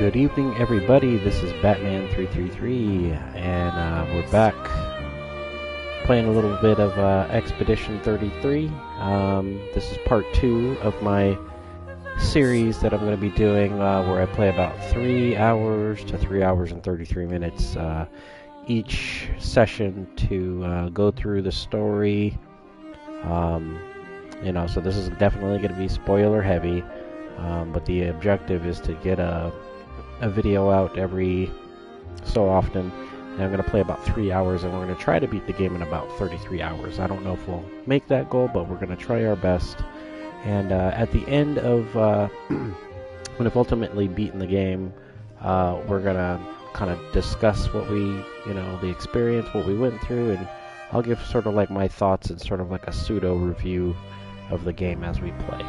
Good evening, everybody. This is Batman333, and we're back playing a little bit of Expedition33. This is part 2 of my series that I'm going to be doing, where I play about 3 hours to 3 hours and 33 minutes each session to go through the story. So this is definitely going to be spoiler heavy, but the objective is to get a video out every so often, and I'm going to play about 3 hours, and we're going to try to beat the game in about 33 hours. I don't know if we'll make that goal, but we're going to try our best. And at the end of when I've ultimately beaten the game, we're going to kind of discuss what we, the experience, what we went through, and I'll give sort of like my thoughts and sort of like a pseudo review of the game as we play.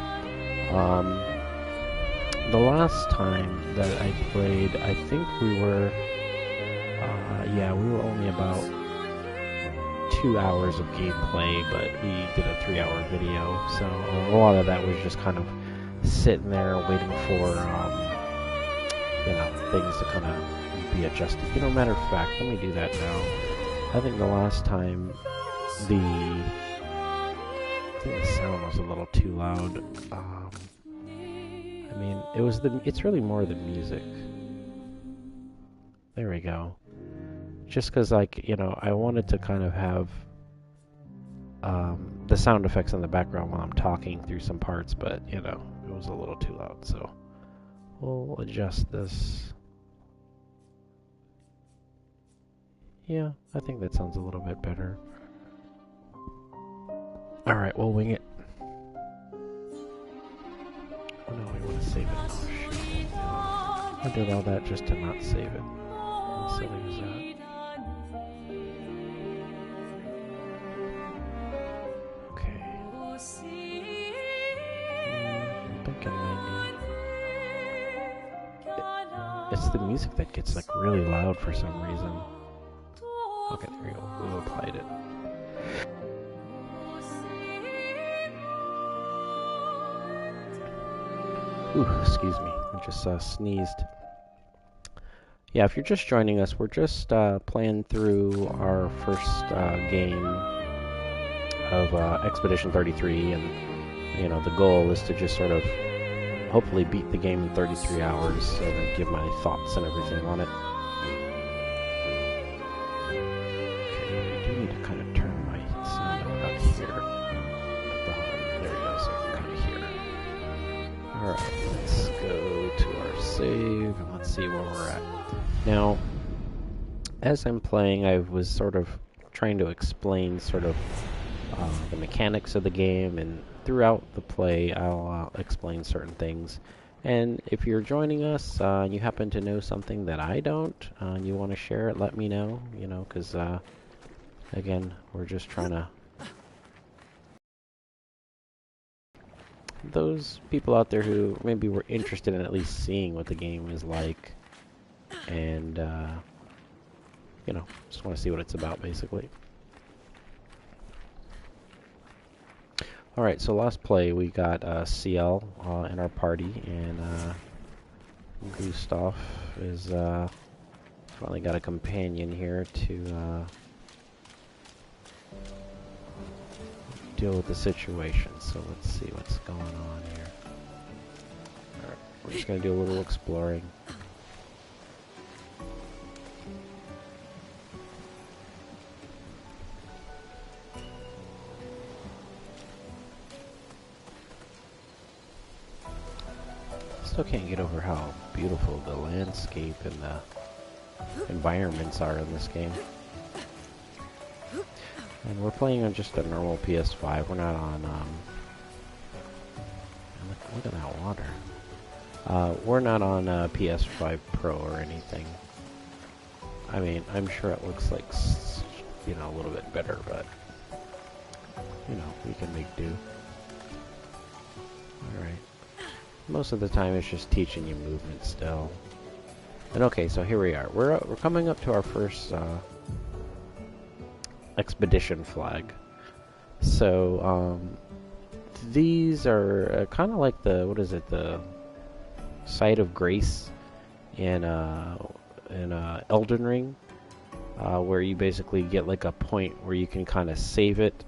The last time that I played, I think we were only about 2 hours of gameplay, but we did a 3-hour video, so a lot of that was just kind of sitting there waiting for, things to kind of be adjusted. Matter of fact, let me do that now. I think the last time the sound was a little too loud. It's really more the music. There we go. Just because, I wanted to kind of have the sound effects in the background while I'm talking through some parts, but, it was a little too loud, so we'll adjust this. Yeah, I think that sounds a little bit better. Alright, we'll wing it. Oh no, we want to save it. Oh shit. I did all that just to not save it. How silly was that? Okay. I'm thinking maybe... It's the music that gets like really loud for some reason. Okay, there we go. We applied it. Ooh, excuse me, I just sneezed. Yeah, if you're just joining us, we're just playing through our first game of Expedition33, and the goal is to just sort of hopefully beat the game in 33 hours and then give my thoughts and everything on it. Okay, I do need to kind of turn my sound out here. There you go, so I can kind of hear. Alright, let's go to our save and let's see where we're at. Now, as I'm playing, I was sort of trying to explain sort of the mechanics of the game, and throughout the play I'll explain certain things. And if you're joining us and you happen to know something that I don't, and you want to share it, let me know, because again, we're just trying to... Those people out there who maybe were interested in at least seeing what the game is like, and just want to see what it's about, basically. Alright, so last play we got CL in our party, and Gustav is finally got a companion here to deal with the situation. So let's see what's going on here. Alright, we're just going to do a little exploring. Still can't get over how beautiful the landscape and the environments are in this game. And we're playing on just a normal PS5. We're not on, look at that water. We're not on PS5 Pro or anything. I mean, I'm sure it looks like, a little bit better, but, we can make do. Alright. Most of the time it's just teaching you movement still. And okay, so here we are. We're coming up to our first, expedition flag. So these are kind of like the the site of grace in Elden Ring, where you basically get like a point where you can kind of save it,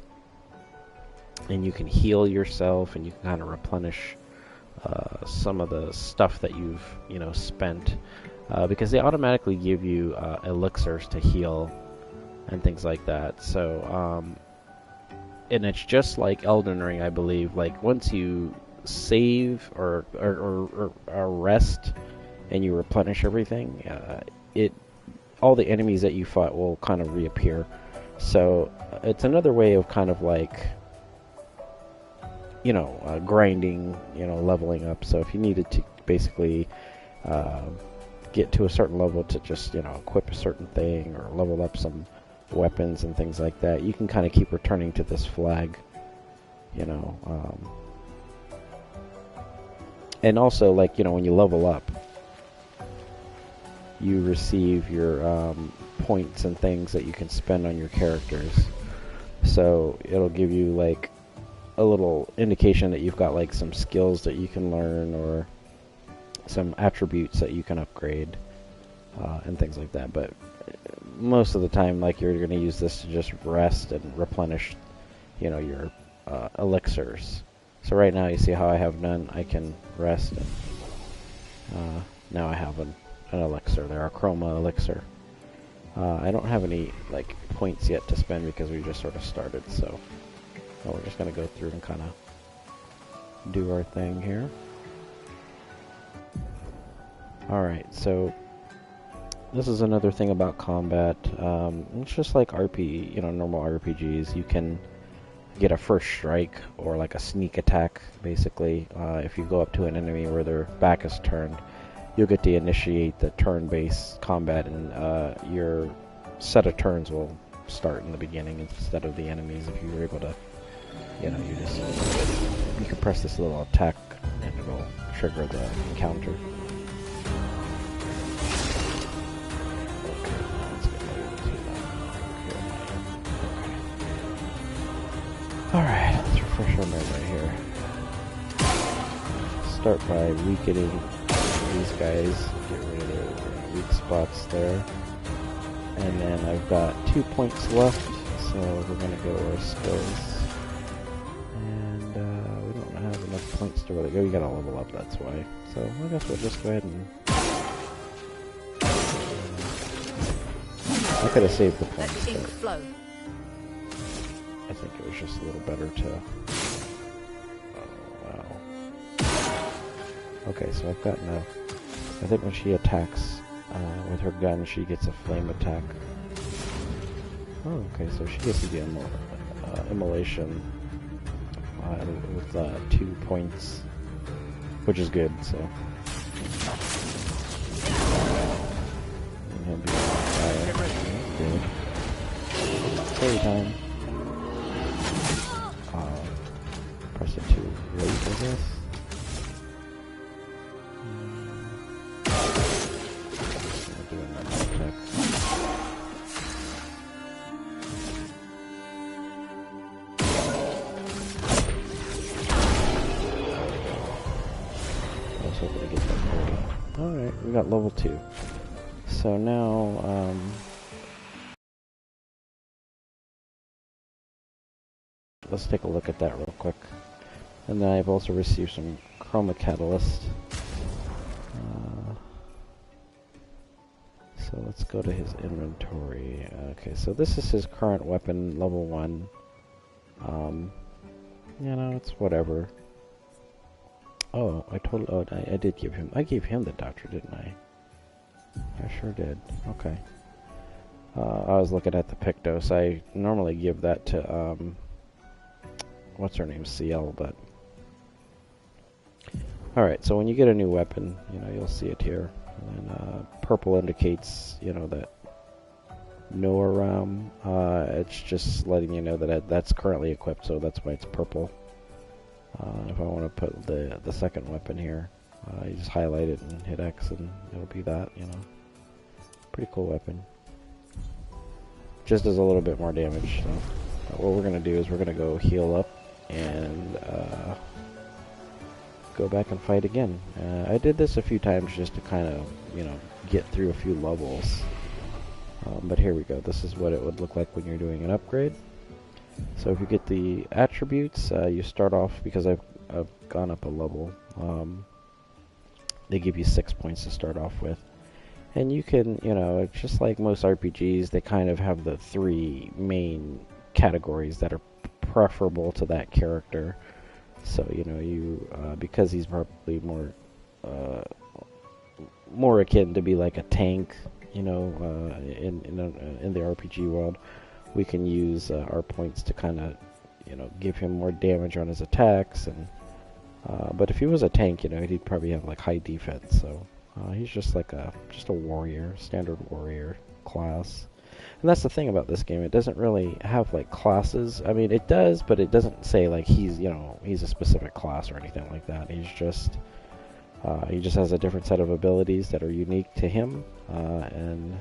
and you can heal yourself, and you can kind of replenish some of the stuff that you've spent, because they automatically give you elixirs to heal and things like that. So and it's just like Elden Ring, I believe. Like once you save or rest and you replenish everything, all the enemies that you fought will kind of reappear. So it's another way of kind of like grinding, leveling up. So if you needed to basically get to a certain level to just equip a certain thing or level up some weapons and things like that, you can kind of keep returning to this flag, and also, like, when you level up, you receive your points and things that you can spend on your characters. So it'll give you like a little indication that you've got like some skills that you can learn or some attributes that you can upgrade, and things like that. But most of the time, like, you're going to use this to just rest and replenish, your elixirs. So right now, you see how I have none. I can rest, and now I have an elixir there, a chroma elixir. I don't have any like points yet to spend because we just sort of started. So we're just going to go through and kind of do our thing here. All right, so this is another thing about combat. It's just like normal RPGs. You can get a first strike or like a sneak attack, basically. If you go up to an enemy where their back is turned, you'll get to initiate the turn-based combat, and your set of turns will start in the beginning instead of the enemies. If you're able to, you can press this little attack and it'll trigger the encounter. Alright, let's refresh our memory here. Start by weakening these guys, get rid of their weak spots there. And then I've got 2 points left, so we're going to go to our skills. And we don't have enough points to really go. You gotta level up, that's why. So I guess we'll just go ahead and... I could have saved the points, but I think it was just a little better to... Oh, wow. Okay, so I've got enough. I think when she attacks with her gun, she gets a flame attack. Oh, okay, so she gets the immolation with 2 points, which is good, so... And he'll be on fire. Good. Story time. Press it to raise, I guess. Do another attack. I was hoping to get that 30. Alright, we got level 2. So now, let's take a look at that real quick. And then I've also received some chroma catalyst. So let's go to his inventory. Okay, so this is his current weapon, level 1. It's whatever. Oh, I did give him, I gave him the doctor, didn't I? I sure did. Okay. I was looking at the Pictos. I normally give that to, what's her name? CL, but... Alright, so when you get a new weapon, you'll see it here. And purple indicates, that no realm. It's just letting you know that that's currently equipped, so that's why it's purple. If I want to put the second weapon here, you just highlight it and hit X, and it'll be that. Pretty cool weapon. Just does a little bit more damage. So what we're gonna do is we're gonna go heal up and go back and fight again. I did this a few times just to kind of, you know, get through a few levels. But here we go. This is what it would look like when you're doing an upgrade. So if you get the attributes, you start off, because I've gone up a level, they give you 6 points to start off with. And you can, you know, just like most RPGs, they kind of have the 3 main categories that are preferable to that character. So, you know, you, because he's probably more akin to be like a tank, you know, in the RPG world, we can use our points to kind of, you know, give him more damage on his attacks. And but if he was a tank, you know, he'd probably have like high defense. So he's just like a warrior, standard warrior class. And that's the thing about this game. It doesn't really have like classes. I mean, it does, but it doesn't say like he's, you know, he's a specific class or anything like that. He just has a different set of abilities that are unique to him, and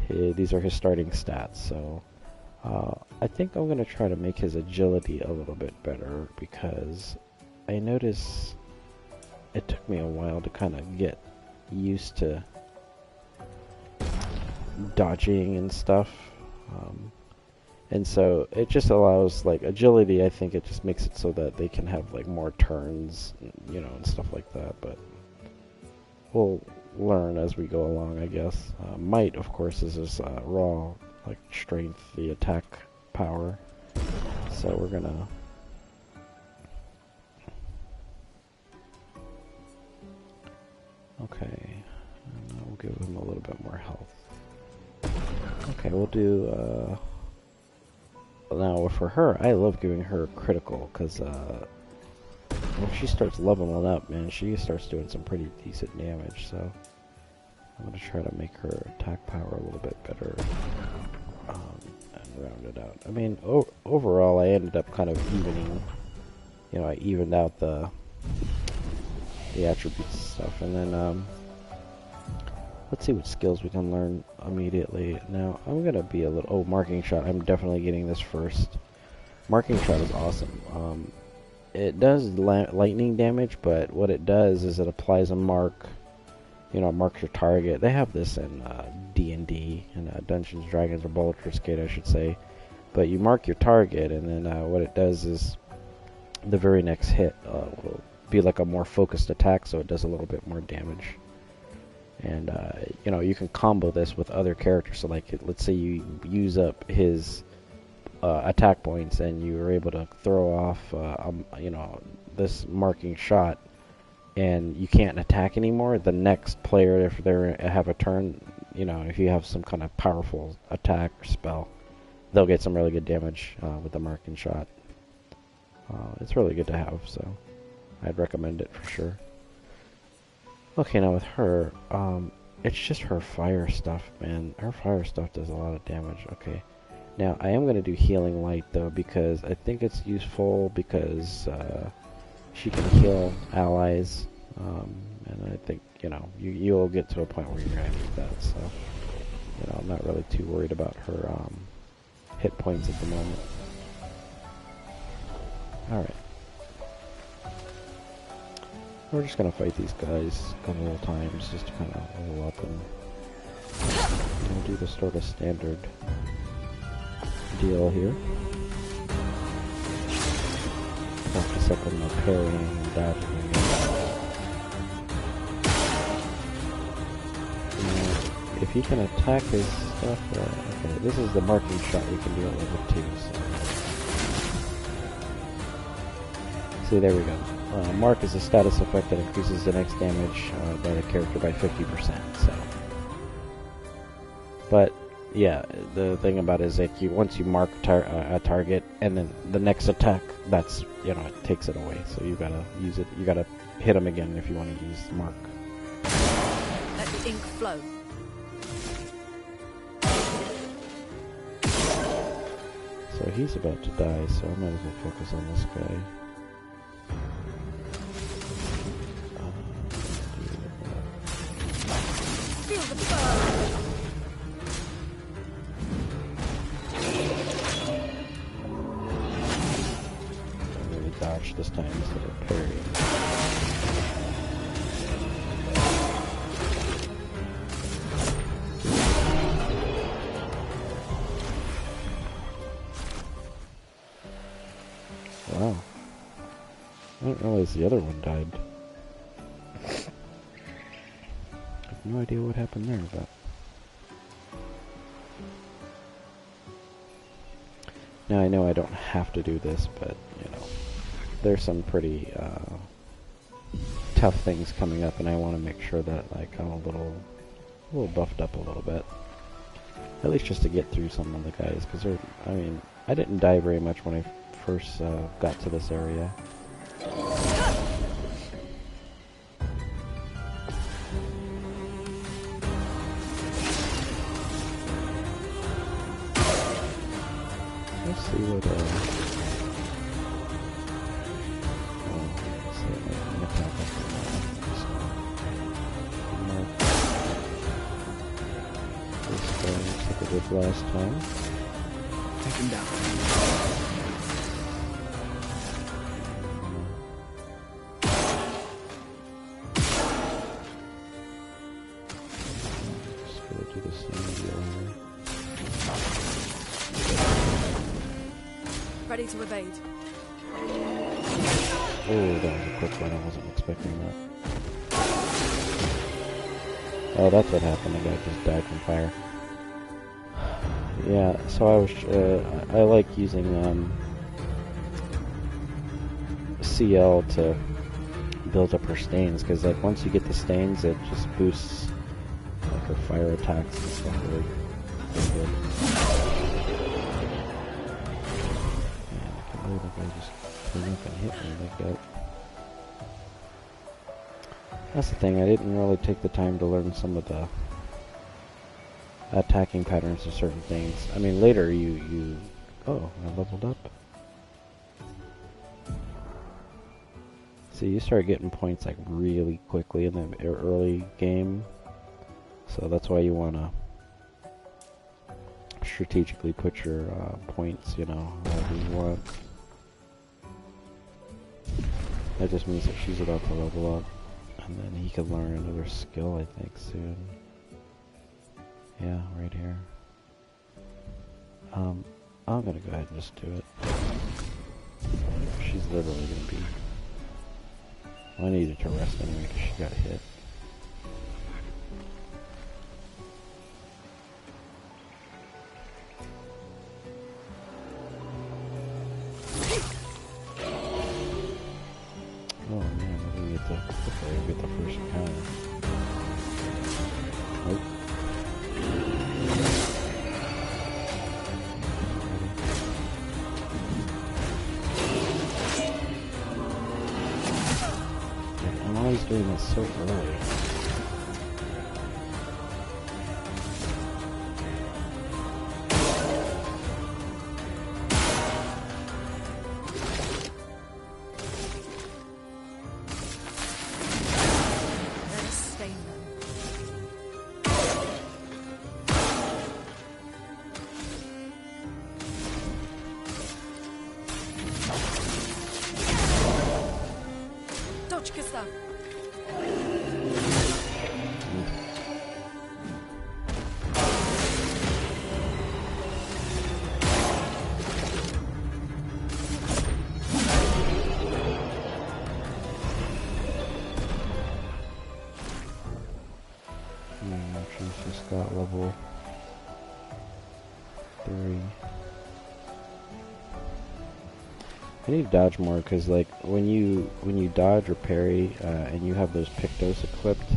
these are his starting stats. So I think I'm going to try to make his agility a little bit better, because I notice it took me a while to kind of get used to dodging and stuff. And so it just allows, like, agility. I think it just makes it so that they can have like more turns, you know, and stuff like that. But we'll learn as we go along, I guess. Might, of course, is his raw, like, strength, the attack power. So we're gonna okay, and we'll give him a little bit more health. Okay, we'll do now for her. I love giving her critical, because when she starts leveling up, man, she starts doing some pretty decent damage. So I'm gonna try to make her attack power a little bit better, and round it out. I mean, overall, I ended up kind of evening. You know, I evened out the attributes stuff, and then let's see what skills we can learn immediately. Now, I'm gonna be a little... Oh, marking shot. I'm definitely getting this first. Marking shot is awesome. It does lightning damage, but what it does is it applies a mark. You know, marks your target. They have this in D&D, in Dungeons, Dragons, or Baldur's Gate, I should say. But you mark your target, and then what it does is the very next hit will be like a more focused attack, so it does a little bit more damage. And you know, you can combo this with other characters. So, like, let's say you use up his attack points, and you are able to throw off, you know, this marking shot, and you can't attack anymore. The next player, if they have a turn, you know, if you have some kind of powerful attack or spell, they'll get some really good damage with the marking shot. It's really good to have, so I'd recommend it for sure. Okay, now with her, it's just her fire stuff, man. Her fire stuff does a lot of damage. Okay, now I am going to do healing light, though, because I think it's useful, because she can heal allies, and I think, you know, you'll get to a point where you're going to need that, so, you know, I'm not really too worried about her hit points at the moment. Alright. We're just gonna fight these guys a couple of times just to kind of level up, and we'll do the sort of standard deal here. Focus up on the parrying and dodging. Now, if he can attack his stuff, okay, this is the marking shot we can do at level 2. So. See, there we go. Mark is a status effect that increases the next damage by the character by 50%. So, but yeah, the thing about it is that once you mark a target, and then the next attack, that's, you know, it takes it away. So you gotta use it. You gotta hit him again if you want to use mark. Let the ink flow. So he's about to die, so I might as well focus on this guy. This time instead of parrying. Wow. I didn't realize the other one died. I have no idea what happened there, but... Now I know I don't have to do this, but, you know, there's some pretty tough things coming up, and I want to make sure that, like, I'm a little buffed up a little bit. At least just to get through some of the guys, because they're, I mean, I didn't die very much when I first got to this area. Let's see what, let's see, I'm gonna attack up this guy looks like I did last time. Take him down. Just gonna do the same deal here. Ready to evade. Oh, that was a quick one. I wasn't expecting that. Oh, that's what happened. The guy just died from fire. Yeah, so I like using CL to build up her stains, because like once you get the stains, it just boosts like her fire attacks and stuff really good. Man, I can't believe the guy just came up and hit me like that. That's the thing, I didn't really take the time to learn some of the attacking patterns of certain things. I mean, later you oh, I leveled up. See, you start getting points like really quickly in the early game, so that's why you want to strategically put your points, you know, however you want. That just means that she's about to level up, and then he can learn another skill, I think, soon. Yeah, right here. I'm gonna go ahead and just do it. She's literally gonna be... I needed to rest anyway because she got hit. Oh man, I didn't get the... Okay, I get the first encounter. Nope. I'm always doing this so early. She's just got level 3. I need to dodge more because, like, when you dodge or parry and you have those Pictos equipped,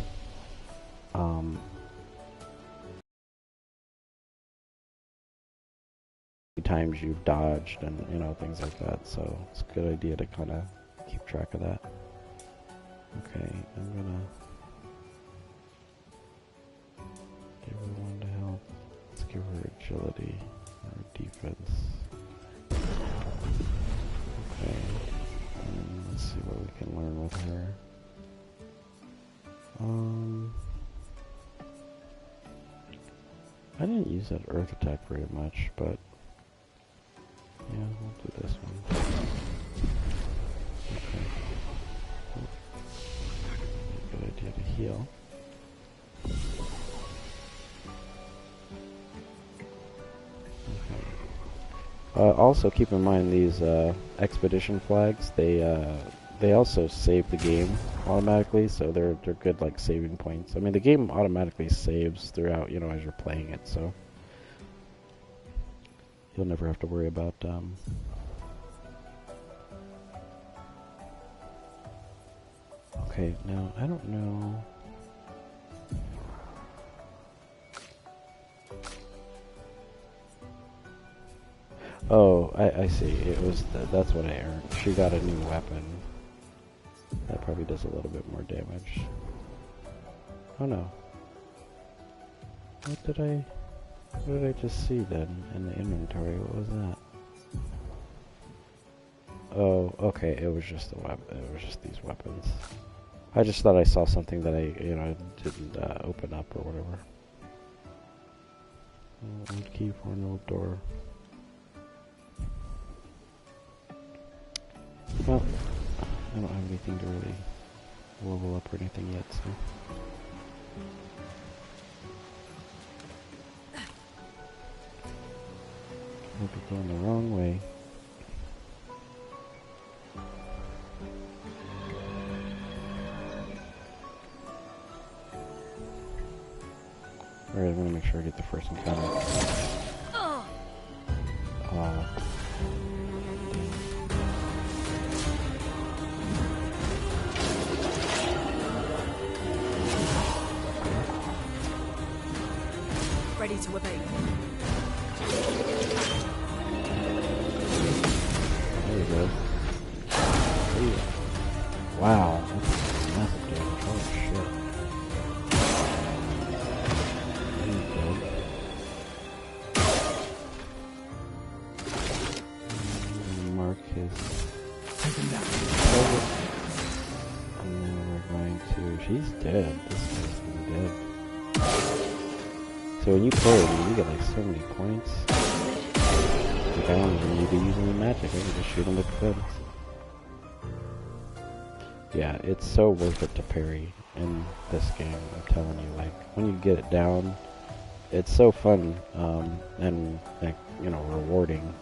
times you've dodged and things like that. So it's a good idea to kind of keep track of that. Okay, I'm gonna give her one to help. Let's give her agility or defense. Okay, and let's see what we can learn with her. I didn't use that earth attack very much, but yeah, we'll do this one. Okay. Good idea to heal. Also, keep in mind these expedition flags. They also save the game automatically, so they're good like saving points. I mean, the game automatically saves throughout, you know, as you're playing it, so you'll never have to worry about. Okay, now I don't know. Oh, I see. It was that's what I earned. She got a new weapon. That probably does a little bit more damage. Oh no. What did I just see then in the inventory? What was that? Oh, okay. It was just the weapon. It was just these weapons. I just thought I saw something that I, you know, didn't open up or whatever. Old key for an old door. Well, I don't have anything to really level up or anything yet, so. Might be going the wrong way. Alright, I'm gonna make sure I get the first encounter. Ready to Évéque. There we go. Ooh. Wow, that's massive damage. Holy shit. There you go. Mark his. And then we're going to. She's dead. This guy's gonna be dead. So when you play it, you get like so many points. Like I don't even need to use any magic. I can just shoot them with the guns. Yeah, it's so worth it to parry in this game. I'm telling you, like when you get it down, it's so fun and like, you know, rewarding.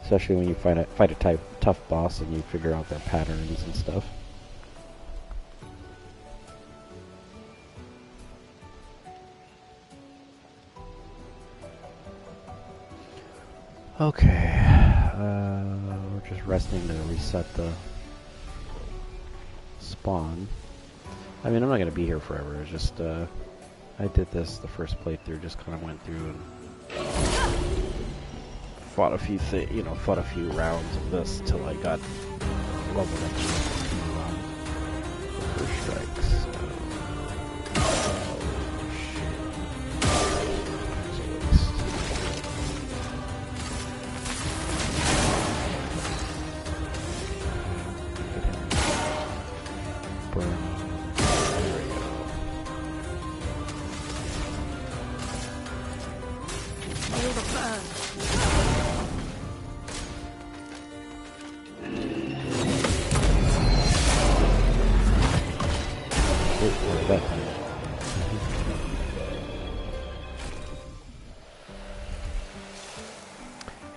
Especially when you fight a tough boss and you figure out their patterns and stuff. Okay, we're just resting to reset the spawn. I mean, I'm not gonna be here forever. It's just I did this the first playthrough. Just kind of went through and fought a few rounds of this till I got leveled up to the first strikes.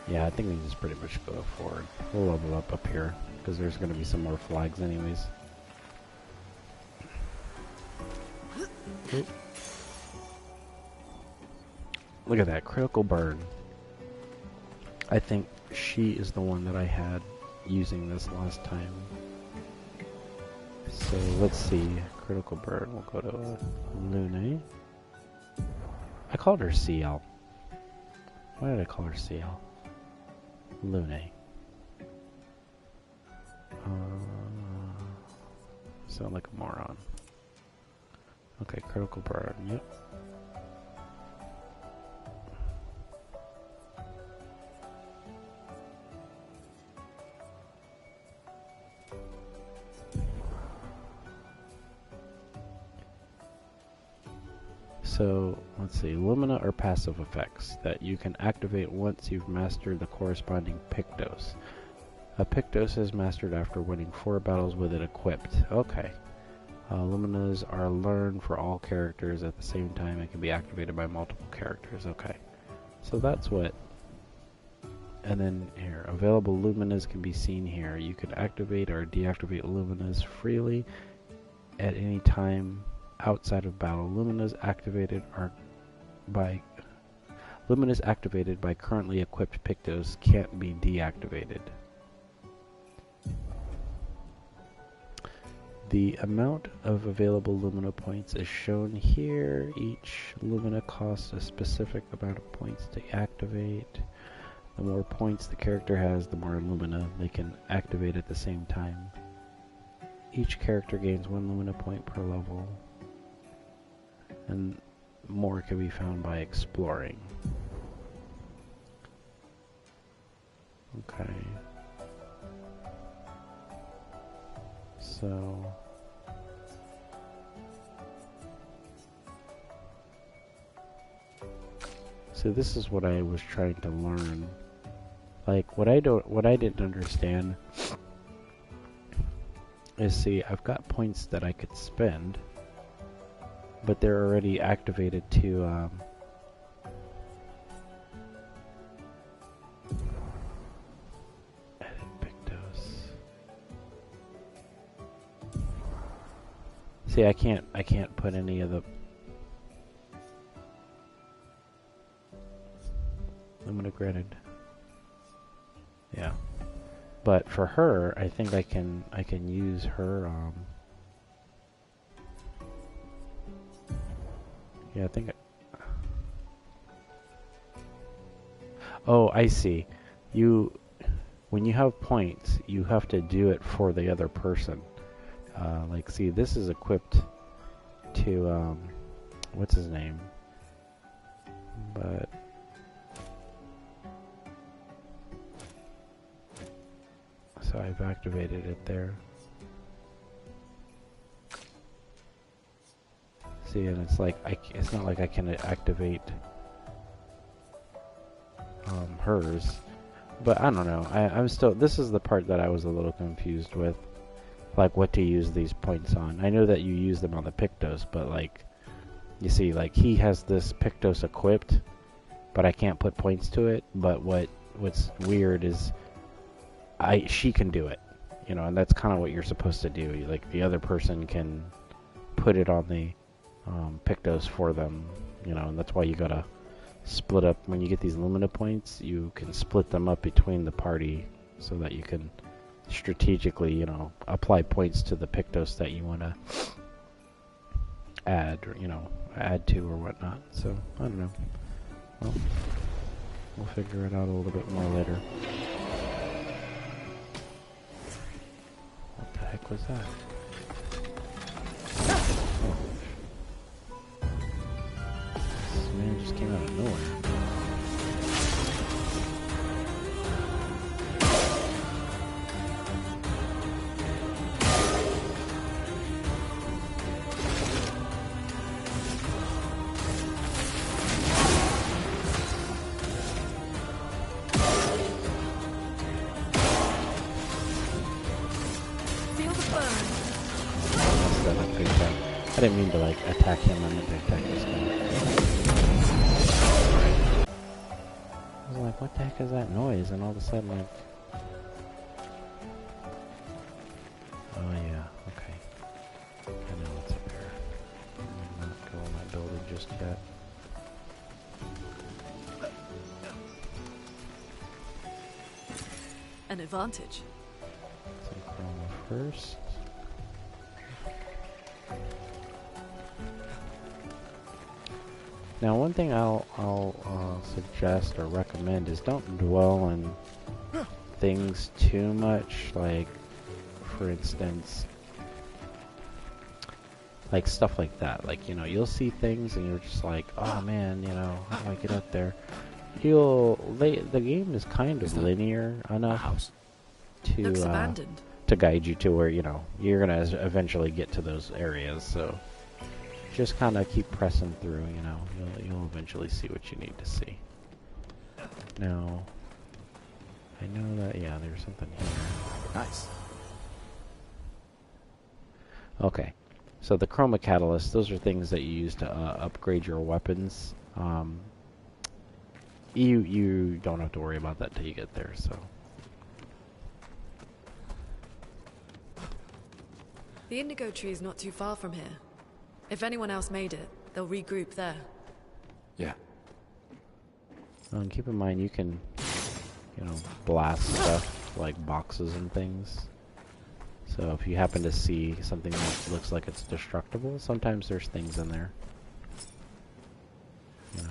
Yeah, I think we can just pretty much go forward. We'll level up here, because there's going to be some more flags anyways. Oop. Look at that, critical burn. I think she is the one that I had using this last time. So let's see, critical burn, we'll go to Lune. I called her CL. Why did I call her CL? Lune. Sound like a moron. Okay, critical burn, yep. So, let's see, Lumina are passive effects that you can activate once you've mastered the corresponding Pictos. A Pictos is mastered after winning 4 battles with it equipped. Okay. Luminas are learned for all characters at the same time and can be activated by multiple characters. Okay. So that's what And then here, available luminas can be seen here. You can activate or deactivate luminas freely at any time outside of battle. Luminas activated by currently equipped Pictos can't be deactivated. The amount of available Lumina points is shown here. Each Lumina costs a specific amount of points to activate. The more points the character has, the more Lumina they can activate at the same time. Each character gains 1 Lumina point per level, and more can be found by exploring. Okay. So this is what I was trying to learn. Like what I didn't understand is, see, I've got points that I could spend, but they're already activated to see, I can't put any of the Lumina granted. Yeah. But for her, I think I can use her yeah, I think oh, I see. When you have points, you have to do it for the other person. Like, see, this is equipped to, what's his name? But, so I've activated it there. See, and it's like, it's not like I can activate, hers. But I don't know, I'm still, this is the part that I was a little confused with. Like what to use these points on. I know that you use them on the Pictos, but like, you see, like he has this Pictos equipped, but I can't put points to it. But what's weird is, she can do it, you know, and that's kind of what you're supposed to do. Like the other person can put it on the Pictos for them, you know, and that's why you gotta split up. When you get these Lumina points, you can split them up between the party so that you can strategically, you know, apply points to the Pictos that you want to add, or, you know, add to or whatnot. So, I don't know. Well, we'll figure it out a little bit more later. What the heck was that? Oh. This man just came out of nowhere. I didn't mean to like attack him, I meant to attack this guy. I was like, what the heck is that noise? And all of a sudden, like, oh yeah, okay. I know what's up here. I'm not go in that building just yet. An advantage. Take Chroma first. Now, one thing I'll suggest or recommend is don't dwell on things too much. Like, for instance, like stuff like that. Like, you know, you'll see things and you're just like, oh man, you know, how do I get up there? The game is kind of linear enough to guide you to where, you know, you're gonna eventually get to those areas. So just kind of keep pressing through, you know, you'll eventually see what you need to see. Now, I know that, yeah, there's something here. Nice. Okay, so the Chroma Catalyst, those are things that you use to upgrade your weapons. You don't have to worry about that till you get there, so. The indigo tree is not too far from here. If anyone else made it, they'll regroup there. Yeah. And keep in mind, you can, you know, blast stuff like boxes and things. So if you happen to see something that looks like it's destructible, sometimes there's things in there. You know.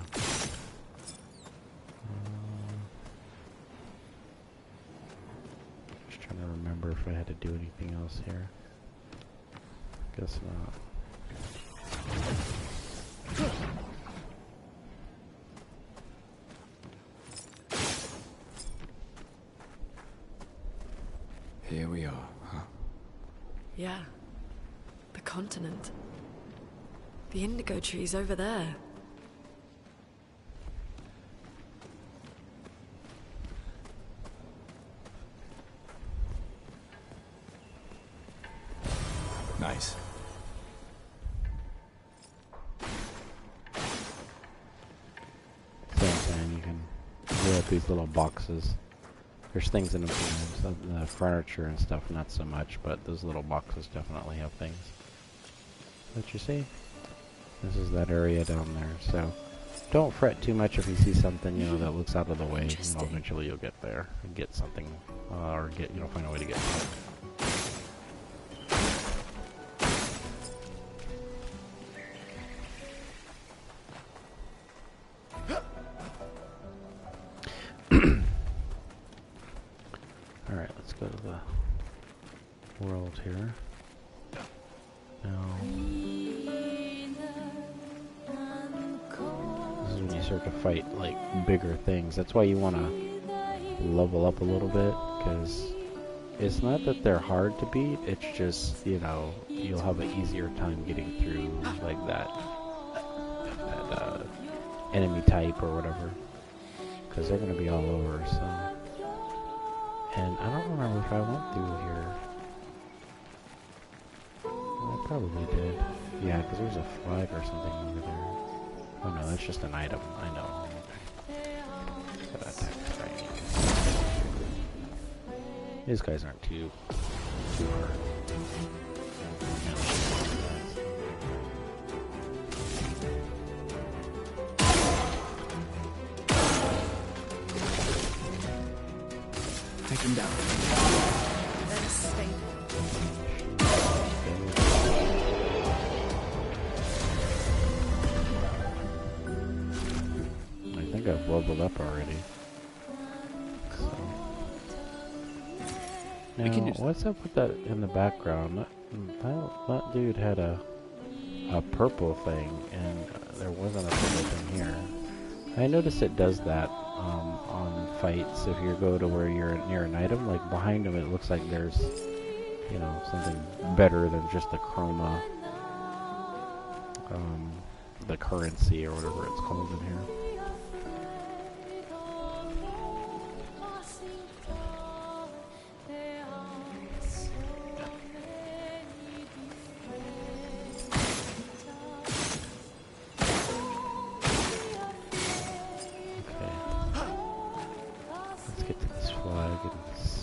Just trying to remember if I had to do anything else here. Guess not. Here we are, huh? Yeah. The continent. The indigo tree's over there. Nice. Same thing, you can blow up these little boxes. There's things in them sometimes, the furniture and stuff not so much, but those little boxes definitely have things. But you see, this is that area down there, so don't fret too much if you see something, you know, that looks out of the way. You know, eventually you'll get there and get something, or get, you know, find a way to get to it. Alright, let's go to the world here. Now, this is when you start to fight, like, bigger things. That's why you want to level up a little bit, because it's not that they're hard to beat, it's just, you know, you'll have an easier time getting through, like, that enemy type or whatever. Because they're going to be all over, so... And I don't remember if I went through here. Well, I probably did. Yeah, because there's a flag or something over there. Oh no, that's just an item. I know. So that attack's right. These guys aren't too hard. Take him down. Then stay. I think I've leveled up already. So. Now, what's up with that in the background? That dude had a purple thing, and there wasn't a purple thing here. I noticed it does that on fights. If you go to where you're near an item, like behind him, it looks like there's, you know, something better than just the chroma, the currency or whatever it's called in here.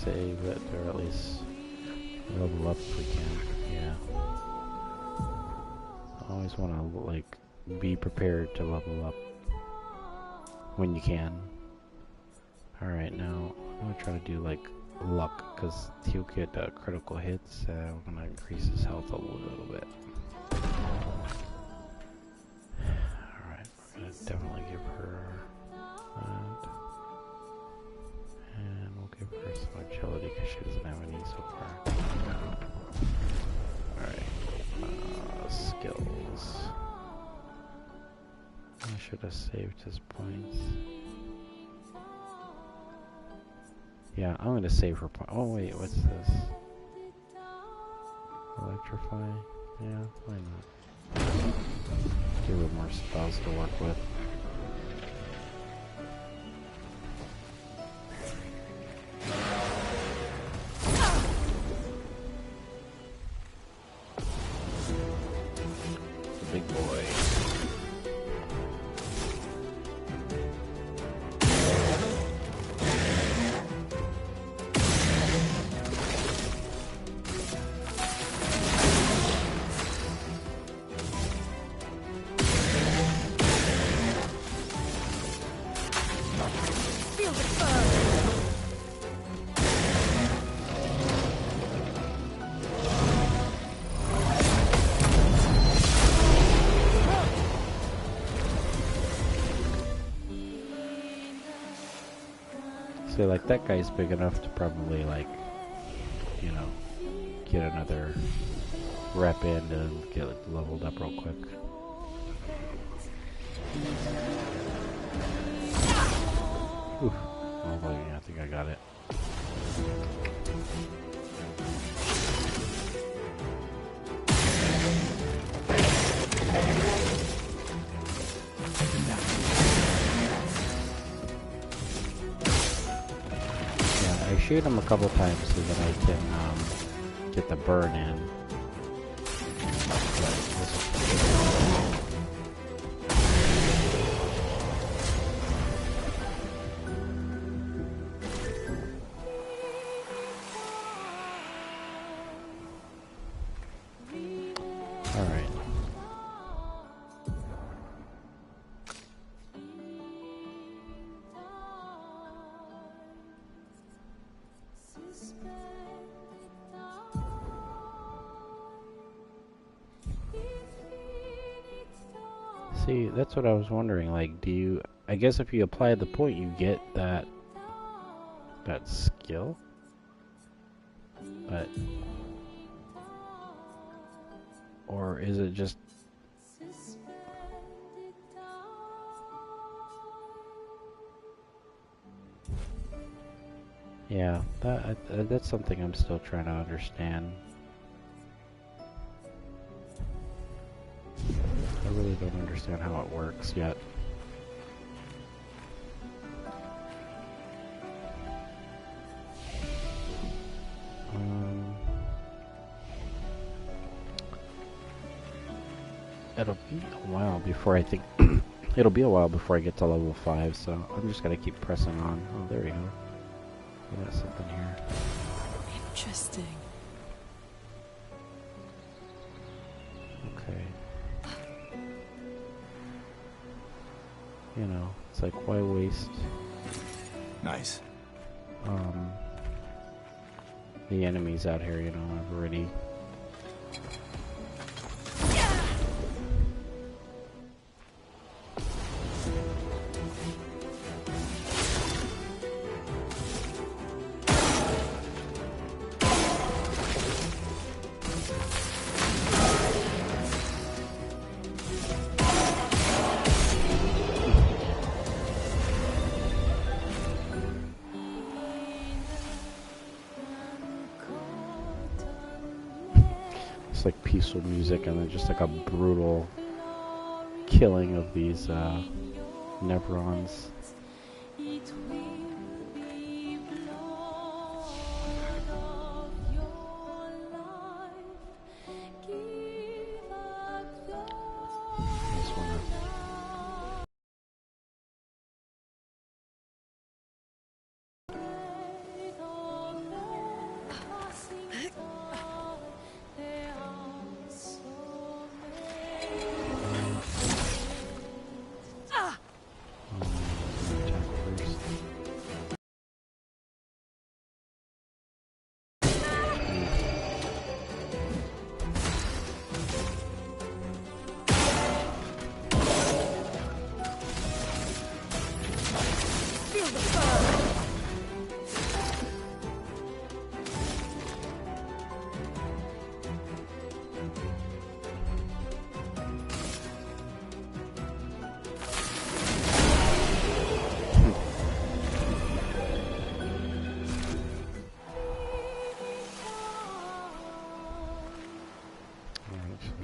Save it, or at least level up if we can. Yeah. I always want to, like, be prepared to level up when you can. Alright, now I'm going to try to do, like, luck, because he'll get critical hits. I'm going to increase his health a little bit. Alright, we're going to definitely give her that. And we'll give her some agility because she doesn't have any so far. Alright. Skills. I should have saved his points. Yeah, I'm going to save her points. Oh wait, what's this? Electrify? Yeah, why not? Give her more spells to work with. Big boy. So like that guy's big enough to probably like, you know, get another rep in and get it leveled up real quick. Oof. Oh, well, yeah, I think I got it. Yeah, I shoot him a couple times so that I can get the burn in. See, that's what I was wondering, like, do you... I guess if you apply the point, you get that skill? But... Or is it just... Yeah, that's something I'm still trying to understand. I really don't understand how it works yet. It'll be a while before I think... It'll be a while before I get to level 5, so I'm just gonna keep pressing on. Oh, there we go. We got something here. Interesting. Okay. You know, it's like, why waste... Nice. The enemies out here, you know, I've already... like peaceful music and then just like a brutal killing of these Nevrons.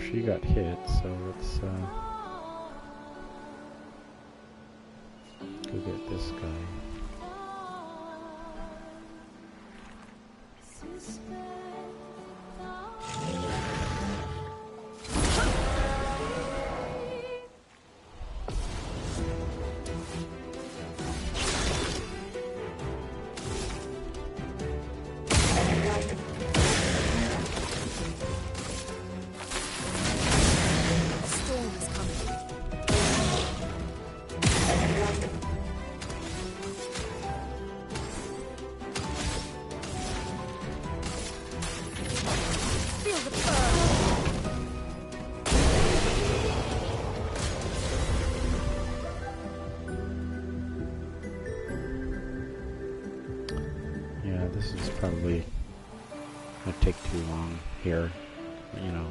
She got hit, so let's go get this guy. this is probably gonna take too long here. You know,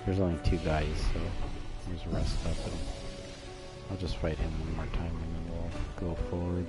there's only 2 guys, so I'll just rest up and I'll just fight him one more time and then we'll go forward.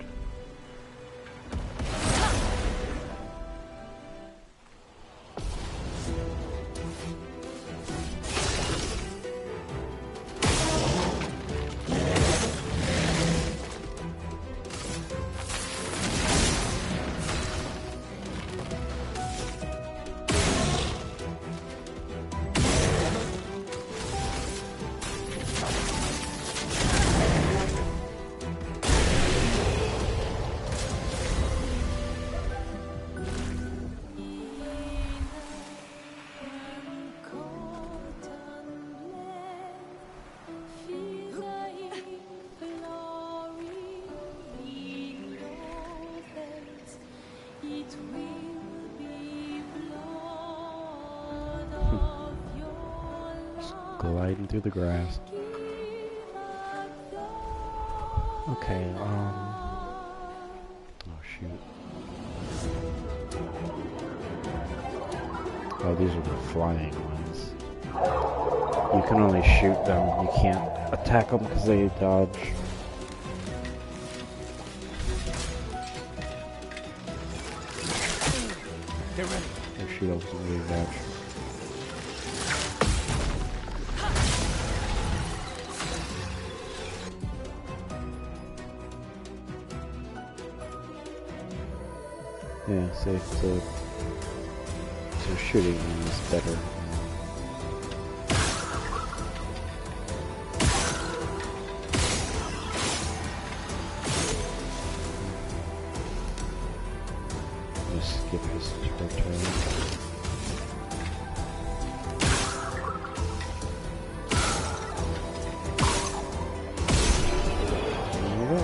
Gliding through the grass. Okay, oh shoot. Oh, these are the flying ones. You can only shoot them, you can't attack them because they dodge. Get ready. Their shields don't really dodge. Yeah, so shooting is better. Just skip his turn. There we go.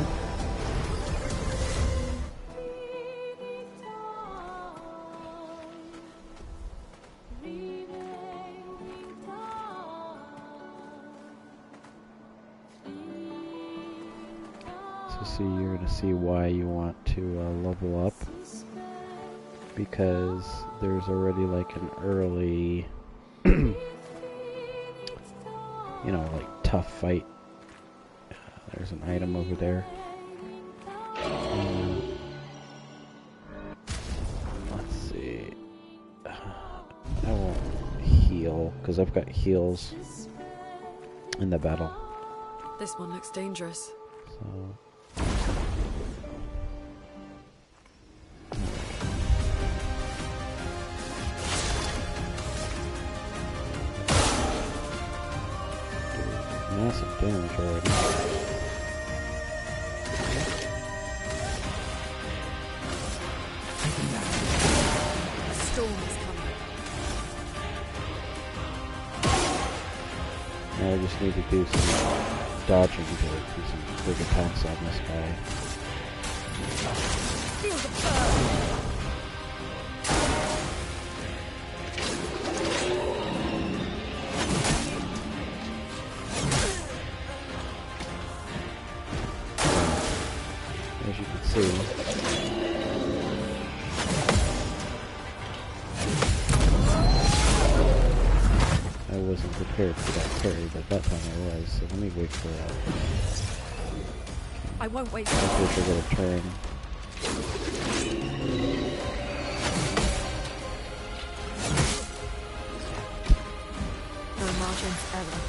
So you're going to see why you want to level up, because there's already like an early, you know, like tough fight. There's an item over there. Let's see. I won't heal because I've got heals in the battle. This one looks dangerous. So. Massive damage already. A storm is coming. Now I just need to do some dodging to do some big attacks on this guy. Feel the burn. As you can see, I wasn't prepared for that parry, but that time I was, so let me wait for that. I won't wait. I wish I got a turn. No margins ever.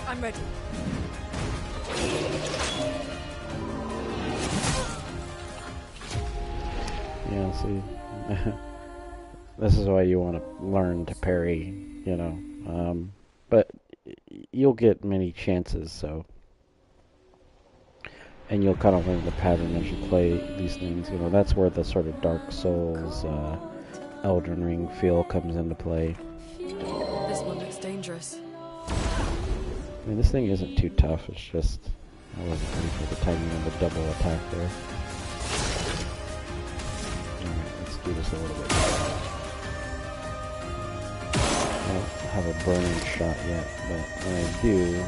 I'm ready. Yeah, see, this is why you want to learn to parry, you know, but you'll get many chances, so, and you'll kind of learn the pattern as you play these things, you know, that's where the sort of Dark Souls, Elden Ring feel comes into play. This one looks dangerous. I mean, this thing isn't too tough, it's just, I wasn't ready for the timing of the double attack there. Alright, let's do this a little bit. Oh, have a burning shot yet, but when I do,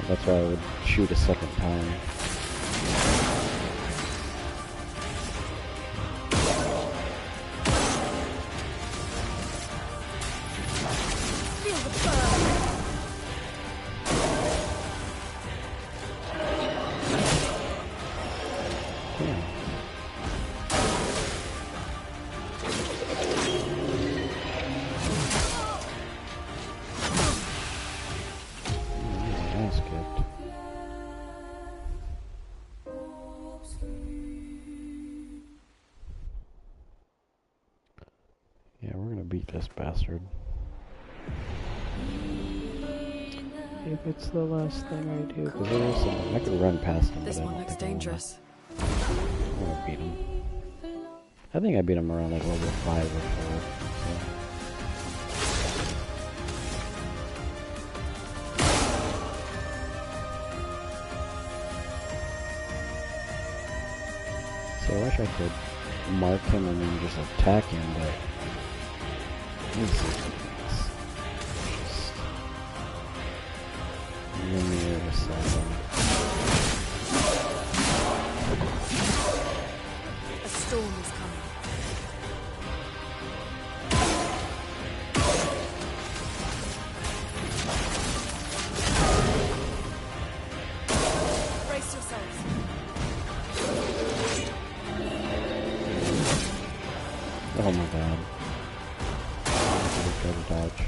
that's why I would shoot a second time. Beat this bastard. If it's the last thing I do, because there is something I could run past him. This one looks dangerous. I'm gonna beat him. I think I beat him around like level 5 or 4. So I wish I could mark him and then just attack him, but this is just linear assault. A storm is coming. Brace yourselves. Oh my god. Try to dodge.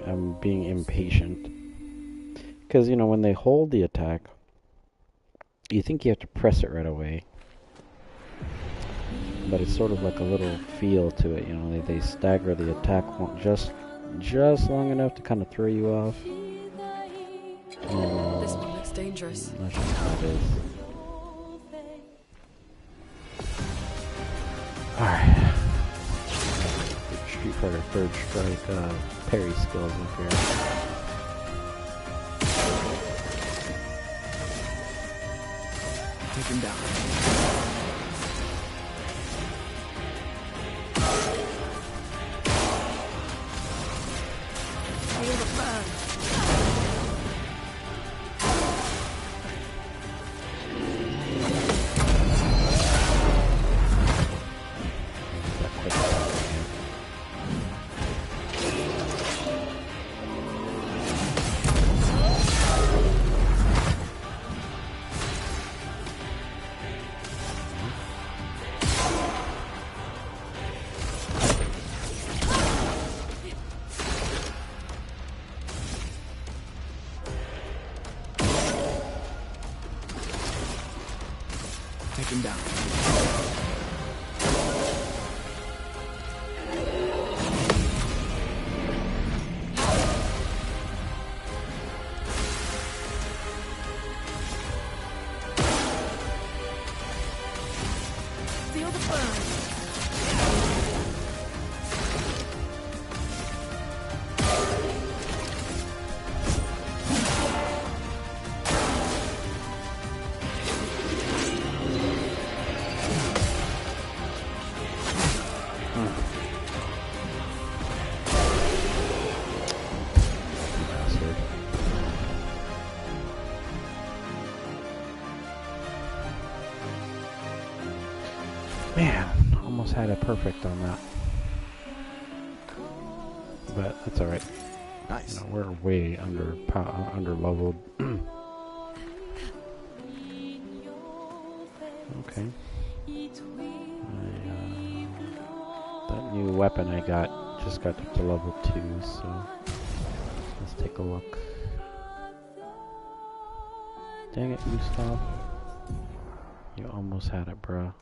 I'm being impatient. Because, you know, when they hold the attack, you think you have to press it right away. But it's sort of like a little feel to it, you know, they stagger the attack just long enough to kind of throw you off. This one looks dangerous. That's just how it is. Alright. Street Fighter Third Strike parry skills up here. Take him down. Feel the burn. Take him down. Feel the burn. Man, almost had it perfect on that. But that's alright. Nice. You know, we're way under leveled. Okay. That new weapon I just got up to level 2, so let's take a look. Dang it, Gustav. You almost had it, bruh.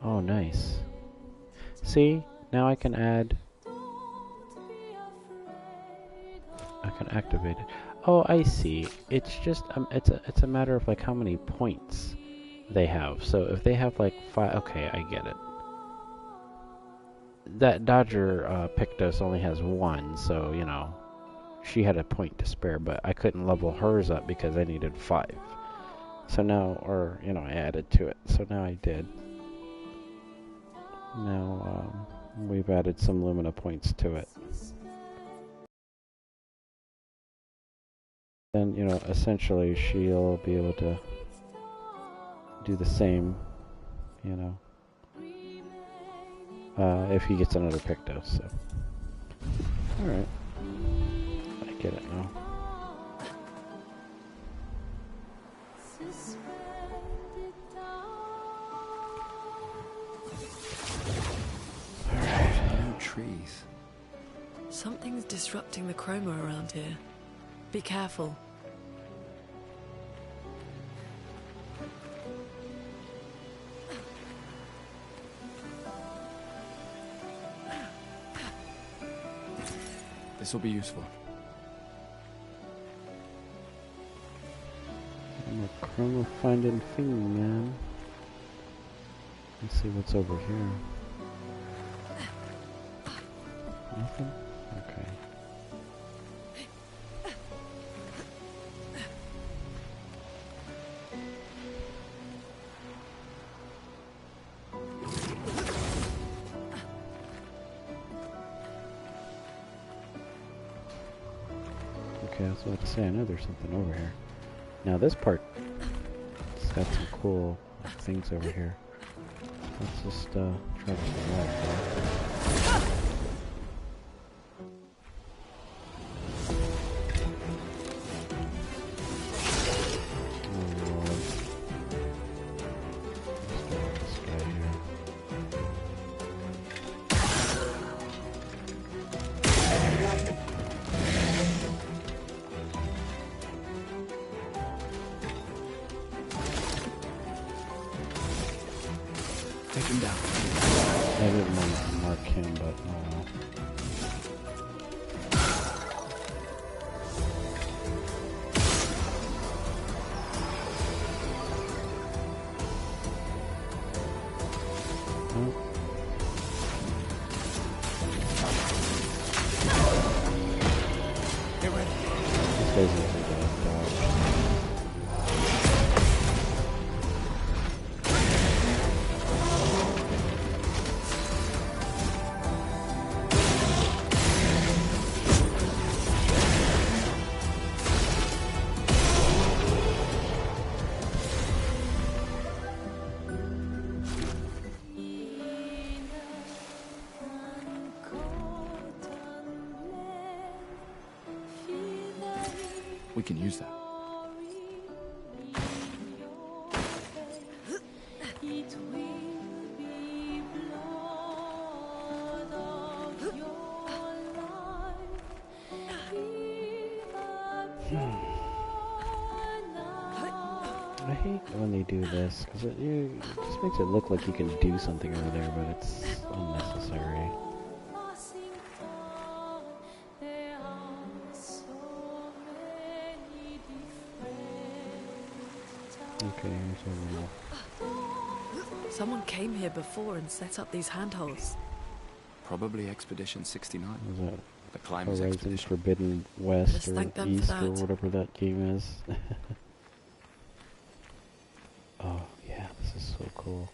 Oh, nice. See? Now I can add... I can activate it. Oh, I see. It's just, it's a matter of like how many points they have. So if they have like 5, okay, I get it. That Dodger Pictos only has 1, so you know, she had a point to spare, but I couldn't level hers up because I needed 5. So now, or you know, I added to it. So now I did. Now we've added some Lumina points to it. Then, you know, essentially she'll be able to do the same, you know, if he gets another Pictos, so. Alright. I get it now. Alright. No trees. Something's disrupting the chroma around here. Be careful. This will be useful. I'm a chroma finding thing, man. Let's see what's over here. Nothing? Okay. Okay, I was about to say, I know there's something over here. Now this part, it's got some cool things over here. Let's just try to survive. Take him down. I didn't want to mark him, but oh well. Get ready. This guy's easy to dodge. We can use that. I hate when they do this, because it just makes it look like you can do something over there, but it's unnecessary. Okay, here's a little. Someone came here before and set up these handholds. Probably Expedition 69. Is that The climbers Horizon expedition. Forbidden West Let's or thank them for East that. or whatever that game is? Oh yeah, this is so cool.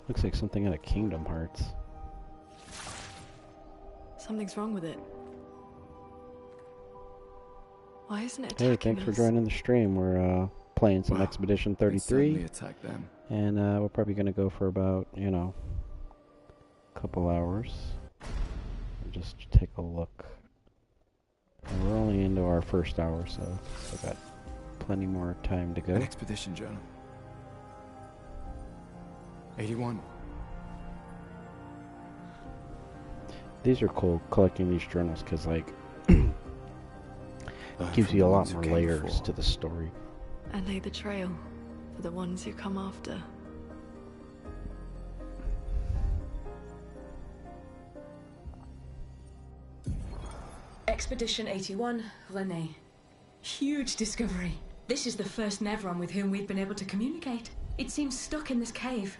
Looks like something out of Kingdom Hearts. Something's wrong with it. Why isn't it Hey, attacking thanks for us? joining the stream. We're playing some Wow, Expedition They certainly 33, attack them. and we're probably going to go for about, you know, a couple hours. Just take a look. And we're only into our first hour, so still got plenty more time to go. An expedition journal. 81. These are cool, collecting these journals, because, like, Gives you a lot more layers to the story. And lay the trail for the ones who come after. Expedition 81, René. Huge discovery. This is the first Nevron with whom we've been able to communicate. It seems stuck in this cave.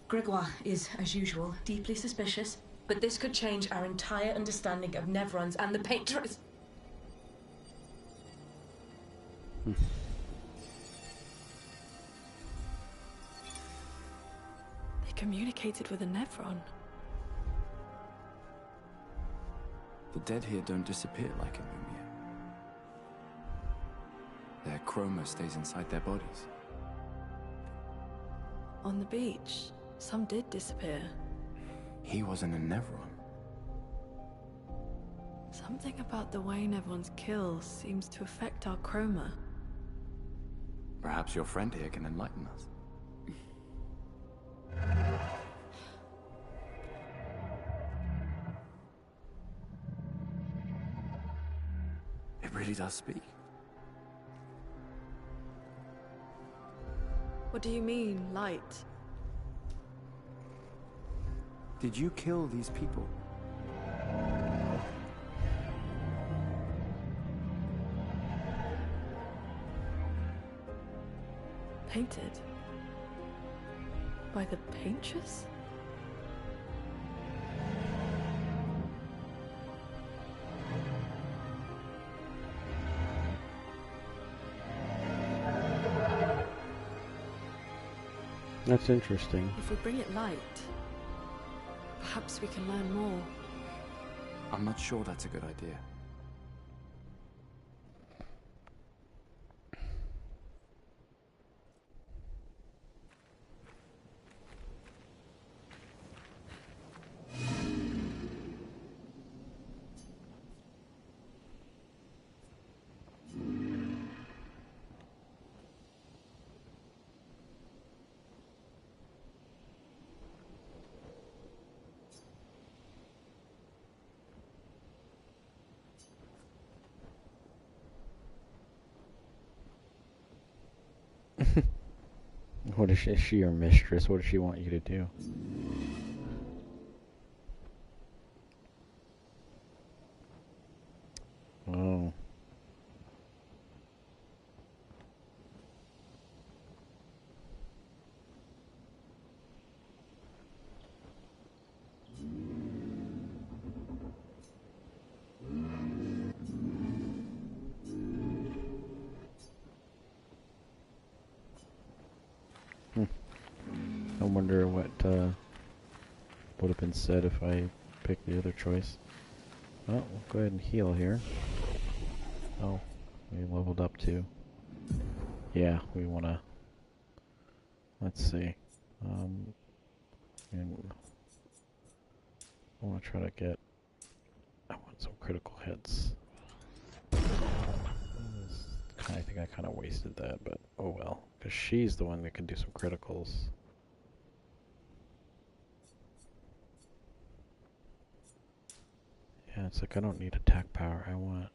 Gregoire is, as usual, deeply suspicious, but this could change our entire understanding of Nevrons and the Painters. They communicated with a Nevron. The dead here don't disappear like in Lumina. Their chroma stays inside their bodies. On the beach, some did disappear. He wasn't a Nevron. Something about the way Nevrons kill seems to affect our chroma. Perhaps your friend here can enlighten us. It really does speak. What do you mean, light? Did you kill these people? Painted? By the Painters? That's interesting. If we bring it light, perhaps we can learn more. I'm not sure that's a good idea. What is she your mistress? What does she want you to do? Oh. I wonder what would have been said if I picked the other choice. Well, we'll go ahead and heal here. Oh, we leveled up too. Yeah, we want to... Let's see. And I want to try to get... I want some critical hits. I think I kind of wasted that, but oh well. Because she's the one that can do some criticals. Yeah, it's like I don't need attack power, I want...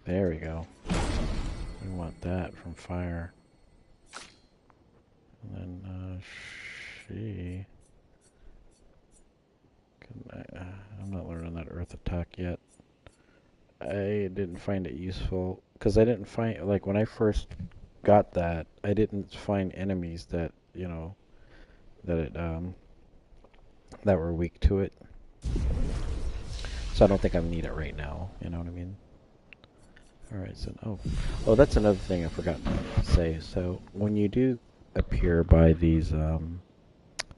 There we go. We want that from fire. And then, she... I'm not learning that earth attack yet. I didn't find it useful because I didn't find, like, when I first got that, I didn't find enemies that, you know, that it that were weak to it. So I don't think I need it right now, you know what I mean? Alright, so oh, that's another thing I forgot to say. So when you do appear by these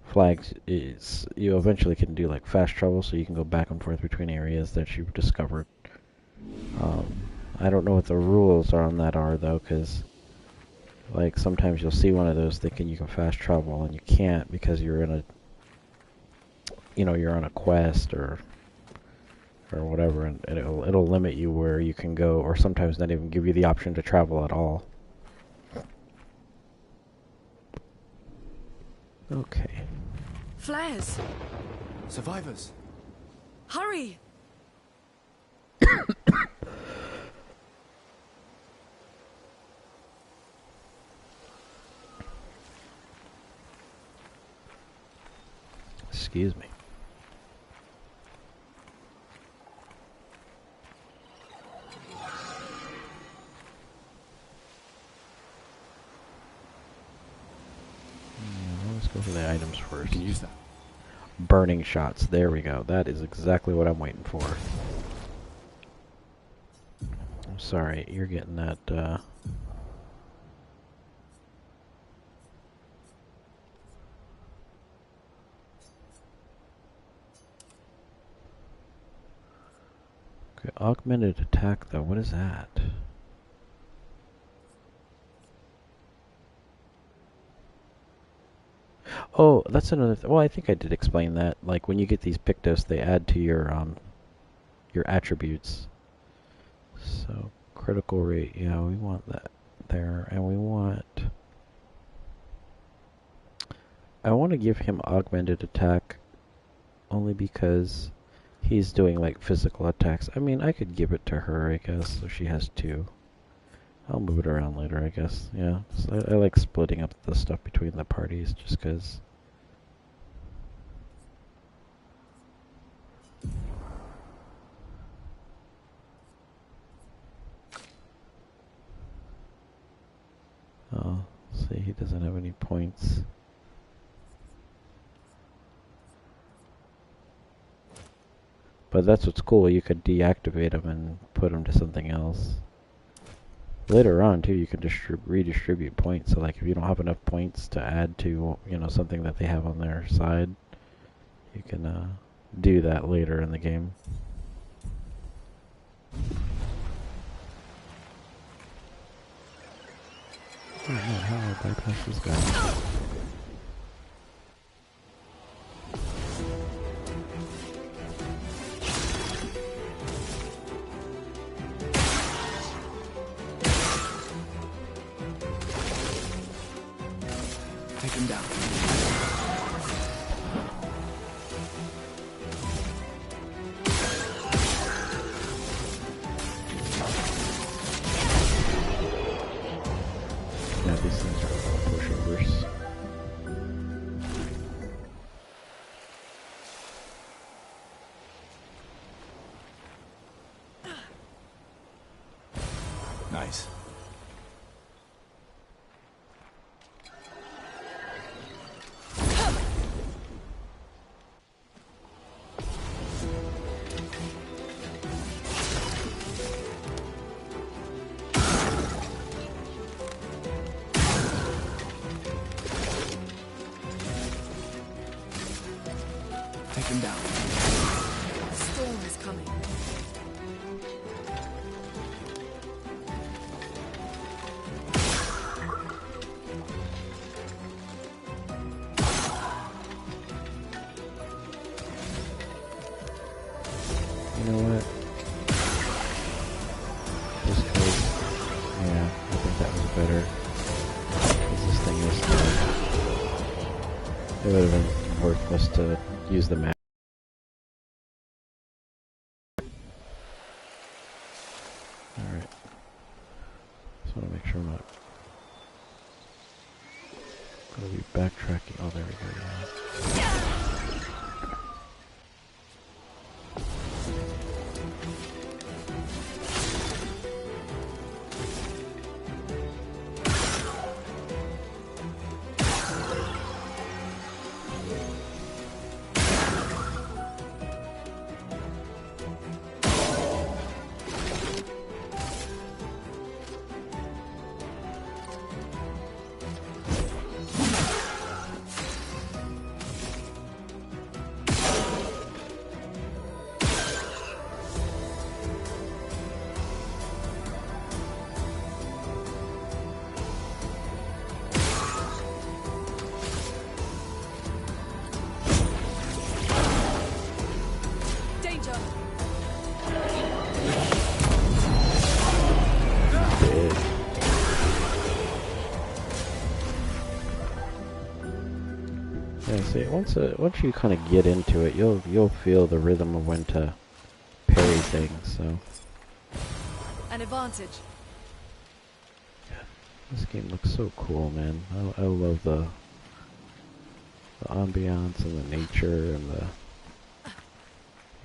flags, is you eventually can do like fast travel, so you can go back and forth between areas that you've discovered. I don't know what the rules on that are though, because like sometimes you'll see one of those thinking you can fast travel and you can't because you're in a, you know, you're on a quest or or whatever, and it'll limit you where you can go, or sometimes not even give you the option to travel at all. Okay. Flares! Survivors! Hurry! Excuse me. Let's go for the items first. You can use that. Burning shots. There we go. That is exactly what I'm waiting for. I'm sorry, you're getting that, Okay, augmented attack though, what is that? Oh, that's another well, I think I did explain that. Like when you get these Pictos, they add to your attributes. So critical rate, yeah, we want that there, and I want to give him augmented attack only because he's doing like physical attacks. I mean, I could give it to her, I guess, so she has two. I'll move it around later, I guess. Yeah, so I like splitting up the stuff between the parties just because. Oh, see, he doesn't have any points. But that's what's cool, you could deactivate him and put him to something else. Later on, too, you can redistribute points. So, like, if you don't have enough points to add to, you know, something that they have on their side, you can do that later in the game. Oh, no, how do I bypass this guy? Take him down. Yeah, these things are all pushovers. Nice. Take him down. A storm is coming. You know what? Just 'cause, yeah, I think that was better. 'Cause this thing is, it would have been worthless to use the map. Alright. Just want to make sure I'm not going to be backtracking. Oh, there we go, yeah. See, once you kind of get into it, you'll feel the rhythm of when to parry things. So. An advantage. This game looks so cool, man. I love the ambiance and the nature and the,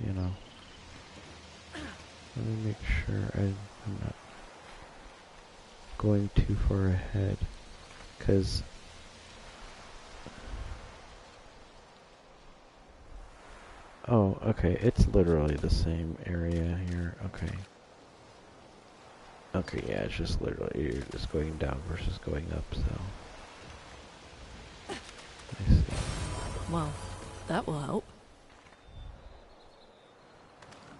you know. Let me make sure I'm not going too far ahead, because oh, okay, it's literally the same area here. Okay. Okay, yeah, it's just literally, you're just going down versus going up, so. I see. Well, that will help.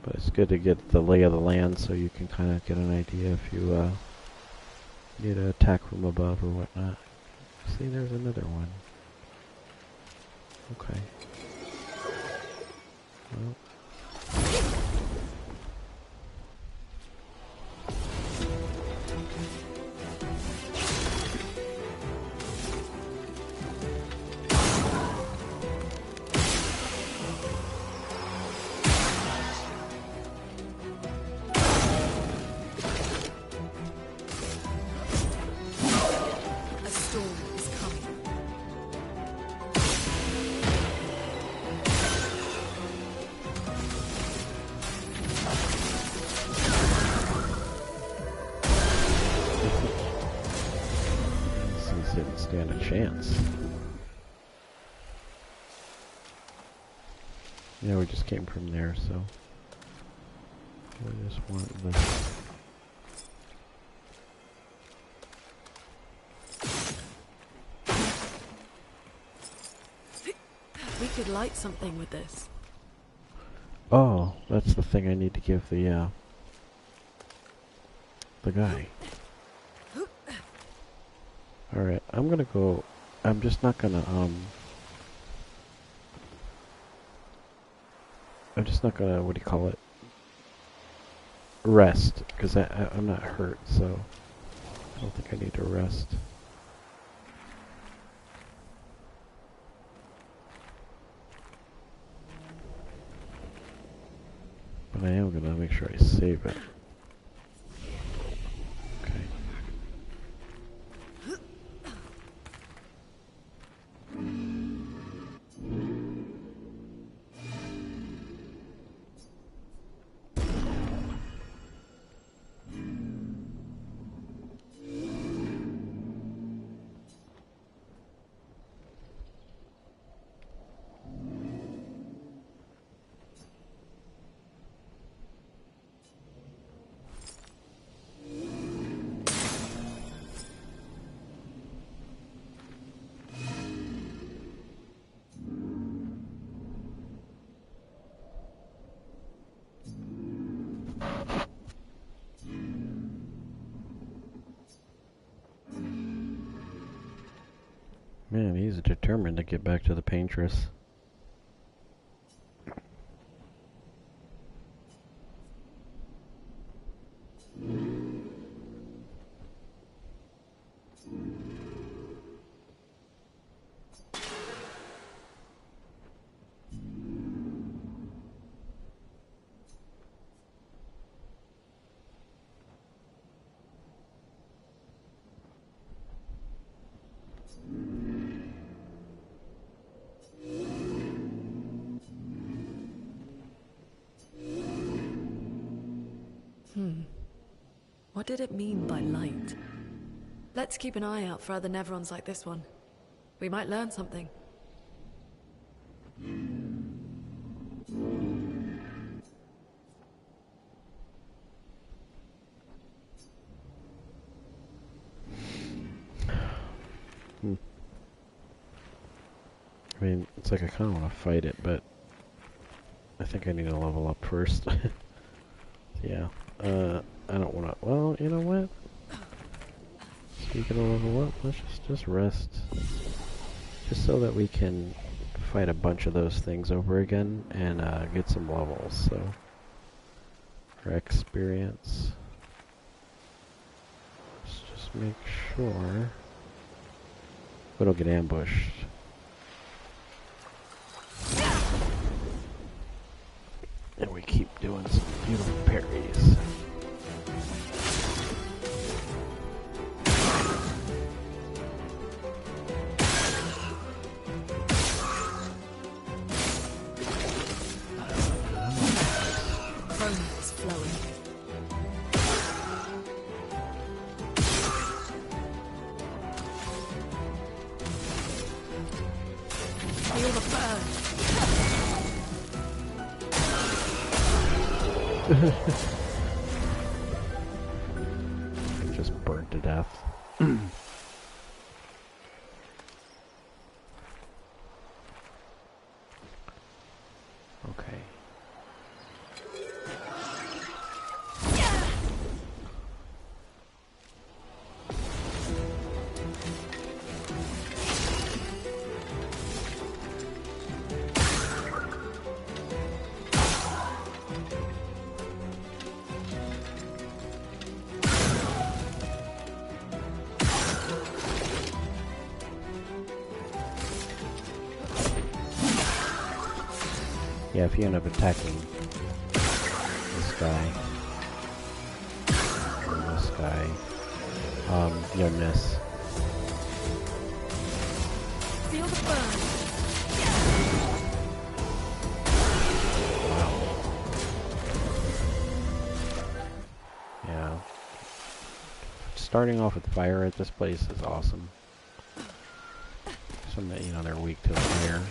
But it's good to get the lay of the land so you can kind of get an idea if you need to attack from above or whatnot. See, there's another one. Okay. Well. Didn't stand a chance. Yeah, we just came from there, so we just want the. We could light something with this. Oh, that's the thing I need to give the guy. Alright, I'm gonna go. I'm just not gonna, I'm just not gonna, what do you call it? Rest, because I'm not hurt, so I don't think I need to rest. But I am gonna make sure I save it. Man, he's determined to get back to the paintress. What did it mean by light? Let's keep an eye out for other Nevrons like this one. We might learn something. I mean, it's like I kind of want to fight it, but I think I need to level up first. Yeah. I don't want to. Well, you know what? Speaking of level up, let's just rest, just so that we can fight a bunch of those things over again and get some levels. So, for experience, let's just make sure we don't get ambushed. Just burned to death. Okay. Yeah, if you end up attacking this guy or this guy, you'll miss. Feel the burn. Wow. Yeah. Starting off with fire at this place is awesome. Some that, you know, they're weak to fire.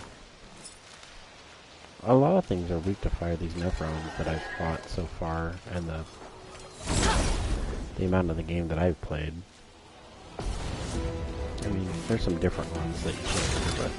A lot of things are weak to fire, these Nevrons that I've fought so far, and the amount of the game that I've played. I mean, there's some different ones that you can't do, but...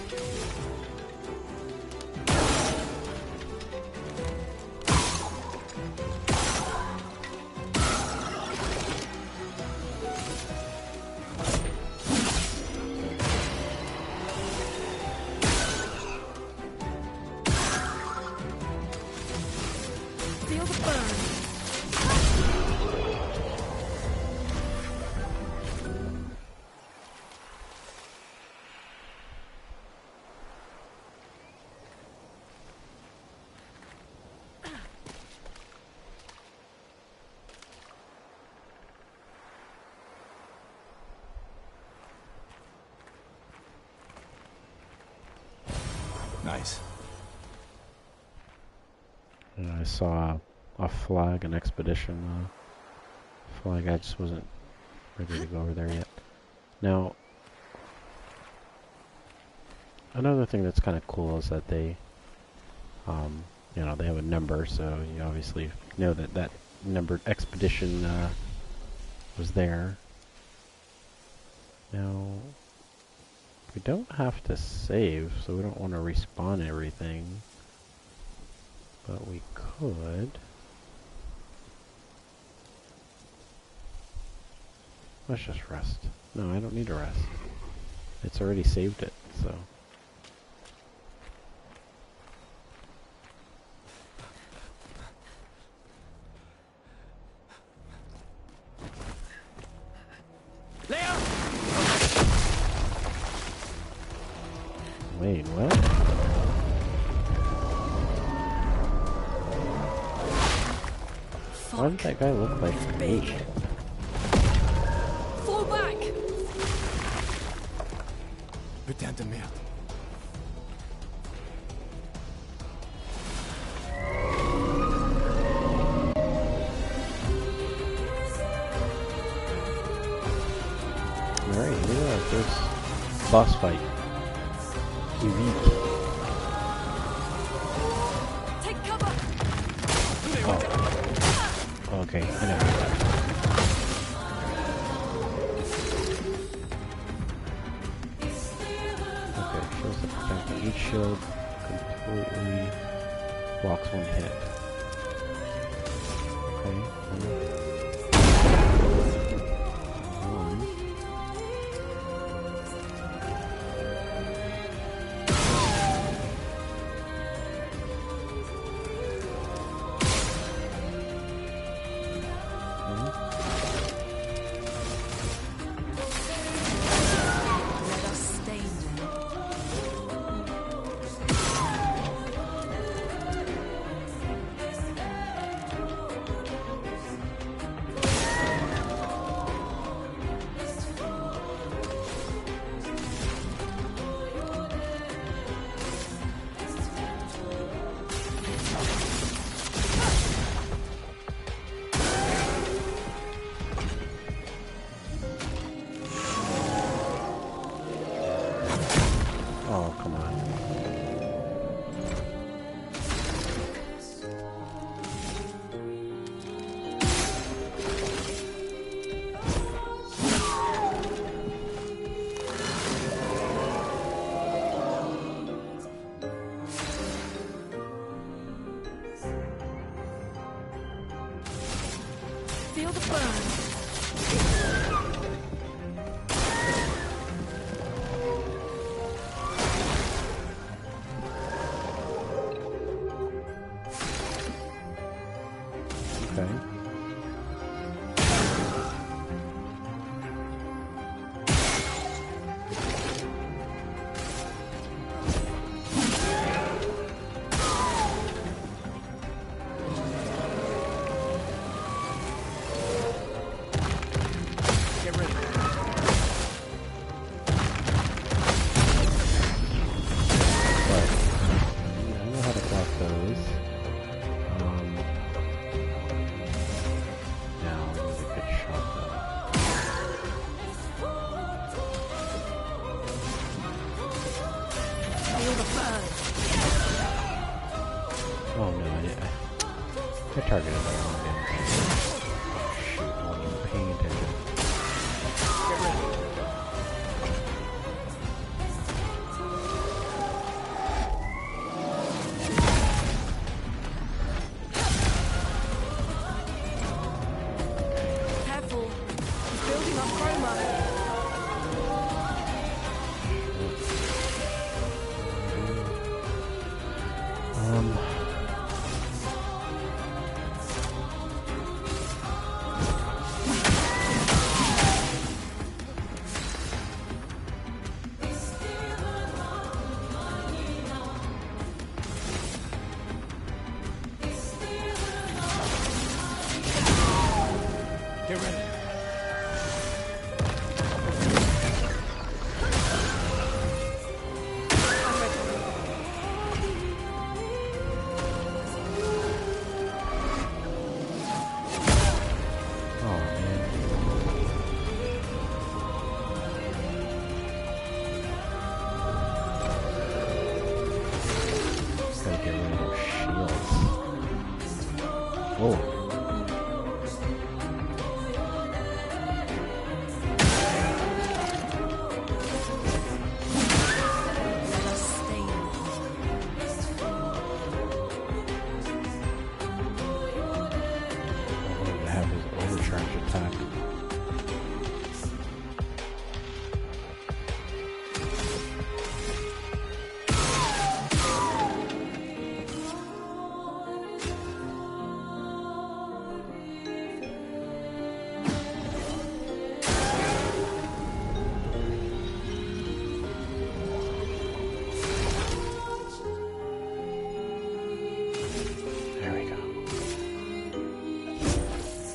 Nice. And I saw a flag, an expedition flag. I just wasn't ready to go over there yet. Now, another thing that's kind of cool is that they, you know, they have a number, so you obviously know that that numbered expedition was there. Now, we don't have to save, so we don't want to respawn everything. But we could. Let's just rest. No, I don't need to rest. It's already saved it, so. Wait, what? Why did that guy look like me? Fall back! Putain de merde. Alright, here we are, first boss fight. Évéque. Take cover! Oh. Okay, I know. Okay, shows the effect on each shield completely blocks one hit. Okay,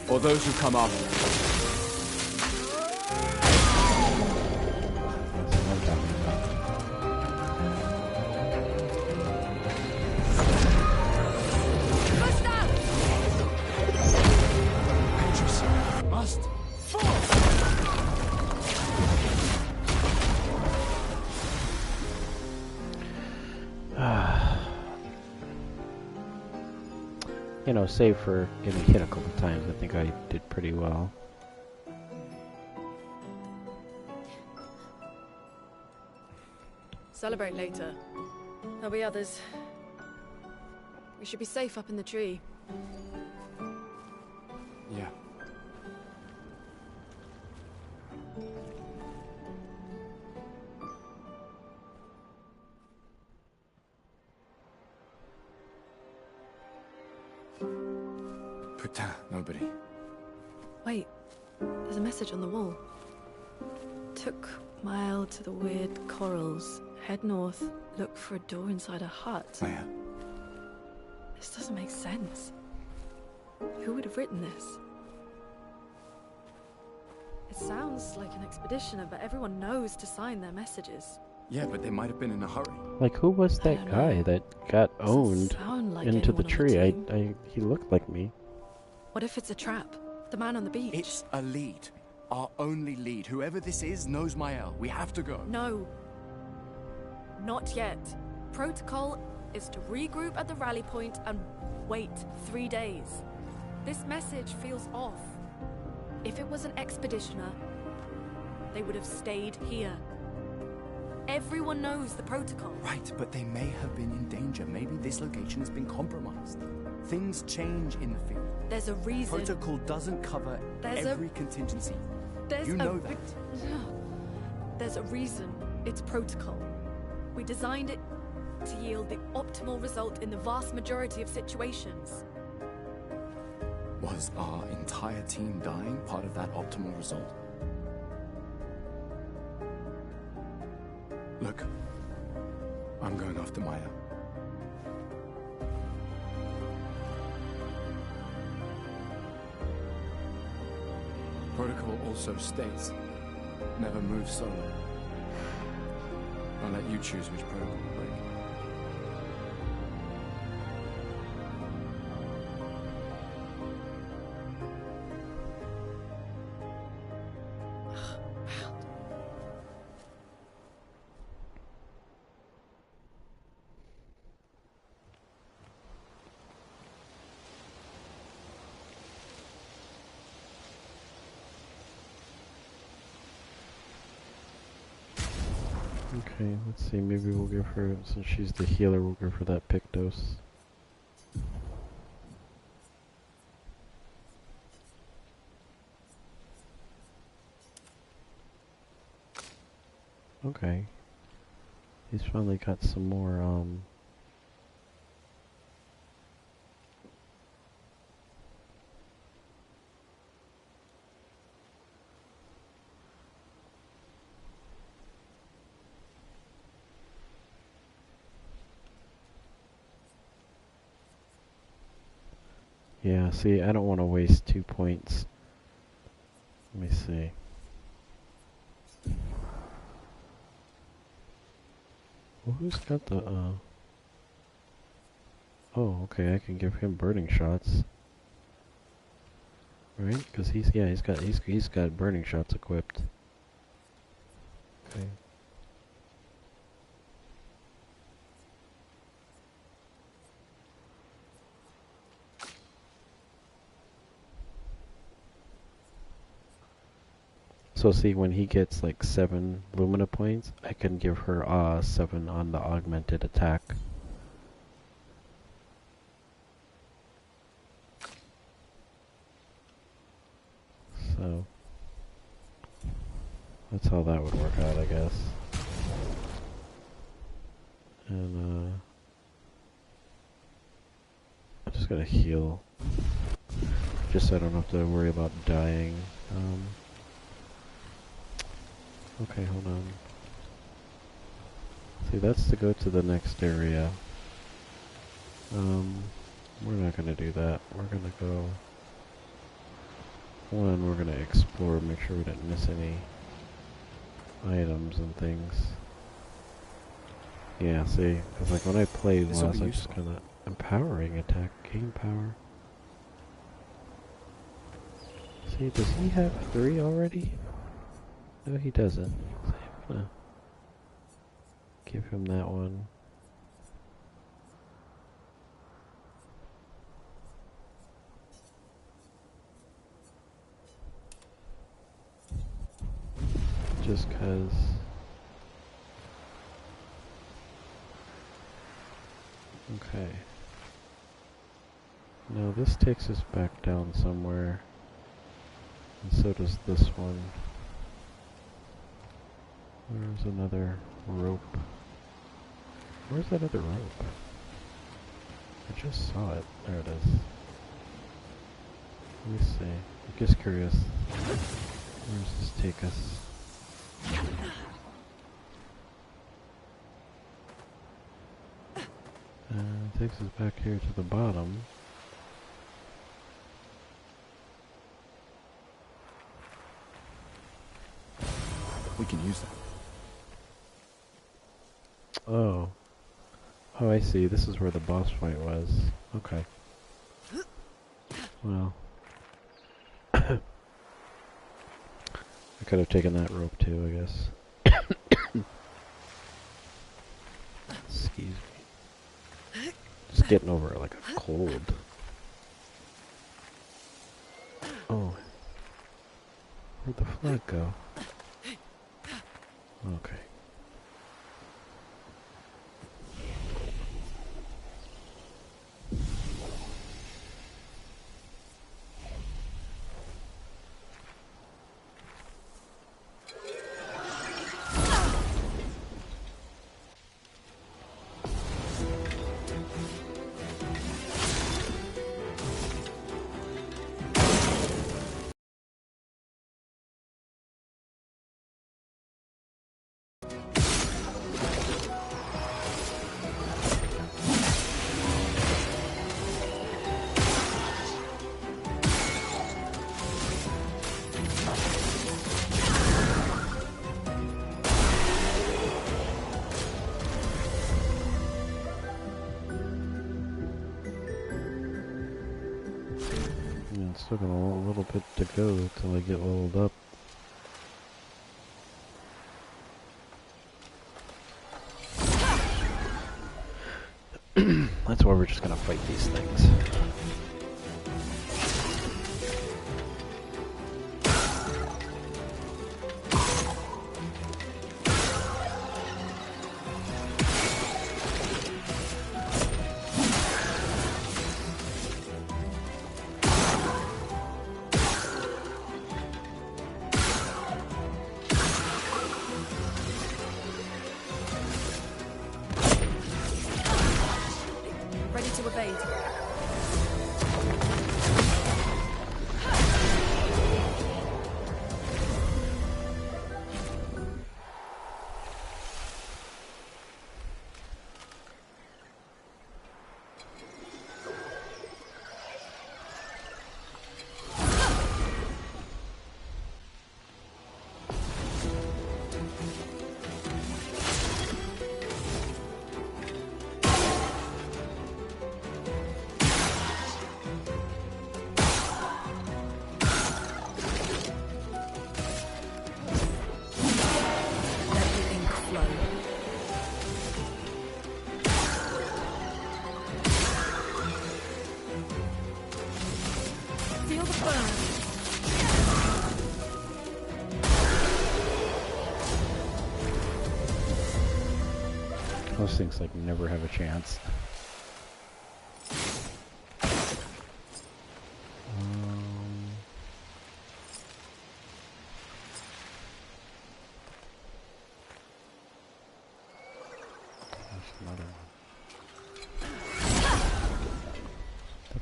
For those who come up. Must You know, save for getting hit a couple times, I think I did pretty well. Celebrate later. There'll be others. We should be safe up in the tree. Yeah. Putain, nobody. Wait, there's a message on the wall. Took Maelle to the weird corals. Head north, look for a door inside a hut. Oh, yeah. This doesn't make sense. Who would have written this? It sounds like an expeditioner, but everyone knows to sign their messages. Yeah, but they might have been in a hurry. Like, who was that guy that got owned Like into the tree? team. He looked like me. What if it's a trap? The man on the beach? It's a lead. Our only lead. Whoever this is knows Maelle. We have to go. No. Not yet. Protocol is to regroup at the rally point and wait 3 days. This message feels off. If it was an expeditioner, they would have stayed here. Everyone knows the protocol. Right, but they may have been in danger. Maybe this location has been compromised. Things change in the field. There's a reason. Protocol doesn't cover every contingency. You know that. There's a reason it's protocol. We designed it to yield the optimal result in the vast majority of situations. Was our entire team dying part of that optimal result? Look, I'm going after Maelle. Protocol also states, never move solo. I'll let you choose which protocol to break. Okay, let's see, maybe we'll give her, since she's the healer, we'll give her that Pictos. Okay. He's finally got some more, yeah, see, I don't want to waste 2 points. Let me see. Well, who's got the, oh, okay, I can give him burning shots. Right? Because he's got burning shots equipped. Okay. So see, when he gets like 7 Lumina points, I can give her 7 on the augmented attack. So that's how that would work out, I guess. And I just gotta heal, just so I don't have to worry about dying. Okay, hold on. See, that's to go to the next area. We're not gonna do that. We're gonna go... One, we're gonna explore, make sure we didn't miss any items and things. Yeah, see, because like when I played last, I just kinda... Empowering attack, gain power. See, does he have 3 already? No, he doesn't. So I'm gonna give him that one. Just 'cause. Okay. Now this takes us back down somewhere. And so does this one. There's another rope. Where's that other rope? I just saw it. There it is. Let me see. I'm just curious. Where does this take us? It takes us back here to the bottom. We can use that. Oh. Oh, I see. This is where the boss fight was. Okay. Well. I could have taken that rope too, I guess. Excuse me. Just getting over like a cold. Oh. Where'd the flag go? Okay. Still got a little bit to go till I get leveled up. That's why we're just gonna fight these things. Those things like never have a chance.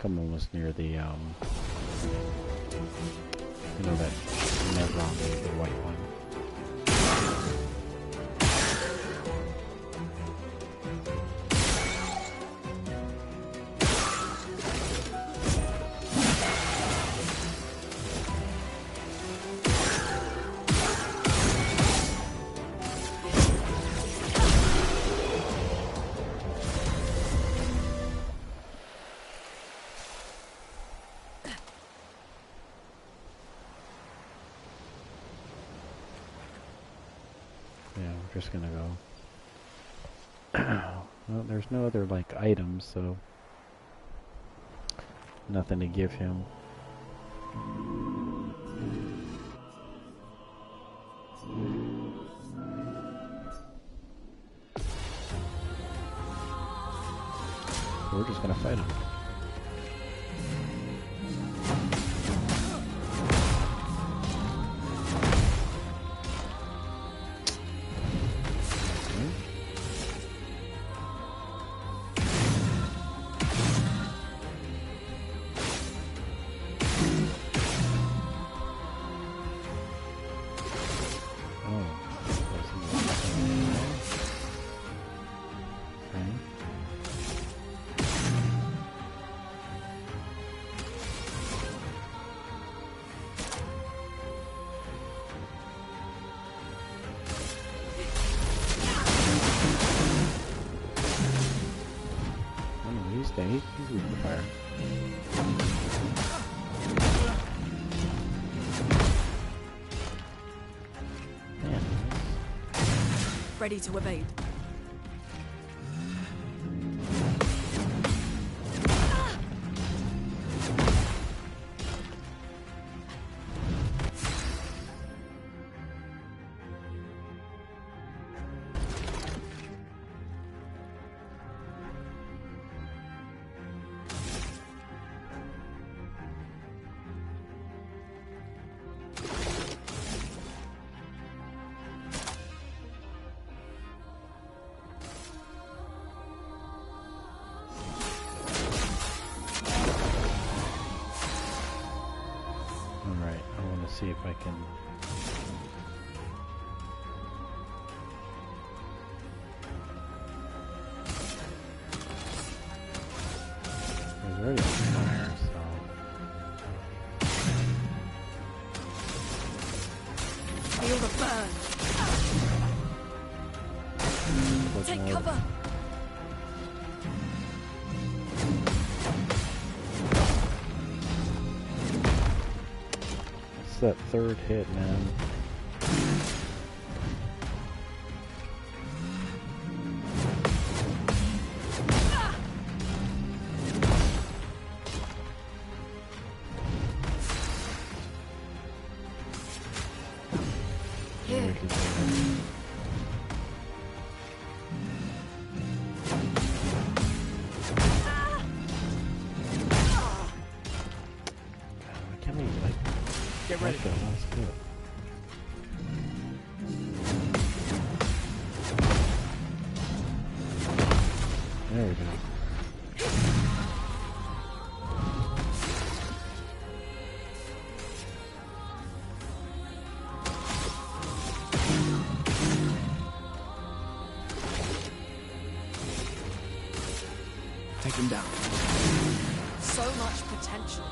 I'm almost near the, you know, that Nevron, the white one. Just gonna go. Well, there's no other like items, so nothing to give him. So we're just gonna fight him. He's weak to fire. Man. Ready to evade. See if I can. There's already a fire, so. Feel the burn. Take cover. That third hit, man. Here. Get ready. Okay, that's good. There we go. Take him down. So much potential.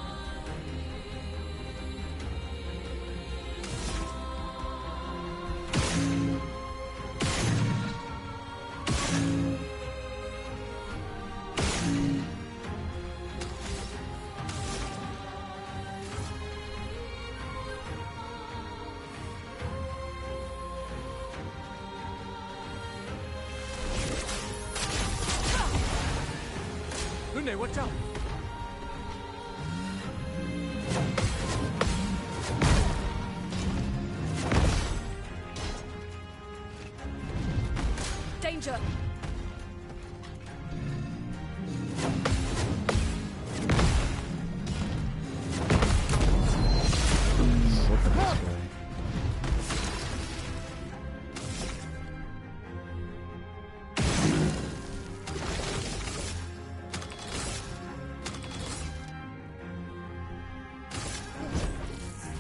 Lune, watch out! Danger!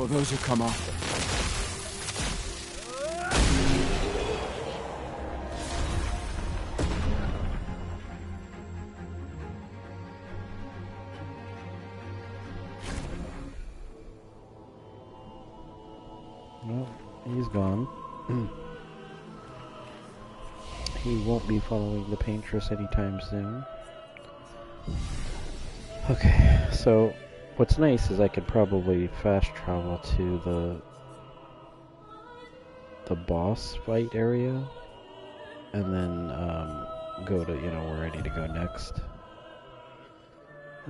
those who come after. Well, he's gone. He won't be following the paintress anytime soon. Okay, so what's nice is I could probably fast travel to the boss fight area, and then go to, you know, where I need to go next.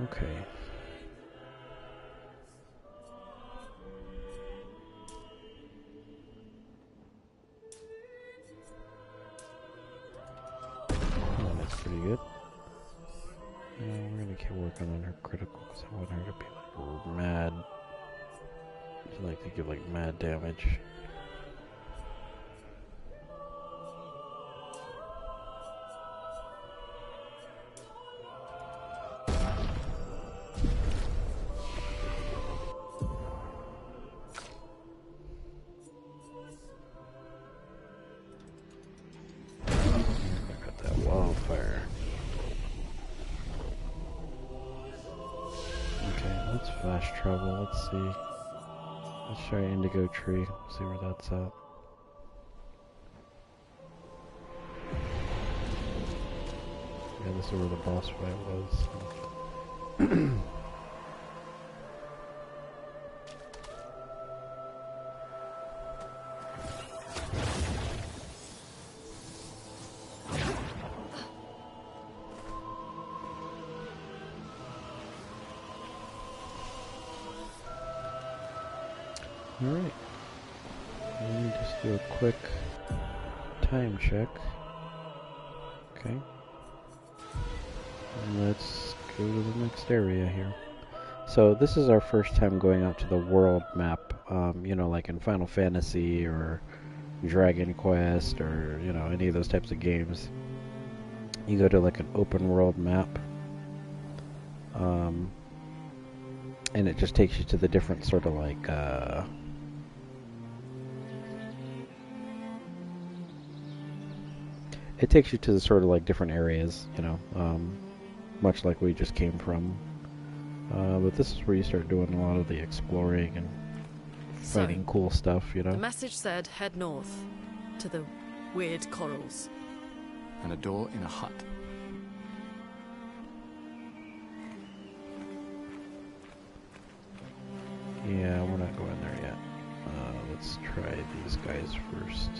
Okay. Oh, that's pretty good. We're gonna keep working on her critical because I want her to be like mad. She'd like to give like mad damage. I got that wildfire. Okay, let's fast travel. Let's see. Let's try Indigo Tree. See where that's at. Yeah, this is where the boss fight was. Alright. Let me just do a quick time check. Okay. And let's go to the next area here. So this is our first time going out to the world map. You know, like in Final Fantasy or Dragon Quest or, you know, any of those types of games. You go to like an open world map. And it just takes you to the different sort of like, it takes you to the sort of like different areas, you know, much like we just came from. But this is where you start doing a lot of the exploring and fighting cool stuff, you know. The message said head north to the weird corals. And a door in a hut. Yeah, we're not going there yet. Let's try these guys first.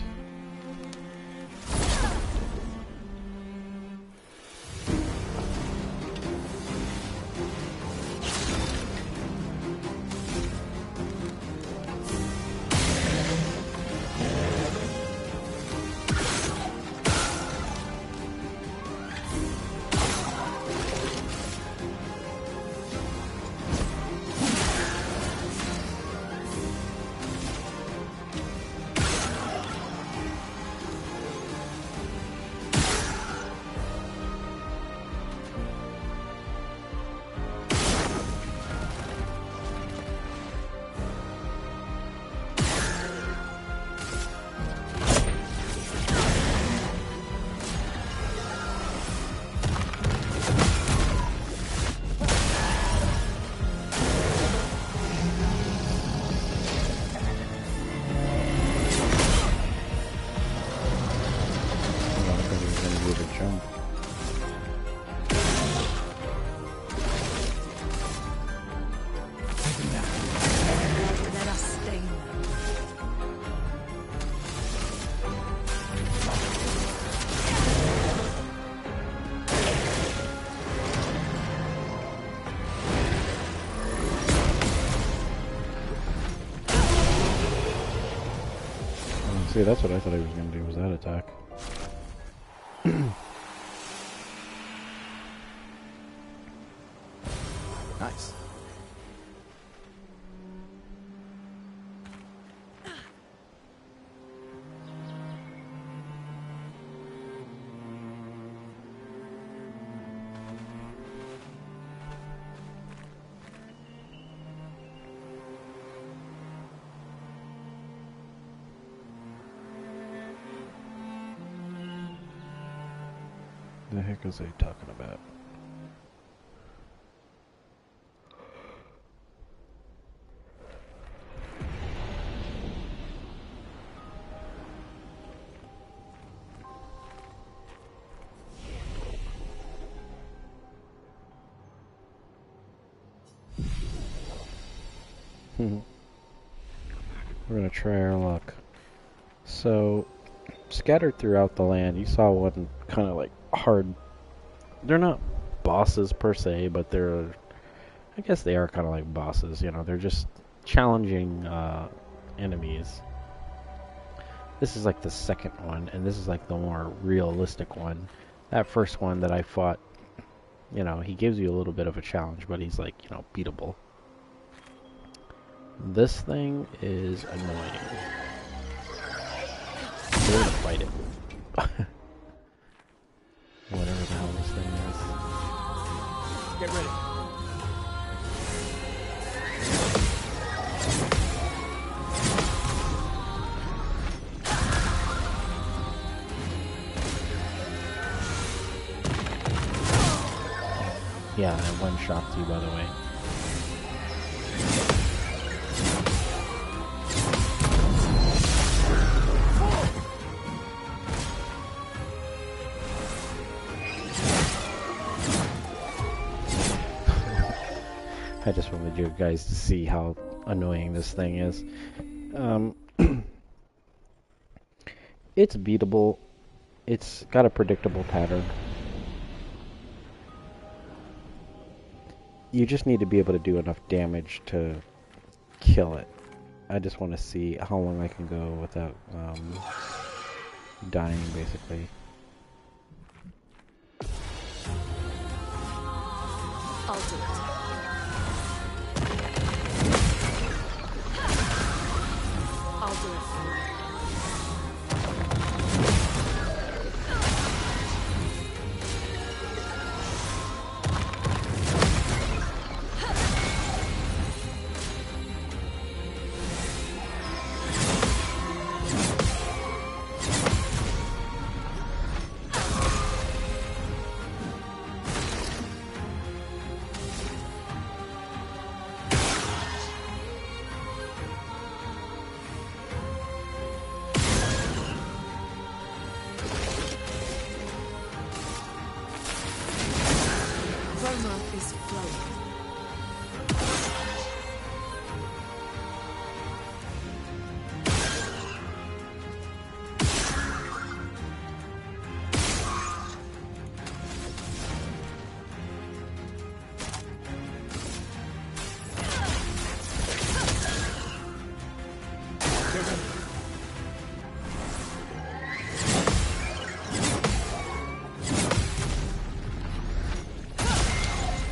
See, that's what I thought he was going to do, was that attack. Nice. The heck is he talking about? We're gonna try our luck. So, scattered throughout the land, you saw one kind of like hard. They're not bosses per se, but they're. I guess they are kind of like bosses. You know, they're just challenging enemies. This is like the second one, and this is like the more realistic one. That first one that I fought, you know, he gives you a little bit of a challenge, but he's like, you know, beatable. This thing is annoying. We're gonna fight it. Whatever the hell this thing is. Get ready. Yeah, I one-shot you, by the way. I just wanted you guys to see how annoying this thing is. It's beatable. It's got a predictable pattern. You just need to be able to do enough damage to kill it. I just want to see how long I can go without dying, basically. I'll do it. I'll do it for you.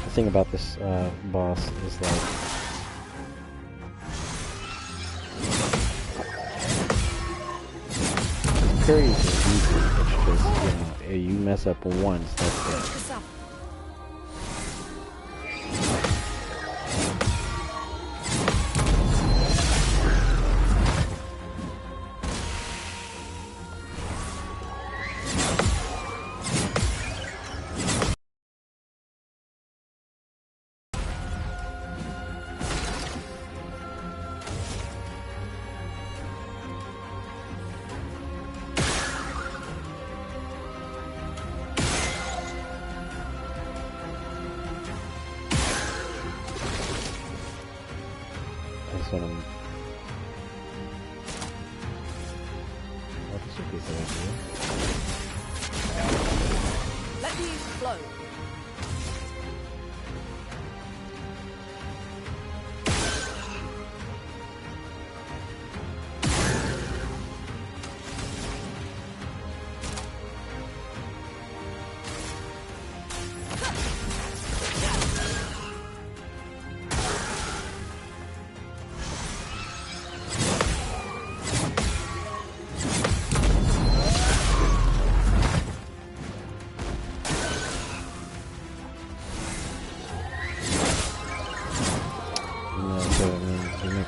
The thing about this boss is like parries are easy. It's just, you know, you mess up once, that's it. Let the ink flow.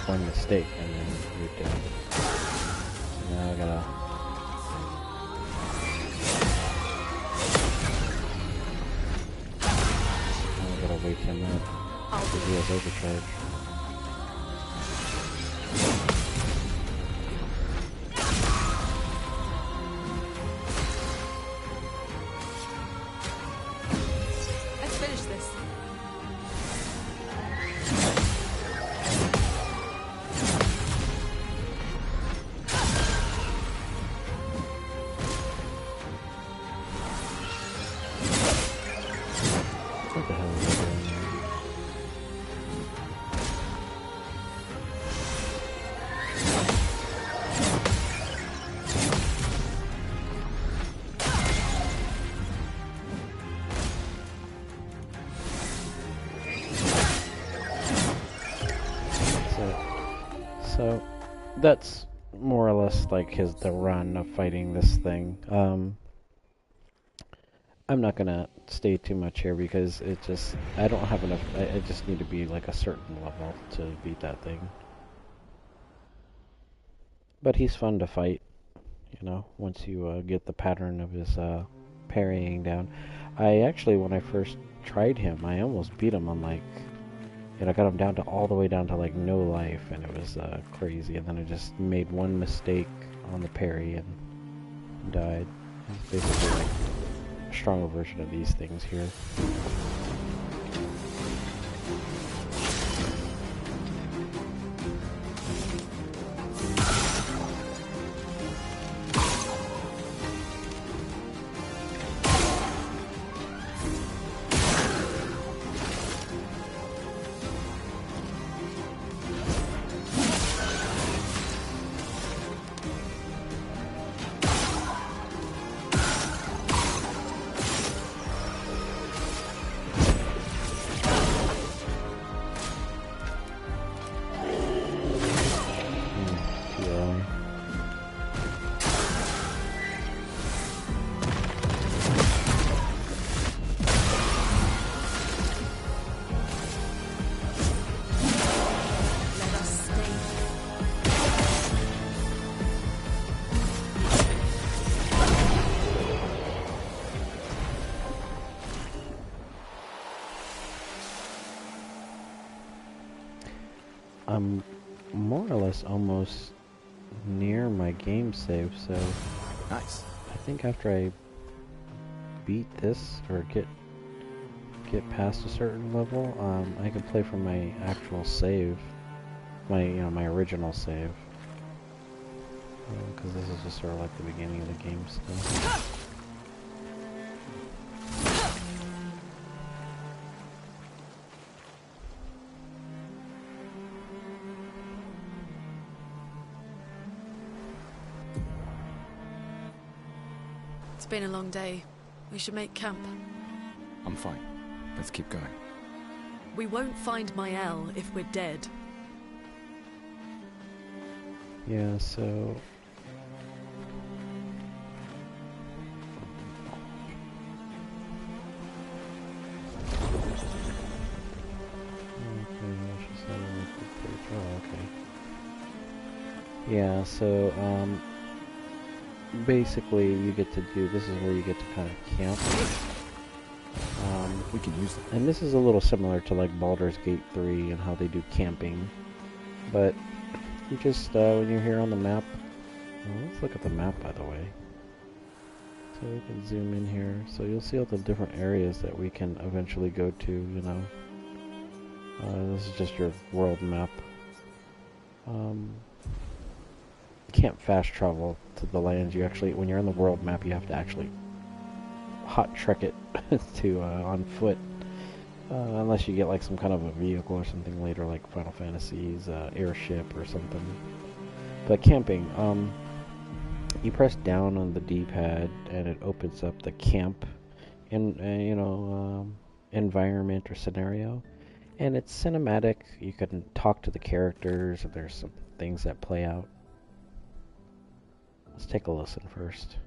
One mistake and then you're dead. So now I gotta that. Because he has overcharge. Let's finish this. What the hell is he doing there? So that's more or less like the run of fighting this thing. I'm not gonna stay too much here because I don't have enough. I just need to be like a certain level to beat that thing. But he's fun to fight, you know, once you get the pattern of his parrying down. I actually, when I first tried him, I almost beat him on like, and I got him down to all the way down to like no life, and it was crazy. And then I just made one mistake on the parry and died. It's basically like a stronger version of these things here. I'm more or less almost near my game save, so Nice. I think after I beat this or get past a certain level, I can play from my actual save, my original save, because this is just sort of like the beginning of the game still. It's been a long day. We should make camp. I'm fine. Let's keep going. We won't find Maelle if we're dead. Yeah, so yeah, so basically you get to do, this is where you get to kind of camp. We can use them. And this is a little similar to like Baldur's Gate 3 and how they do camping. But you just, when you're here on the map, well, let's look at the map by the way. So we can zoom in here. So you'll see all the different areas that we can eventually go to, you know. This is just your world map. You can't fast travel to the lands. You actually, when you're in the world map, you have to actually hot trek it to on foot, unless you get like some kind of a vehicle or something later, like Final Fantasy's airship or something. But camping, you press down on the D-pad and it opens up the camp, environment or scenario, and it's cinematic. You can talk to the characters, and there's some things that play out. Let's take a listen first.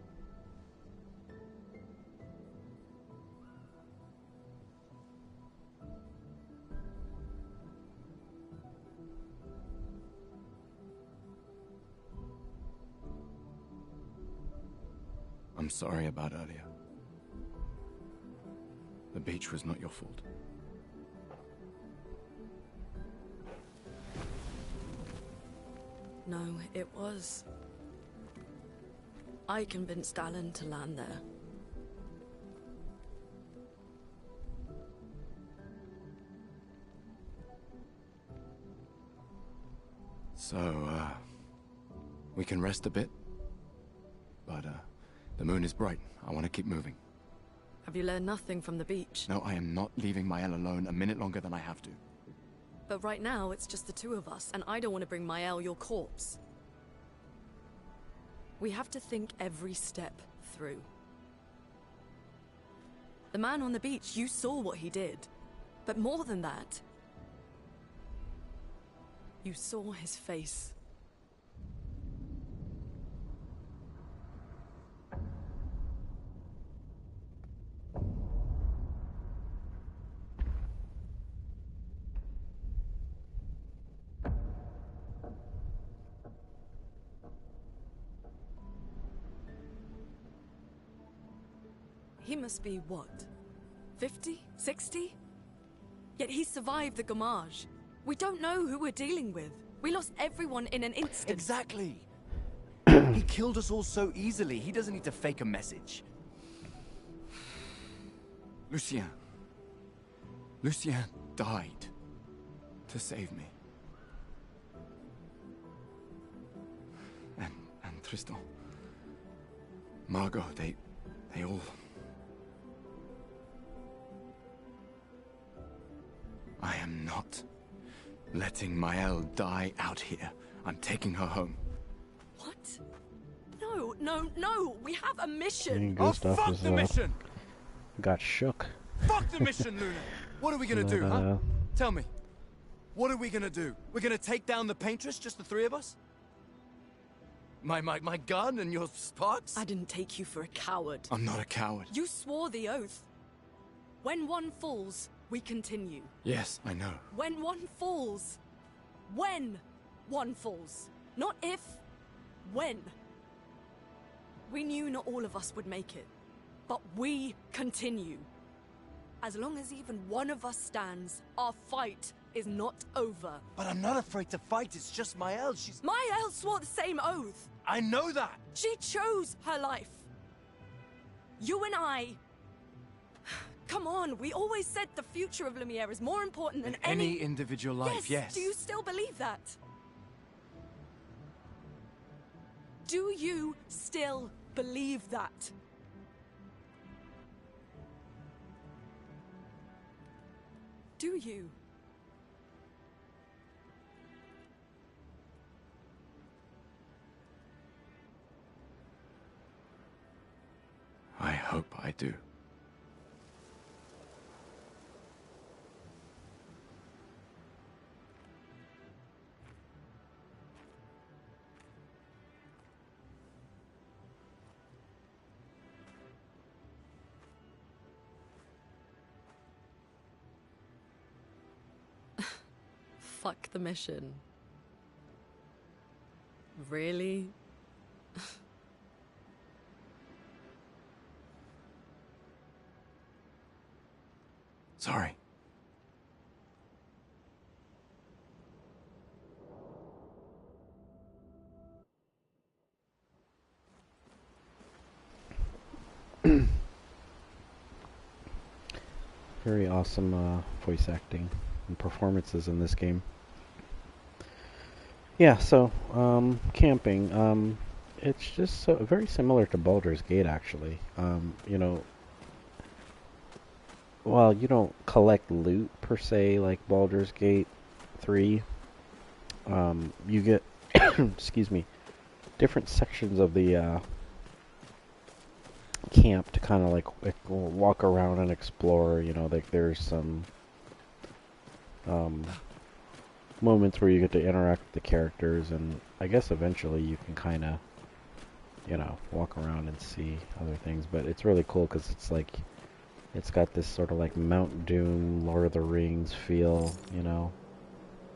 I'm sorry about earlier. The beach was not your fault. No, it was. I convinced Alan to land there. So, we can rest a bit? But, the moon is bright. I want to keep moving. Have you learned nothing from the beach? No, I am not leaving Maelle alone a minute longer than I have to. But right now, it's just the two of us, and I don't want to bring Maelle your corpse. We have to think every step through. The man on the beach, you saw what he did. But more than that, you saw his face. He must be, what, 50? 60? Yet he survived the Gommage. We don't know who we're dealing with. We lost everyone in an instant. Exactly! He killed us all so easily, he doesn't need to fake a message. Lucien. Lucien died to save me. And Tristan. Margot, they all... I am not letting Maelle die out here. I'm taking her home. What? No, no, no! We have a mission! Oh, fuck the mission! Got shook. Fuck the mission, Luna! What are we gonna do, huh? Tell me. What are we gonna do? We're gonna take down the paintress, just the three of us? My gun and your sparks? I didn't take you for a coward. I'm not a coward. You swore the oath. When one falls, we continue. Yes, I know. When one falls. When one falls. Not if, when. We knew not all of us would make it, but we continue. As long as even one of us stands, our fight is not over. But I'm not afraid to fight, it's just Maelle, she's... Maelle swore the same oath. I know that! She chose her life. You and I... Come on, we always said the future of Lumiere is more important than any individual life, yes. Do you still believe that? Do you still believe that? Do you? I hope I do. Fuck the mission. Really? Sorry. Very awesome voice acting and performances in this game. Yeah, so camping. It's just so very similar to Baldur's Gate, actually. You know, well, you don't collect loot per se like Baldur's Gate 3. You get, excuse me, different sections of the camp to kind of like walk around and explore. You know, like there's some moments where you get to interact with the characters, and I guess eventually you can kind of, you know, walk around and see other things. But it's really cool because it's like, it's got this sort of like Mount Doom, Lord of the Rings feel, you know,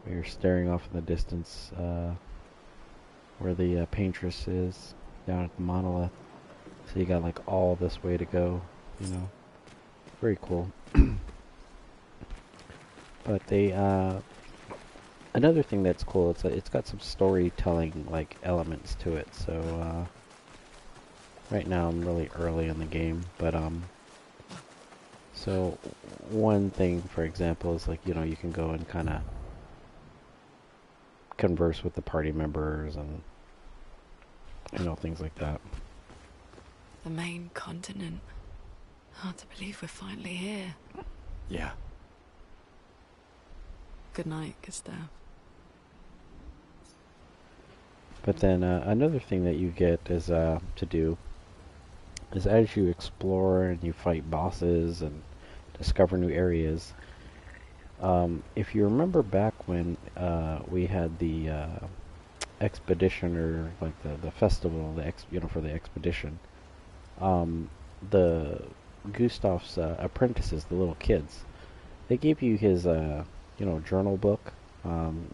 where you're staring off in the distance where the paintress is down at the monolith. So you got like all this way to go, you know. Very cool. But they another thing that's cool, it's got some storytelling like elements to it. So right now I'm really early in the game, but so one thing, for example, is like, you know, you can go and kind of converse with the party members and, you know, things like that. The main continent. Hard to believe we're finally here. Yeah. Good night, Gustav. But then another thing that you get is to do is as you explore and you fight bosses and discover new areas. If you remember back when we had the expedition, or like the festival, you know, for the expedition, the Gustav's apprentices, the little kids, they gave you his you know, journal book,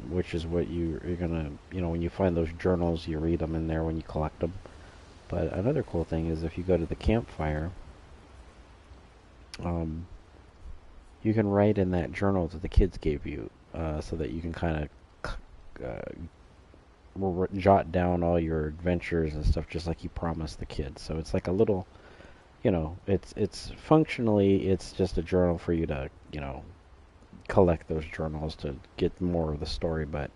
which is what you're gonna, you know, when you find those journals, you read them in there when you collect them. But another cool thing is if you go to the campfire, you can write in that journal that the kids gave you, so that you can kind of jot down all your adventures and stuff, just like you promised the kids. So it's like a little, you know, it's functionally, it's just a journal for you to, you know, collect those journals to get more of the story. But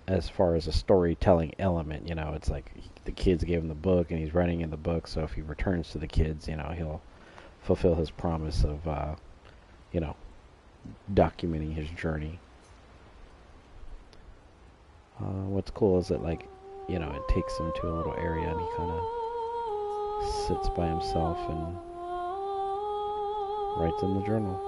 as far as a storytelling element, you know, it's like the kids gave him the book and he's writing in the book, so if he returns to the kids, you know, he'll fulfill his promise of you know, documenting his journey. What's cool is that, like, you know, it takes him to a little area and he kind of sits by himself and writes in the journal.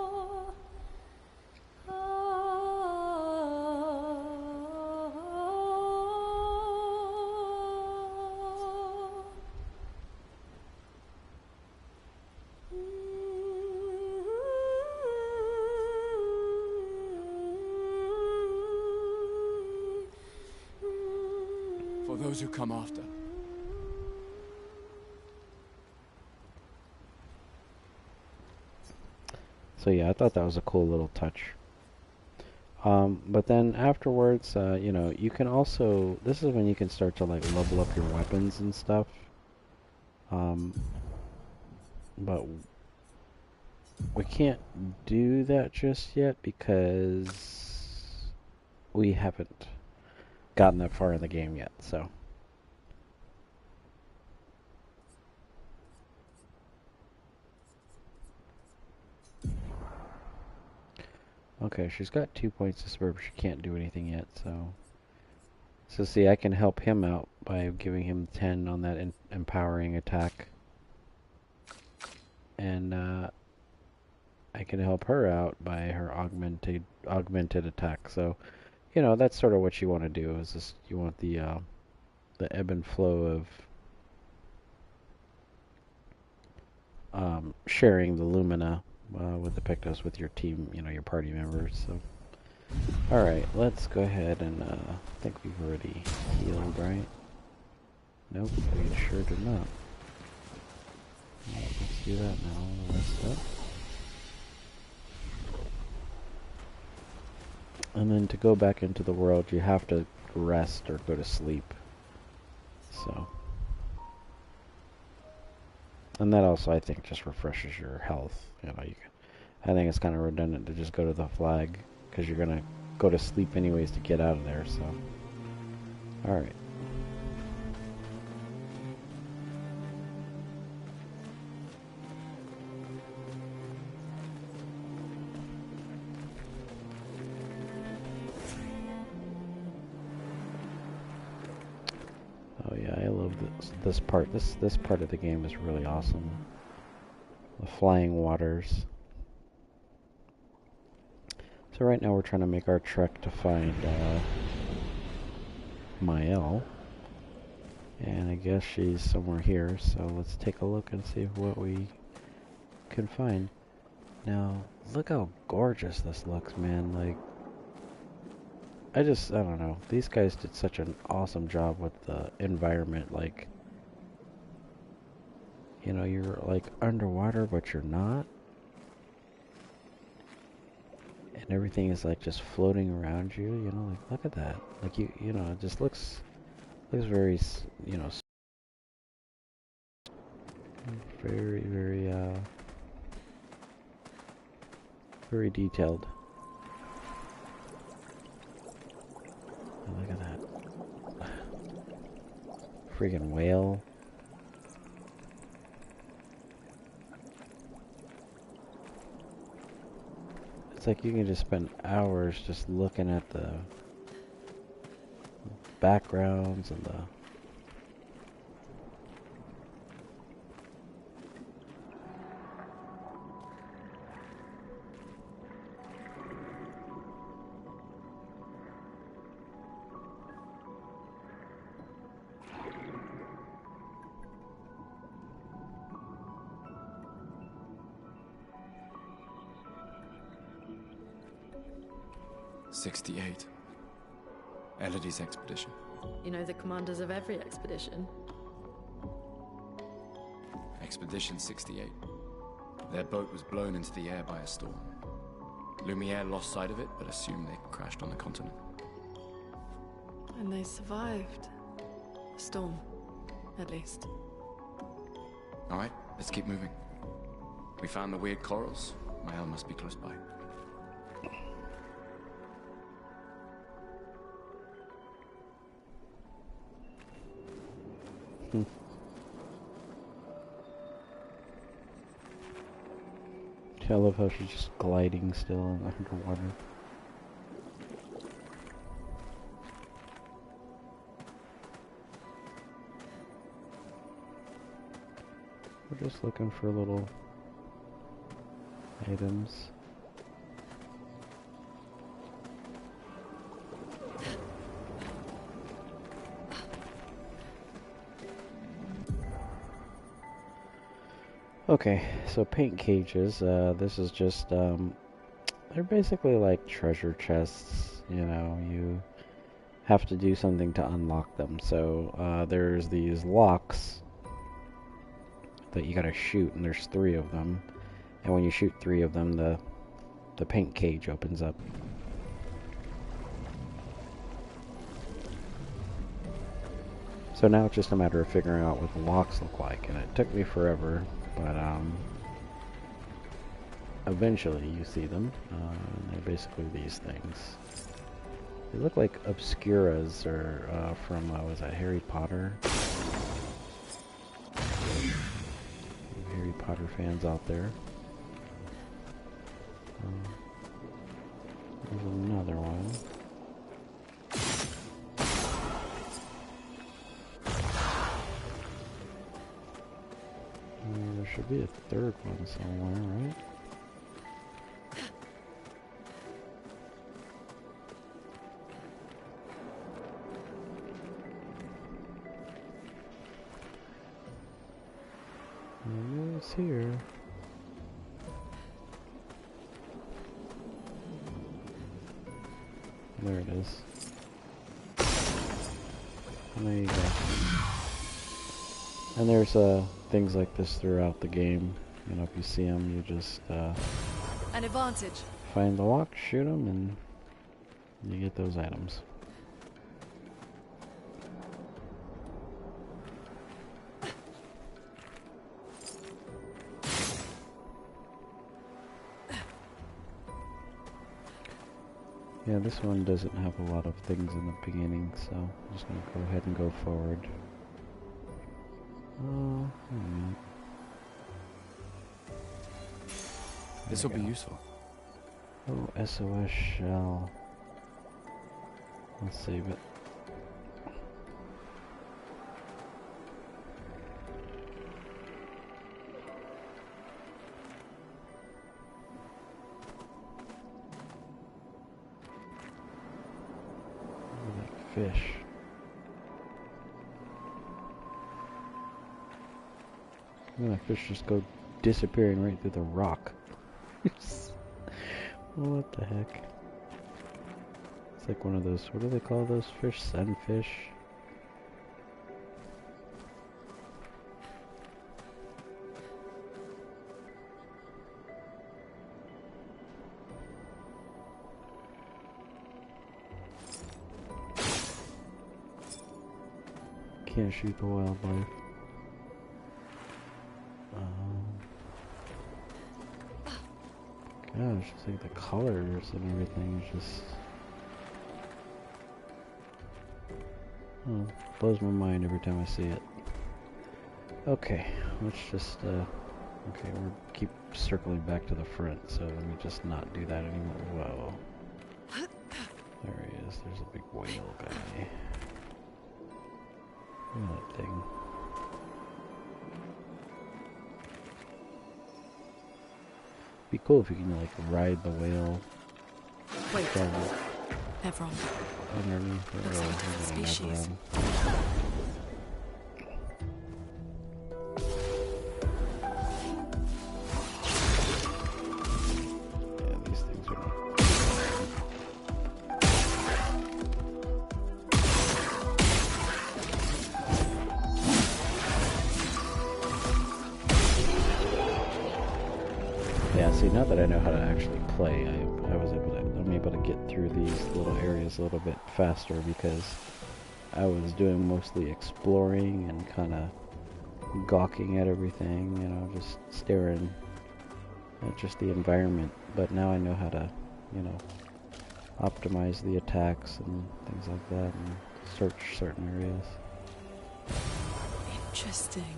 For those who come after. So yeah, I thought that was a cool little touch. But then afterwards, you know, you can also, this is when you can start to like level up your weapons and stuff. But we can't do that just yet because we haven't gotten that far in the game yet, so. Okay, she's got 2 points to spare, but she can't do anything yet, so. So see, I can help him out by giving him 10 on that empowering attack. And I can help her out by her augmented attack. So, you know, that's sort of what you want to do, is this, you want the ebb and flow of sharing the Lumina with the Pictos with your team, you know, your party members. So, alright, let's go ahead and I think we've already healed, right? Nope, we sure did not. Alright, let's do that now. Rest up. And then to go back into the world, you have to rest or go to sleep. So. And that also, I think, just refreshes your health. You know, you can, I think it's kind of redundant to just go to the flag, because you're going to go to sleep anyways to get out of there, so. Alright. Oh yeah, I love this part. This part of the game is really awesome. The flying waters. So right now we're trying to make our trek to find Maelle. And I guess she's somewhere here, so let's take a look and see what we can find. Now, look how gorgeous this looks, man. Like, I don't know. These guys did such an awesome job with the environment. Like, you know, you're like underwater, but you're not. And and everything is like just floating around you. You know, like look at that. Like you know, it just looks very, you know, very, very detailed. Oh, look at that. Friggin' whale. It's like you can just spend hours just looking at the backgrounds and the '68. Elodie's expedition. You know the commanders of every expedition. Expedition 68. Their boat was blown into the air by a storm. Lumiere lost sight of it, but assumed they crashed on the continent. And they survived. The storm, at least. Alright, let's keep moving. We found the weird corals. Maelle must be close by. I love how she's just gliding still underwater. We're just looking for little items. Okay, so paint cages, this is just, they're basically like treasure chests, you know, you have to do something to unlock them. So, there's these locks that you gotta shoot, and there's 3 of them, and when you shoot 3 of them, the paint cage opens up. So now it's just a matter of figuring out what the locks look like, and it took me forever. But eventually you see them. They're basically these things. They look like obscuras, or from was that Harry Potter? Harry Potter fans out there. There's another one. There should be a 3rd one somewhere, right? It's here. There it is. And there you go. And there's things like this throughout the game. You know, if you see them, you just An advantage. find the lock, shoot them, and you get those items. Yeah, this one doesn't have a lot of things in the beginning, so I'm just gonna go ahead and go forward. This will be useful. Oh, SOS shell. Let's save it. Look at that fish. Look at that fish just go disappearing right through the rock. What the heck? It's like one of those, what do they call those fish? Sunfish? can't shoot the wildlife. Gosh, it's like the colors and everything is just... blows my mind every time I see it. Okay, let's just, okay, we'll keep circling back to the front, so let me just not do that anymore. Whoa. There he is, there's a big whale guy. Look at that thing. Be cool if you can, like, ride the whale. Wait. Nevron. Underneath it. Looks like a different species. Yeah, these things are not... Yeah, see, now that I know how to actually play, I'm able to get through these little areas a little bit faster because I was doing mostly exploring and kind of gawking at everything, you know, just staring at just the environment. But now I know how to, you know, optimize the attacks and things like that and search certain areas. Interesting.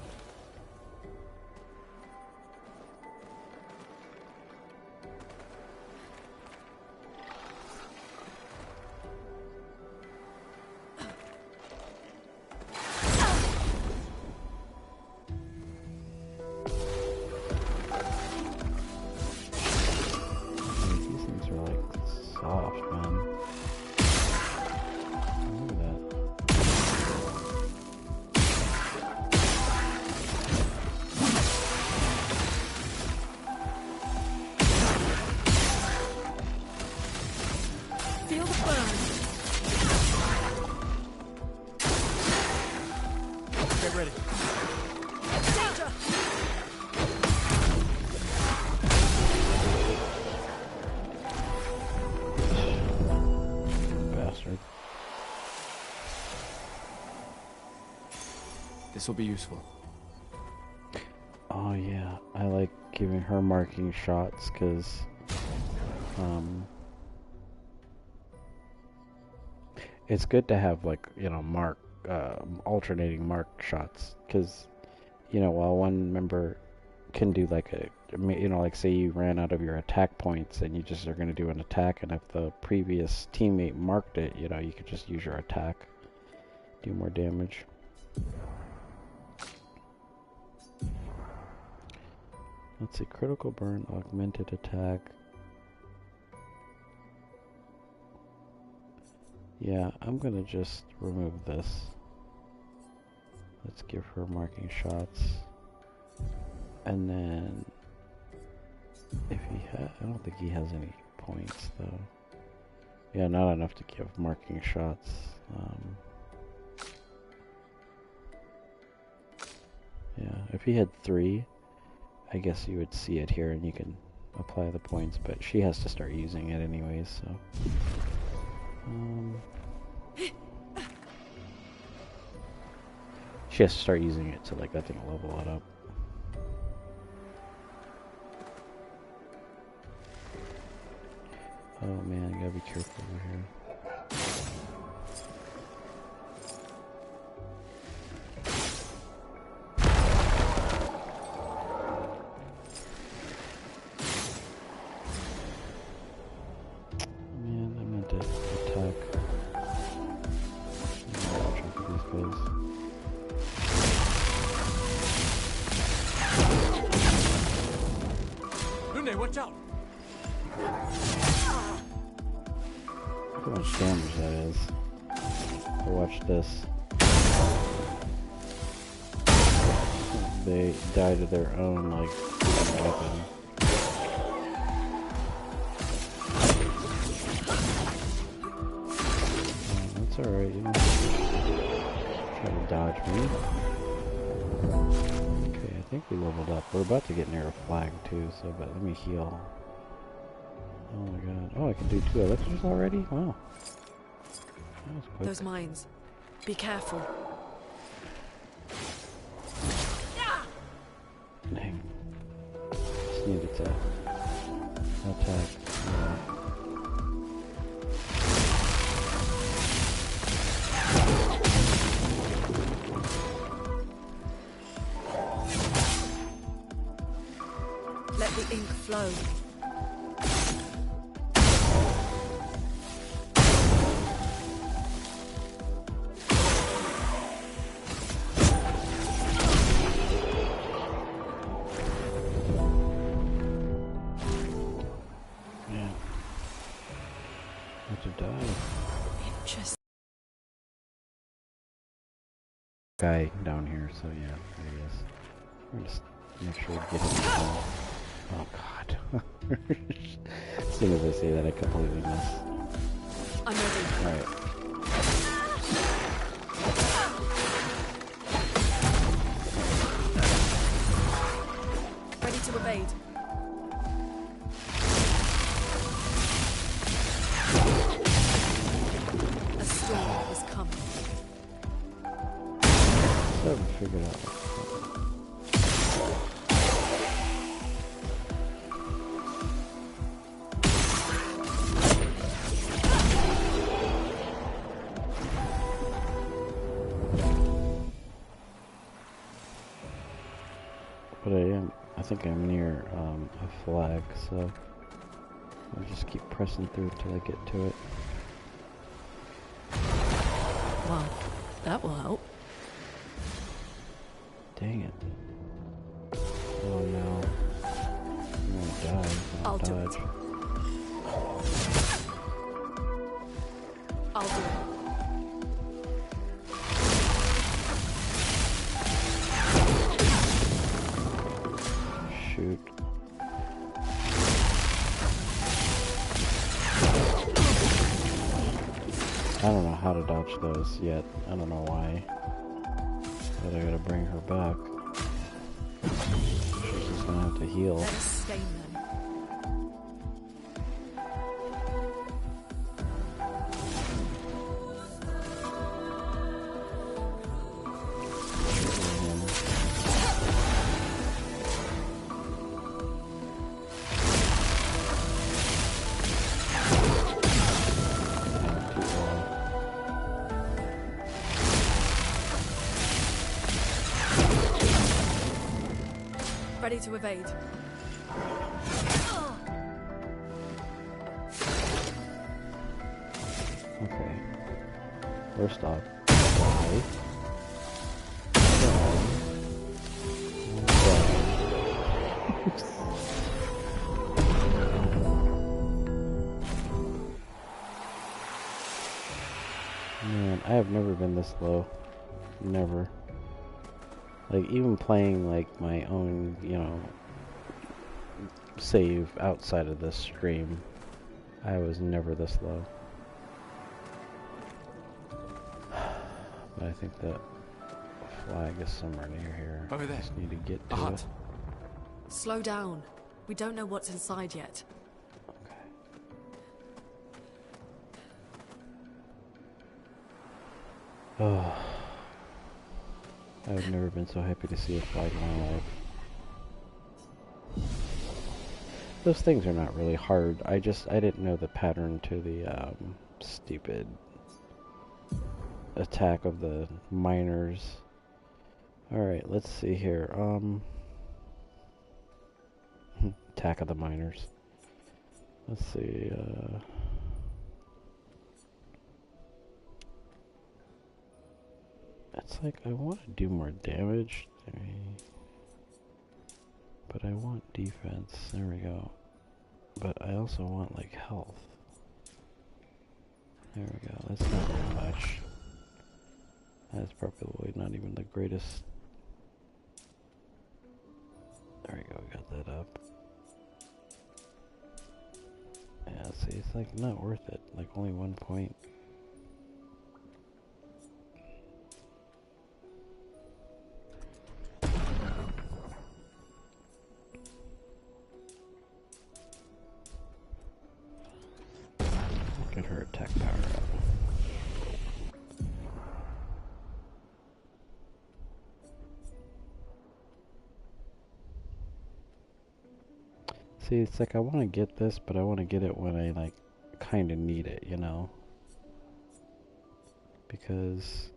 This will be useful. Oh yeah, I like giving her marking shots because it's good to have, like, you know, alternating mark shots because, you know, while one member can do like a, you know, like say you ran out of your attack points and you just are going to do an attack, and if the previous teammate marked it, you know, you could just use your attack, do more damage. Let's see, critical burn, augmented attack. Yeah, I'm gonna just remove this. Let's give her marking shots. And then, if he I don't think he has any points though. Yeah, not enough to give marking shots. Yeah, if he had 3, I guess you would see it here and you can apply the points, but she has to start using it anyways, so. She has to start using it to, like, I think, level it up. Oh man, you gotta be careful over here. Watch out! Look how much damage that is. Watch this. They die to their own, like, weapon. That's alright, you know. Try to dodge me. Okay, I think we leveled up. We're about to get near a flag too, so but let me heal. Oh my god. Oh, I can do 2 elixirs already? Wow. That was quick. Those mines. Be careful. just needed to attack. Let the ink flow. Guy down here, so yeah, there he is. We're just make sure to get him down. Oh god. As soon as I say that, I completely miss. I'm ready. Alright. Ready to evade. A storm is coming. I haven't figured out. But I think I'm near a flag, so I'll just keep pressing through until I get to it. Well, that will help. Dang it. Oh no. I'm gonna die. I'll do dodge. it. I'll do it. Shoot. I don't know how to dodge those yet. I don't know why. But I gotta bring her back. She's just gonna have to heal. Let us stain them. Ready to evade. Okay. First off, die. Man, I have never been this low. Never. Like, even playing, like, my own, you know, save outside of this stream, I was never this low. But I think that flag is somewhere near here. Over there. Just need to get to it. Slow down. We don't know what's inside yet. Okay. Oh. I've never been so happy to see a flag in my life. Those things are not really hard. I didn't know the pattern to the stupid attack of the miners. Alright, let's see here. Attack of the miners. Let's see, it's like, I want to do more damage, but I want defense. There we go. But I also want, like, health. There we go. That's not very much. That's probably not even the greatest. There we go, we got that up. Yeah, see, it's like not worth it. Like, only 1 point. Get her attack power up. See, it's like I want to get this, but I want to get it when I, like, kind of need it, you know? Because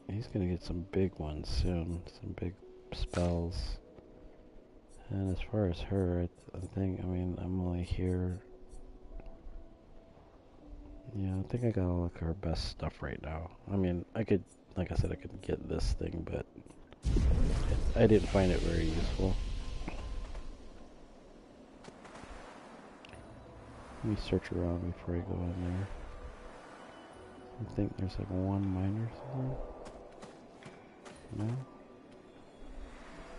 he's going to get some big ones soon, some big spells. And as far as her, I think, I mean, I'm only here. Yeah, I think I got all of her best stuff right now. I mean, I could, like I said, I could get this thing, but I didn't find it very useful. Let me search around before I go in there. I think there's like one miner somewhere. No?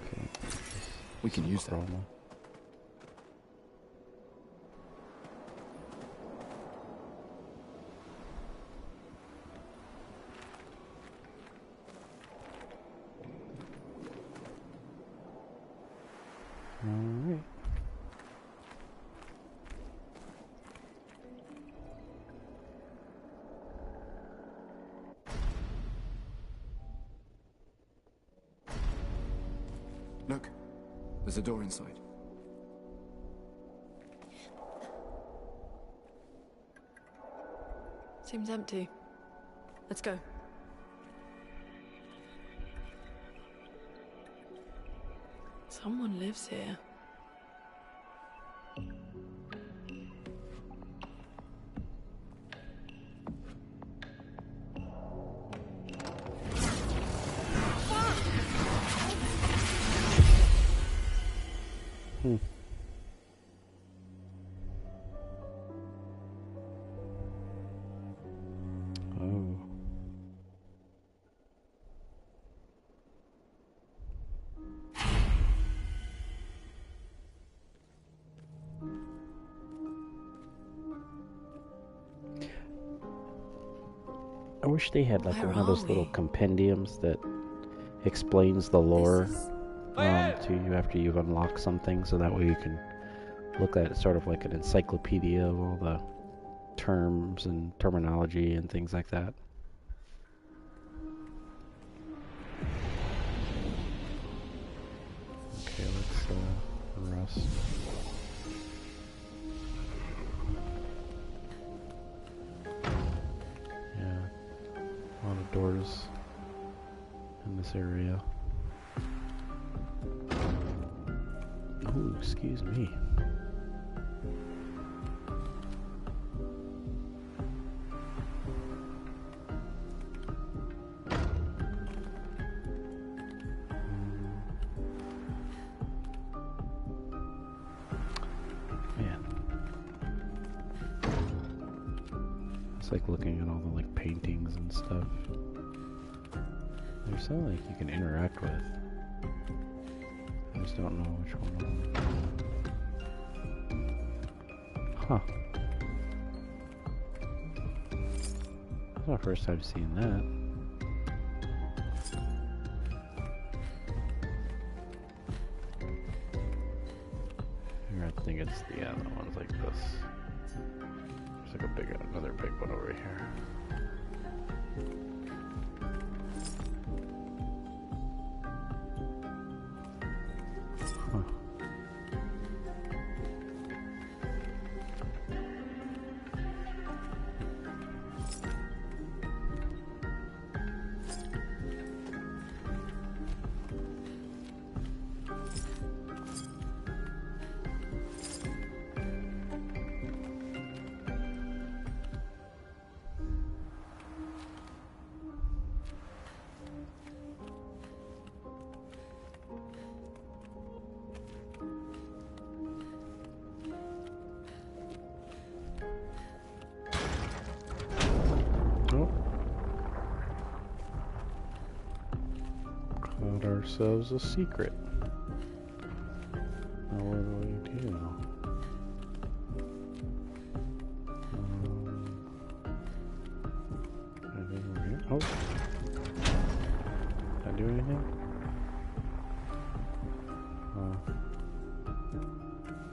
Okay. We can use that. Alright. Look, there's a door inside. Seems empty. Let's go. Someone lives here. Oh. I wish they had like one of those little compendiums that explains the lore to you after you've unlocked something, so that way you can look at it sort of like an encyclopedia of all the terms and terminology and things like that. Okay, let's rest. Yeah, a lot of doors in this area. Oh, excuse me. Like looking at all the like paintings and stuff. There's some like you can interact with. I just don't know which one. Huh. That's my first time seeing that. Here, I think it's the other ones like this. Like another big one over here. Huh. Got ourselves a secret. Now what do we do? Anything over here? Oh! Did I do anything?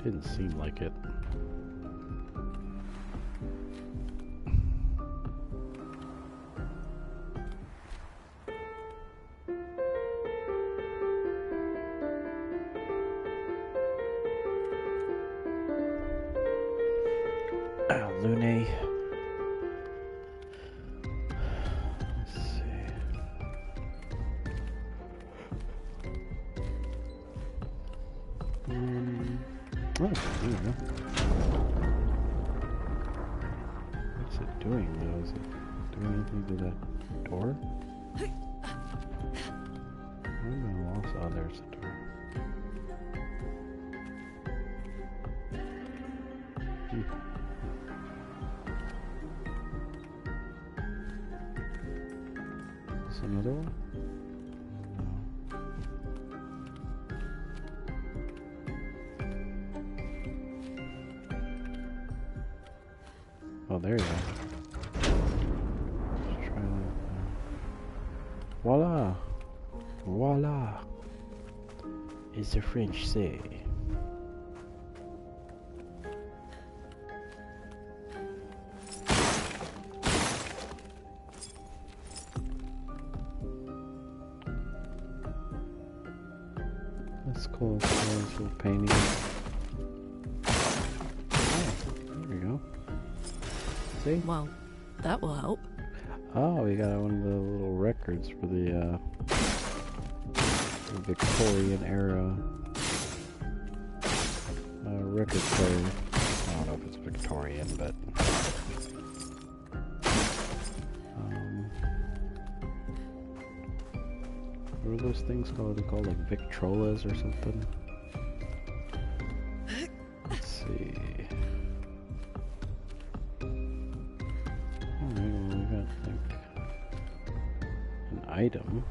Didn't seem like it. Lune. Let's see. Oh, there we go. What's it doing though? Is it doing anything to that door? I'm lost. Oh, there's the door. Is this another one? No. Oh, there you go. Let's try that. Voila! Voila! As the French say. That's cool. It's a nice little painting. Oh, there we go. See? Well, that will help. Oh, we got one of the little records for the Victorian era record player. I don't know if it's Victorian, but what are those things called? They're called like Victrolas or something. Let's see. Alright, well, we got like an item.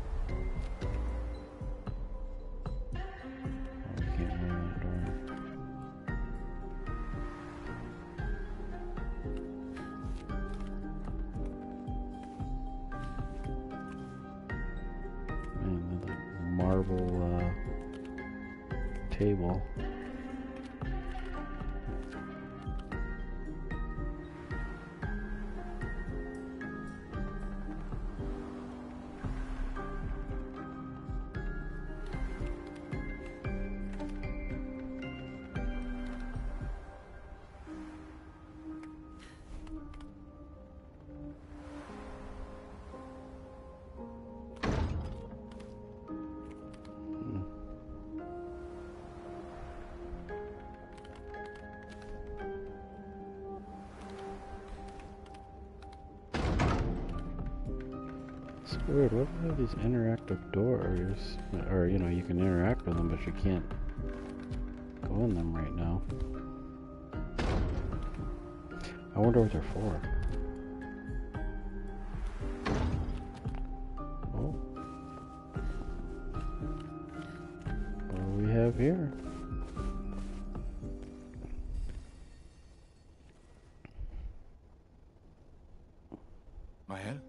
Table. Weird, what are these interactive doors? Or, you know, you can interact with them, but you can't go in them right now. I wonder what they're for. Oh. What do we have here? Maelle?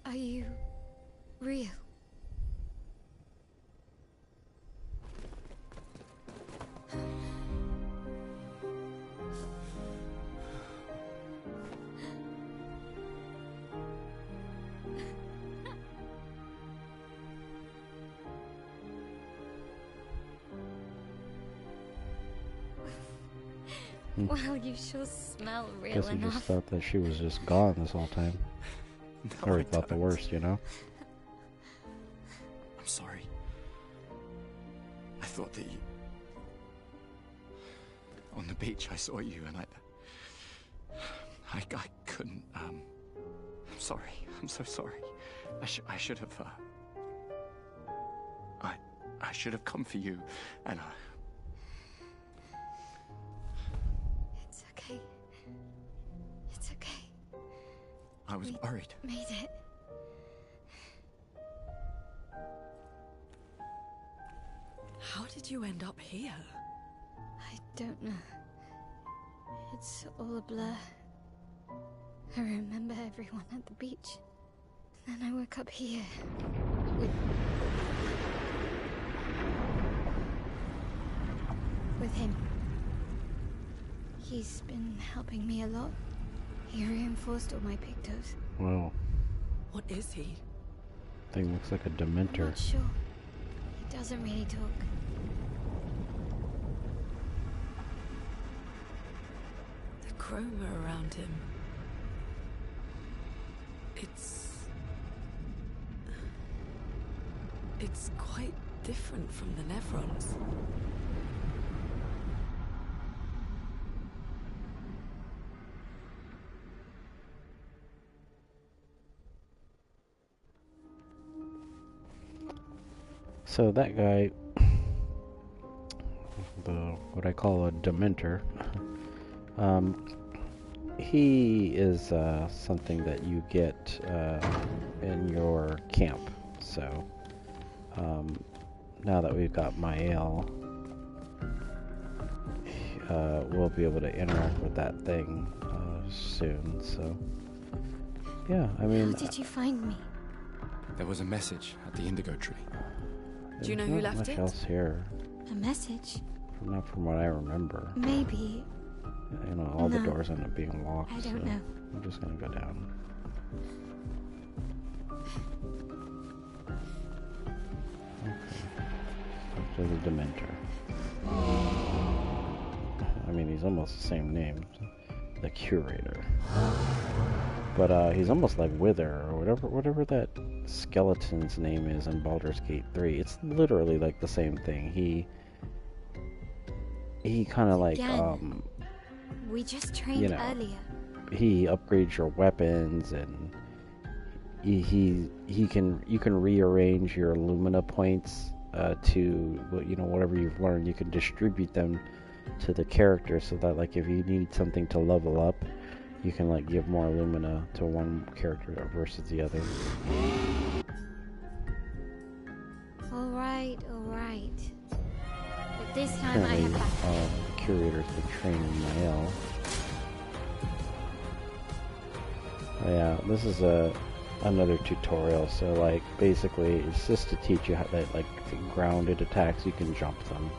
Are you real? Well, you sure smell real Guess he enough. just thought that she was just gone this whole time. No, Or I he thought the don't. worst, you know? I'm sorry. I thought that you... On the beach, I saw you and I couldn't, I'm sorry. I'm so sorry. I should have, I should have come for you, and It's okay. It's okay. I was worried. Made it. How did you end up here? I don't know. It's all a blur. I remember everyone at the beach. Then I woke up here. With him. He's been helping me a lot. He reinforced all my pictos. Wow. What is he? Thing looks like a I'm Dementor. not sure. He doesn't really talk. The chroma around him. It's quite different from the Nevrons. So that guy, what I call a Dementor, he is something that you get in your camp. So now that we've got Maelle, we'll be able to interact with that thing soon. So yeah, I mean, How did you find me? There was a message at the indigo tree. Do you know who left much it? else here. A message? Not from what I remember. Maybe. You know, all the No. doors end up being locked. I don't so know. I'm just gonna go down. Okay. Talk to the Dementor. I mean, he's almost the same name. The Curator. But he's almost like Wither, or whatever that skeleton's name is in Baldur's Gate 3. It's literally like the same thing. He kind of like, Again. We just trained you know, earlier. he upgrades your weapons, and you can rearrange your Lumina points to, you know, whatever you've learned. You can distribute them to the character so that, like, if you need something to level up, you can like give more Lumina to one character versus the other. Alright. But this time I Apparently, have the Curator's been training Maelle. Oh, yeah, this is another tutorial. So like basically, it's just to teach you how that like grounded attacks, you can jump them.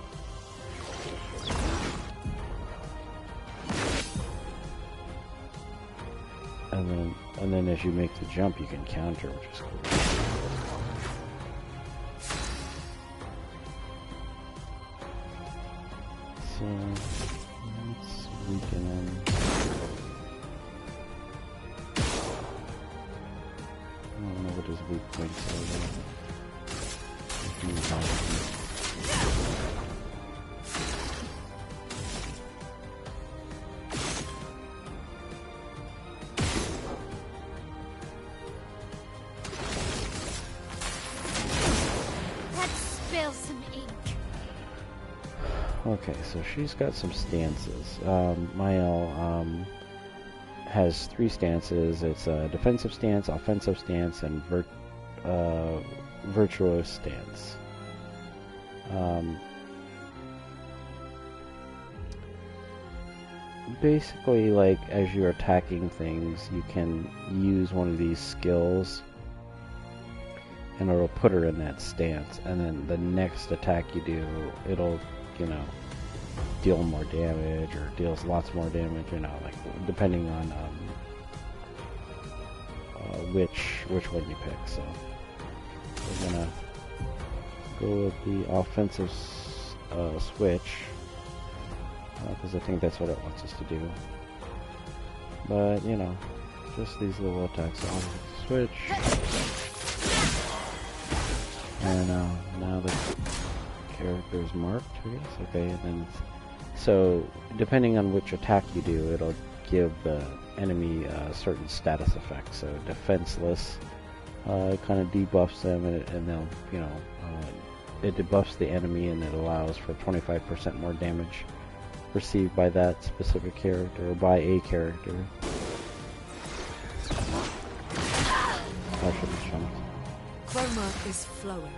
And then as you make the jump, you can counter, which is cool. So let's weaken him. I don't know what his weak points are. Okay, so she's got some stances. Maelle has 3 stances. It's a defensive stance, offensive stance, and virtuous stance. Basically, like, as you're attacking things, you can use one of these skills, and it'll put her in that stance. And then the next attack you do, it'll, you know, deal more damage, or deals lots more damage, you know, like, depending on which one you pick. So we're gonna go with the offensive switch, because I think that's what it wants us to do. But, you know, just these little attacks. So I'll switch, and now the character is marked, I guess. Okay, and then so depending on which attack you do, it'll give the enemy certain status effects. So defenseless, it kind of debuffs them, and they'll, you know, it debuffs the enemy, and it allows for 25% more damage received by that specific character, or by a character. I should have jumped. Chroma is flowing.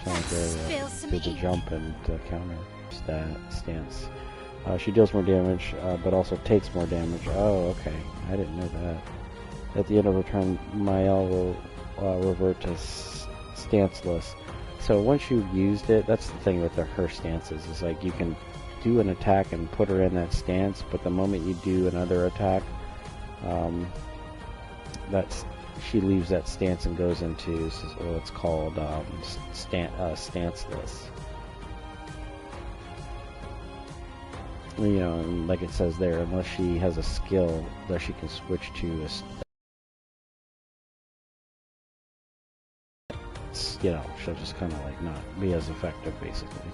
there did the jump and counter stance. She deals more damage, but also takes more damage. Oh, okay. I didn't know that. At the end of her turn, Maelle will revert to stanceless. So once you've used it, that's the thing with her stances, is like you can do an attack and put her in that stance, but the moment you do another attack, she leaves that stance and goes into what's called stanceless. You know, and like it says there, unless she has a skill that she can switch to you know, she'll just kind of like not be as effective, basically.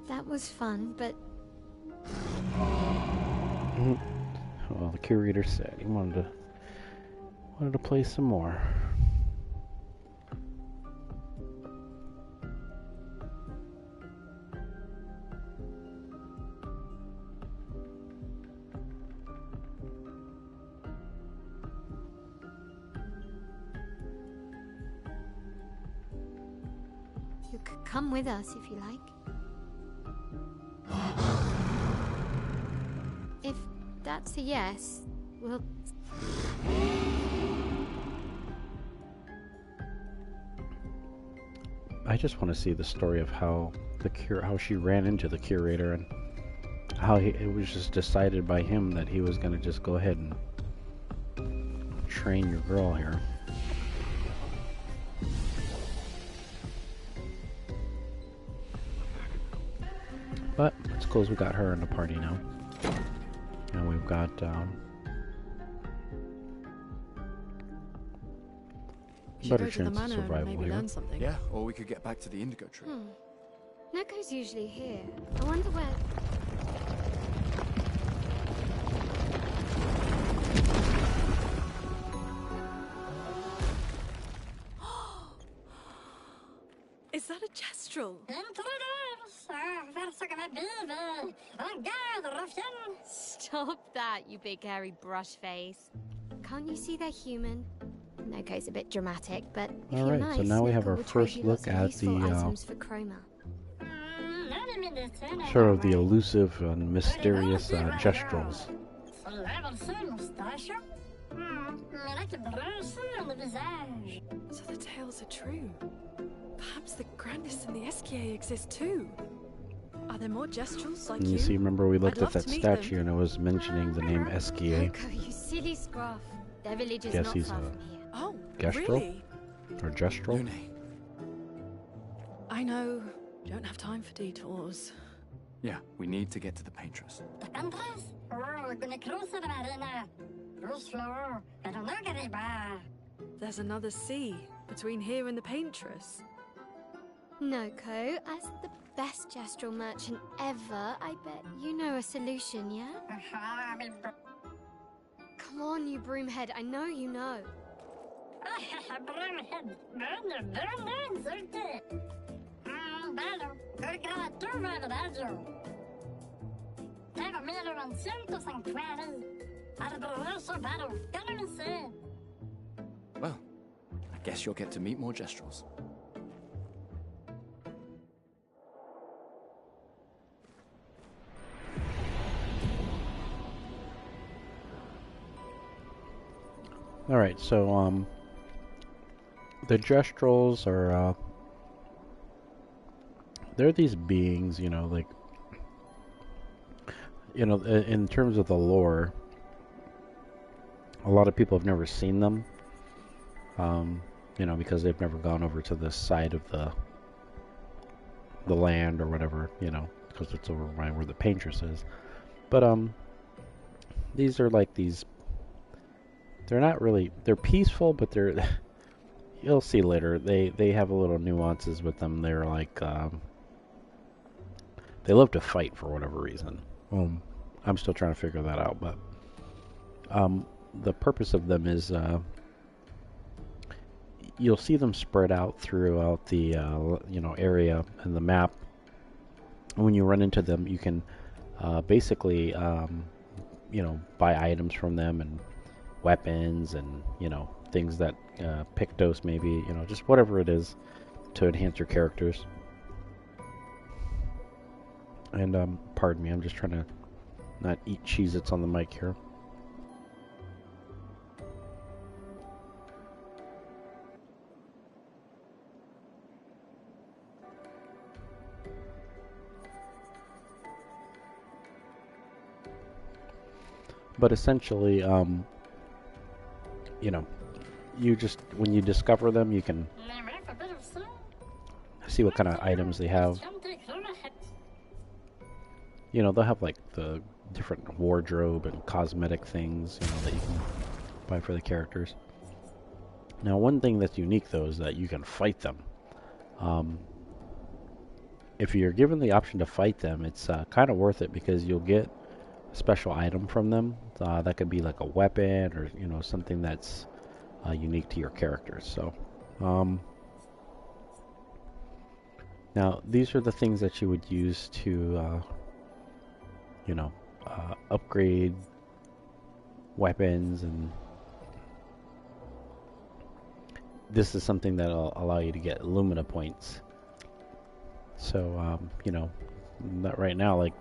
That was fun, but... Well, the curator said he wanted to play some more. You could come with us if you like. If that's a yes, we'll... I just want to see the story of how she ran into the curator and how it was just decided by him that he was going to just go ahead and train your girl here. But it's cool as we got her in the party now. And we've got better chance of survival here. Yeah, or we could get back to the indigo tree. Neko's usually here. I wonder where... Is that a Gestral? Stop that, you big hairy brush face. Can't you see they're human? Neko's a bit dramatic, but if you're nice, so now we have our Neko will first trade you look lots of at useful the items for Chroma. sort of the elusive and mysterious Gestrals. So the tales are true. Perhaps the grandest in the SKA exist too. Are there more Gestrals like you? You see, remember we looked I'd at that love to meet statue them. and it was mentioning the name SKA. Neko, you silly scruff. Their village is Guess not he's far a from here. Oh, Gestral? really? Or Gestral? Lune. I know. Don't have time for detours. Yeah, we need to get to the paintress. There's another sea between here and the paintress. Noko, as the best Gestral merchant ever, I bet you know a solution, yeah? Come on, you broomhead, I know you know. Well, I guess you'll get to meet more Gestrals. Alright, so, the Gestrals are, they're these beings, you know, like, you know, in terms of the lore, a lot of people have never seen them, you know, because they've never gone over to this side of the land or whatever, you know, because it's over right where the paintress is. But, these are like these. They're not really. They're peaceful, but they're. You'll see later. They have a little nuances with them. They're like. They love to fight for whatever reason. I'm still trying to figure that out, but the purpose of them is you'll see them spread out throughout the area and the map. And when you run into them, you can basically buy items from them and weapons and things that Pictos maybe just whatever it is to enhance your characters. And pardon me, I'm just trying to not eat Cheez-Its on the mic here. But essentially, you just, when you discover them, you can see what kind of items they have. They'll have like the different wardrobe and cosmetic things, that you can buy for the characters. Now, one thing that's unique, though, is that you can fight them. If you're given the option to fight them, it's kind of worth it because you'll get a special item from them. That could be like a weapon or, something that's unique to your characters. So, now, these are the things that you would use to, upgrade weapons, and this is something that'll allow you to get Lumina points. So, that right now, like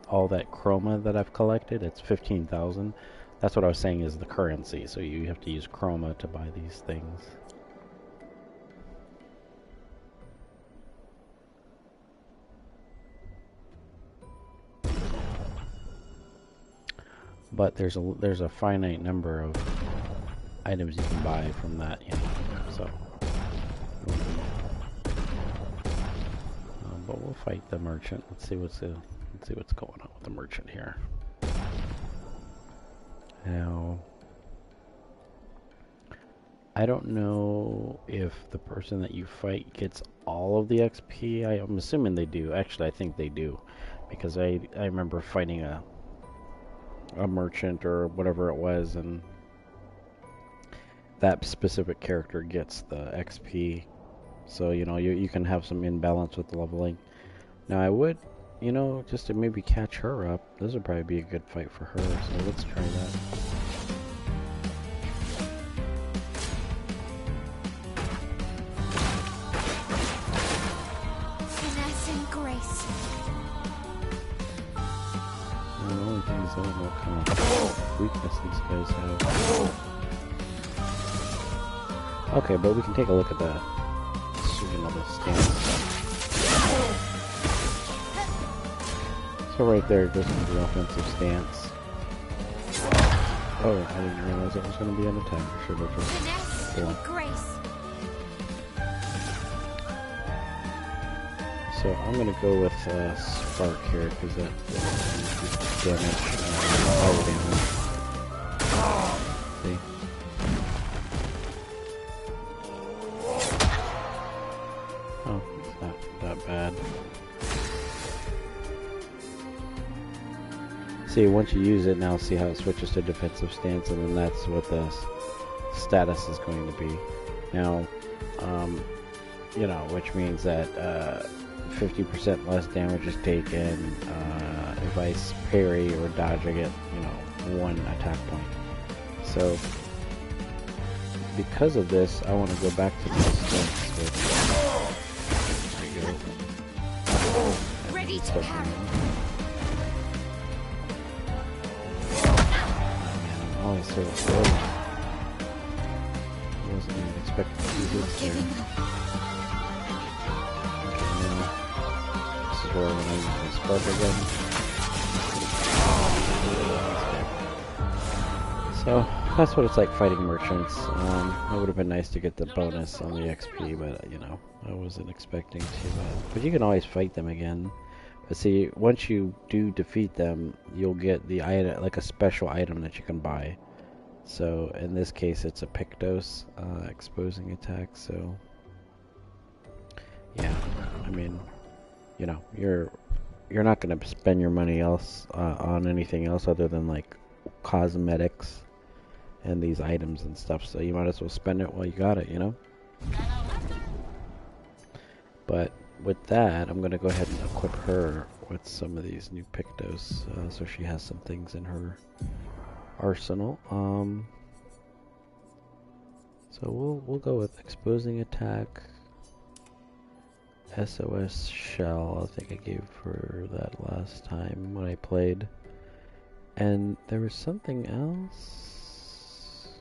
all that chroma that I've collected, it's 15,000. That's what I was saying is the currency. So you have to use chroma to buy these things. But there's a finite number of items you can buy from that, so. But we'll fight the merchant. Let's see what's going on with the merchant here. Now, I don't know if the person that you fight gets all of the XP. I'm assuming they do. Actually, I think they do, because I remember fighting a merchant or whatever it was, and that specific character gets the XP. So, you can have some imbalance with the leveling. Now, I would, just to maybe catch her up. This would probably be a good fight for her, so let's try that. Finesse and grace. The only thing is I don't know what kind of weakness these guys have. Okay, but we can take a look at that. The stance. So right there, it goes into the offensive stance. Oh, I didn't realize it was going to be an attack. I should have just done. So I'm going to go with Spark here because that increases damage, power damage. See? Oh, it's not that bad. See, once you use it, now see how it switches to defensive stance, and then that's what the status is going to be. Now, which means that 50% less damage is taken. If I parry or dodge, I get, 1 attack point. So, because of this, I want to go back to my stance switch. There we go. Ready to parry. Oh, man, I'm always so slow. I wasn't even expecting to do this there. Okay, now, this is where I'm going to use my spark again. So, that's what it's like fighting merchants. It would have been nice to get the bonus on the XP, but, I wasn't expecting to. But you can always fight them again. But see, once you do defeat them, you'll get the item, like a special item that you can buy. So in this case, it's a Pictos exposing attack. So yeah, I mean, you know, you're not gonna spend your money else on anything else other than like cosmetics and these items and stuff. So you might as well spend it while you got it, you know. But with that, I'm gonna go ahead and equip her with some of these new Pictos, so she has some things in her arsenal. So we'll go with exposing attack, SOS shell. I think I gave her that last time when I played, and there was something else.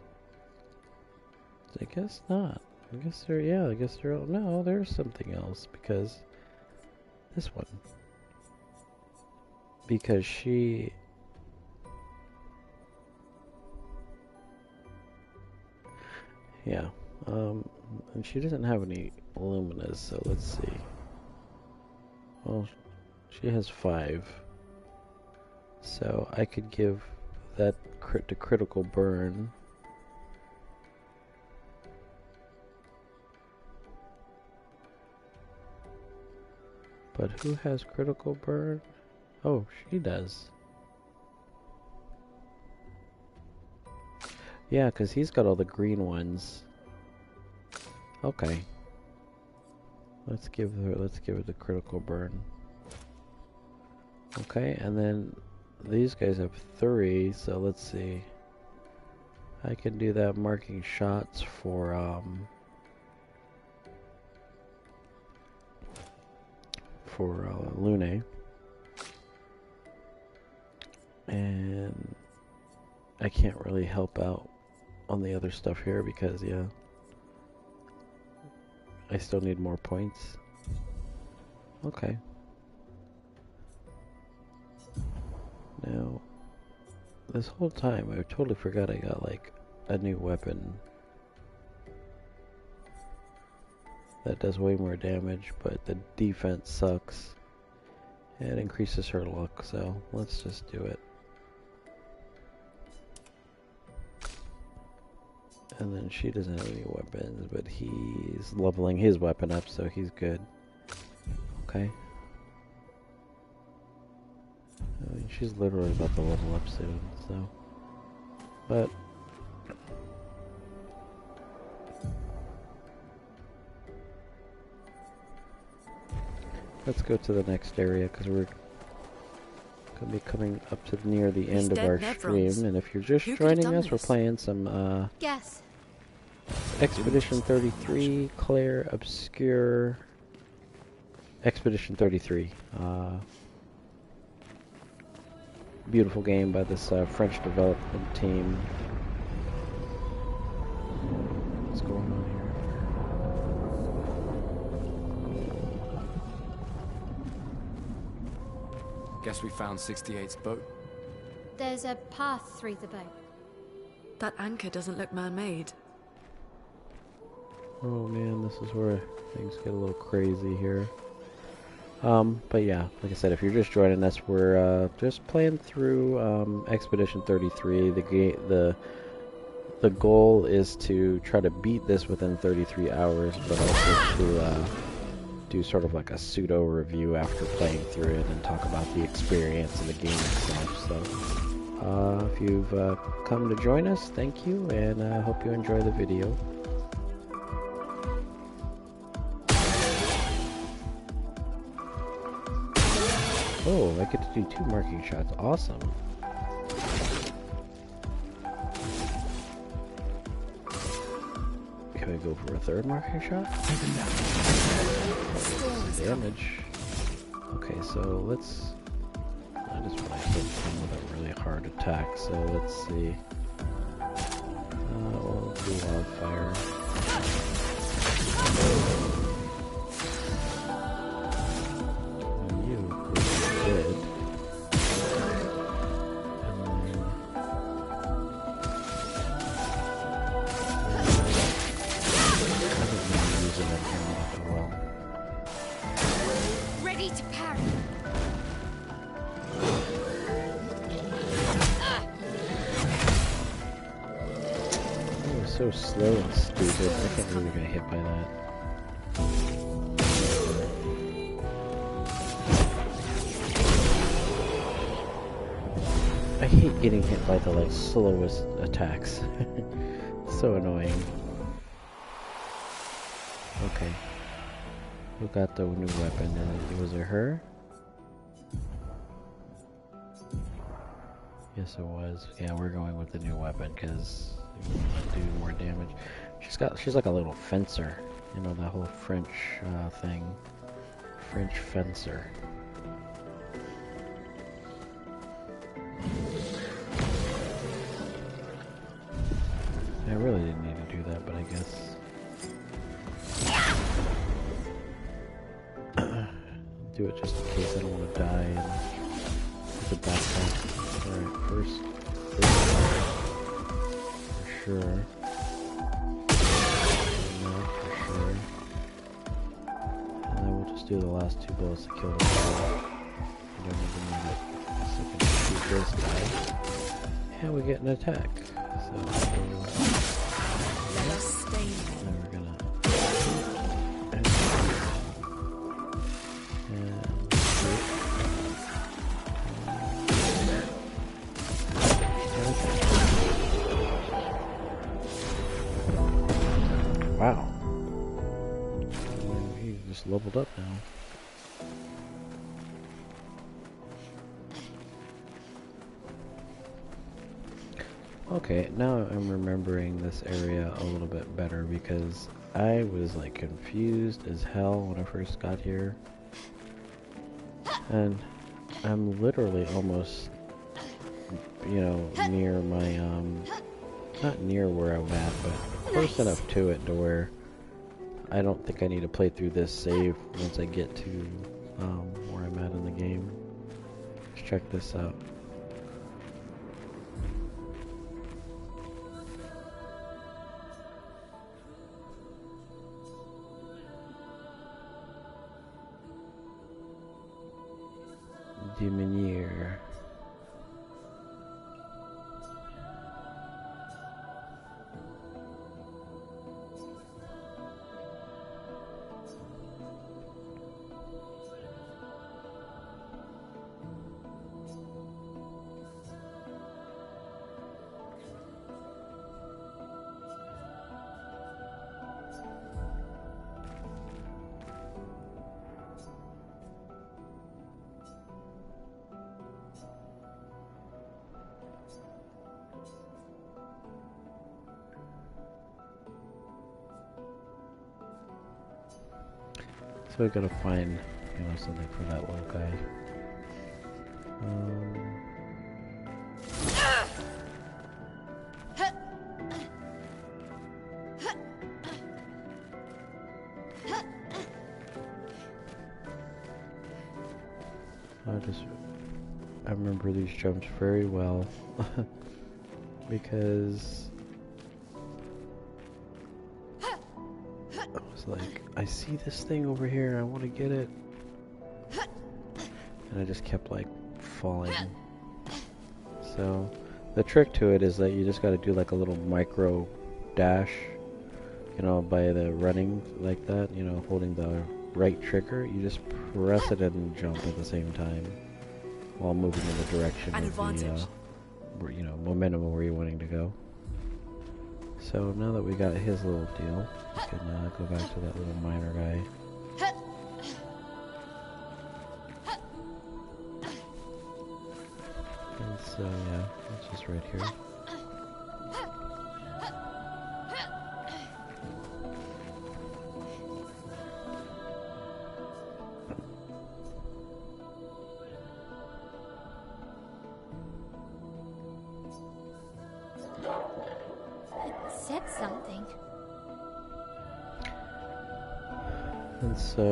I guess not. I guess there. Yeah, I guess there. No, there's something else because this one. Because she. Yeah, and she doesn't have any Luminas, so let's see. Well, she has 5. So I could give that the critical burn. But who has critical burn? Oh, she does. Yeah, because he's got all the green ones. Okay. Let's give her the critical burn. Okay, and then these guys have 3, so let's see. I can do that marking shots for Lune. And I can't really help out on the other stuff here because, yeah, I still need more points. Okay. Now, this whole time I totally forgot I got like a new weapon that does way more damage, but the defense sucks. It increases her luck, so let's just do it. And then she doesn't have any weapons, but he's leveling his weapon up, so he's good. Okay. I mean, she's literally about to level up soon, so. But let's go to the next area because we're gonna be coming up to near the end of our stream. And if you're just joining us, we're playing some Yes. Expedition33, Clair Obscur. Expedition33. Beautiful game by this French development team. What's going on here? Guess we found 68's boat. There's a path through the boat. That anchor doesn't look man-made. Oh man, this is where things get a little crazy here. But yeah, like I said, if you're just joining us, we're just playing through Expedition33. The goal is to try to beat this within 33 hours, but also to do sort of like a pseudo review after playing through it and talk about the experience of the game itself. So if you've come to join us, thank you, and I hope you enjoy the video. Oh, I get to do 2 marking shots. Awesome. Can we go for a 3rd marking shot? Damage. Okay, so let's... I just want to hit him with a really hard attack, so let's see. We'll do wildfire. so slow and stupid. I can't believe I got hit by that. I hate getting hit by the like slowest attacks. So annoying. Okay. Who got the new weapon? Was it her? Yes, it was. Yeah, we're going with the new weapon because we want to do more damage. She's like a little fencer. You know, that whole French thing. French fencer. I really didn't need to do that, but I guess. Do it just in case I don't want to die and put the backpack. Alright, first for sure. No, for sure. And then we'll just do the last 2 bullets to kill the guy. I don't even need it. So we can shoot this guy. And we get an attack. So let us stay. then we're gonna wow. He just leveled up now. Okay, now I'm remembering this area a little bit better because I was like confused as hell when I first got here. And I'm literally almost, you know, near my, not near where I'm at, but close enough to it to where I don't think I need to play through this save once I get to where I'm at in the game. Let's check this out. Démineur. So we gotta find, you know, something for that little guy. I remember these jumps very well because I was like, I see this thing over here, I want to get it, and I just kept like falling. So the trick to it is that you just got to do like a little micro dash, you know, by the running like that, you know, holding the right trigger, you just press it and jump at the same time while moving in the direction of the, you know, momentum of where you're wanting to go. So now that we got his little deal, we can go back to that little miner guy. And so yeah, it's just right here. And so,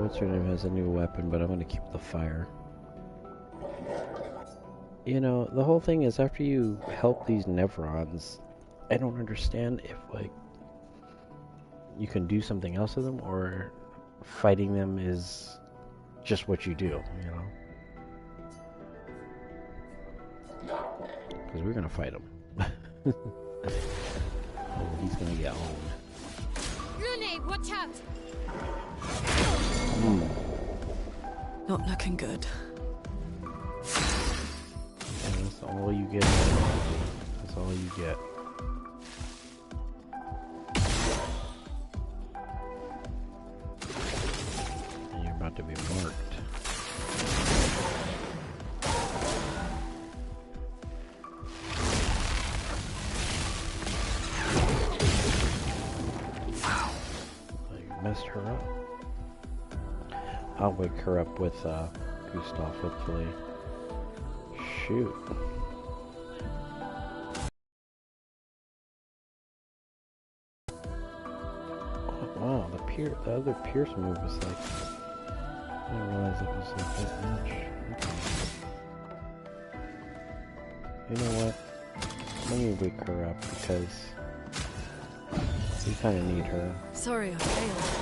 what's her name has a new weapon, but I'm going to keep the fire. You know, the whole thing is after you help these Nevrons, I don't understand if, like, you can do something else with them, or fighting them is just what you do, you know? Because we're going to fight them. Oh, he's gonna get owned. Lune, watch out! Not looking good. And that's all you get. That's all you get. And you're about to be marked. Wow. You messed her up. I'll wake her up with Gustav, hopefully. Shoot. Oh, wow, the other Pierce move was like... I didn't realize it was like that much. Okay. You know what? Let me wake her up because... we kind of need her. Sorry, I failed.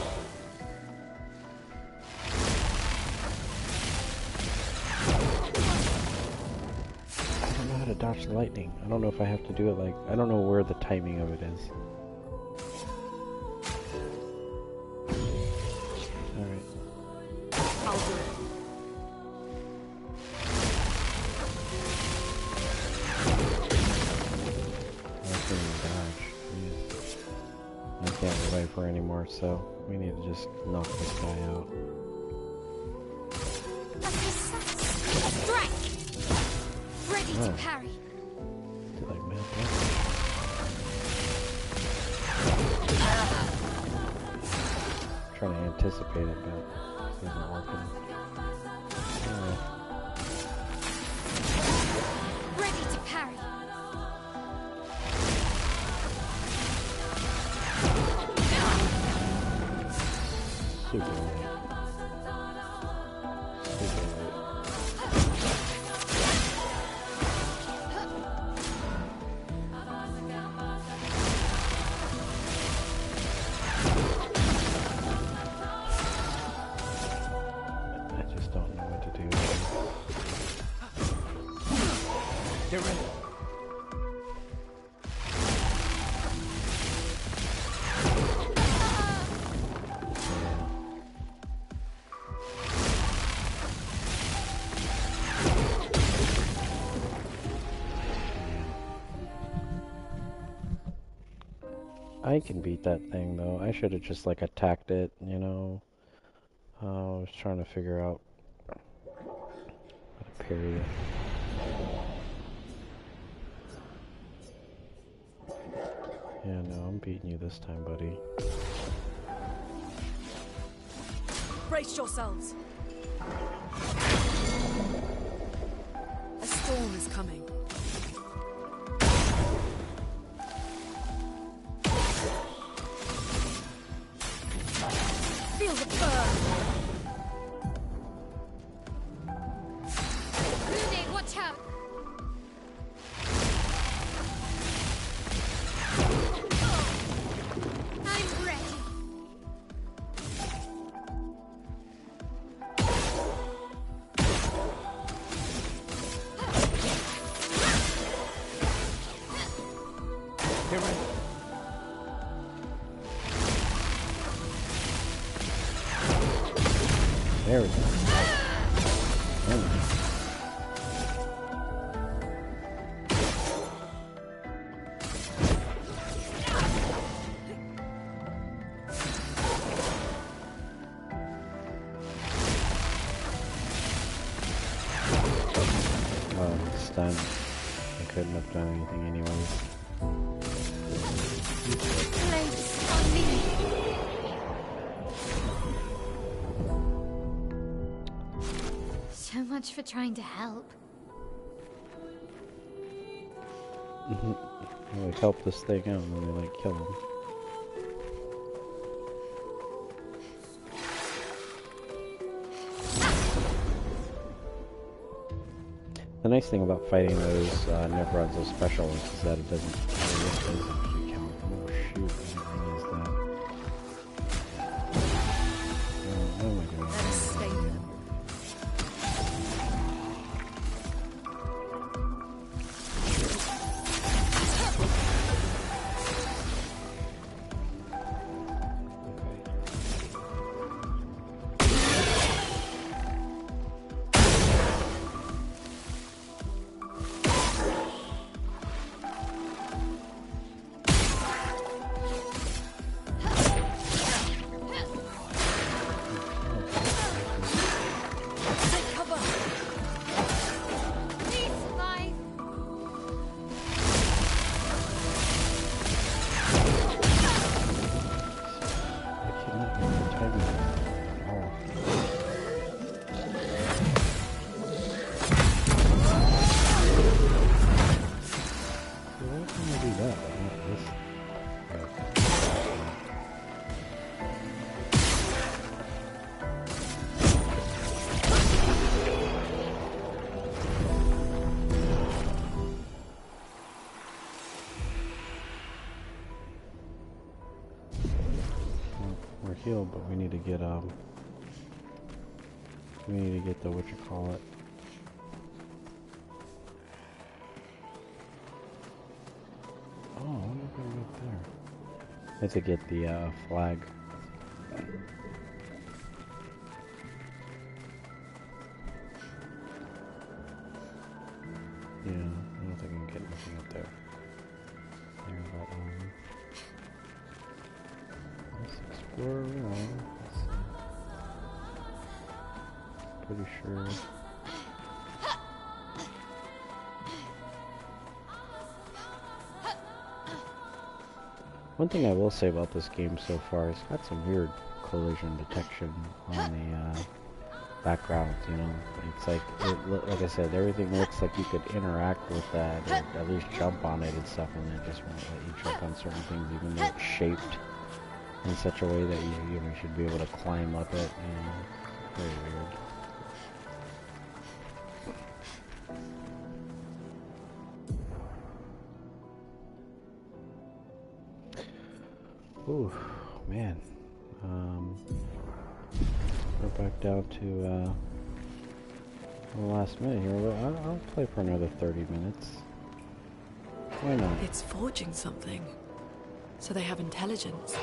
To dodge the lightning. I don't know if I have to do it like... I don't know where the timing of it is. Alright. I'll do it. I can't even dodge. Jeez. I can't revive her anymore, so we need to just knock this guy out. Strike! Ready to parry. Did like mad trying to anticipate it, but it isn't working. Alright. Ready to parry. Super late. Super late. I just don't know what to do. Get ready. I can beat that thing though. I should have just like attacked it, you know. I was trying to figure out how to parry it. Yeah, no, I'm beating you this time, buddy. Brace yourselves. A storm is coming. Feel the burn. Lune, watch out! I'm ready. Get ready. There we go. Oh, it's stunned. I couldn't have done anything anyways. Place on me. So much for trying to help. Like help this thing out and then they like kill him. The nice thing about fighting those Nevrons, those special ones, is that it doesn't actually count. Oh shoot, I didn't realize that. What am I doing? Let us stain them. heal, but we need to get the whatchamacallit. Oh, what am I gonna get there? I have to get the flag. Yeah, I don't think I can get anything up there. But let's explore around. Pretty sure. One thing I will say about this game so far is it's got some weird collision detection on the background, you know. It's like, like I said, everything looks like you could interact with that, or at least jump on it and stuff, and it just won't let you jump on certain things, even though it's shaped in such a way that you should be able to climb up it, you know. Very weird. Ooh, man. We're back down to the last minute here. I'll play for another 30 minutes. Why not? It's forging something. So they have intelligence.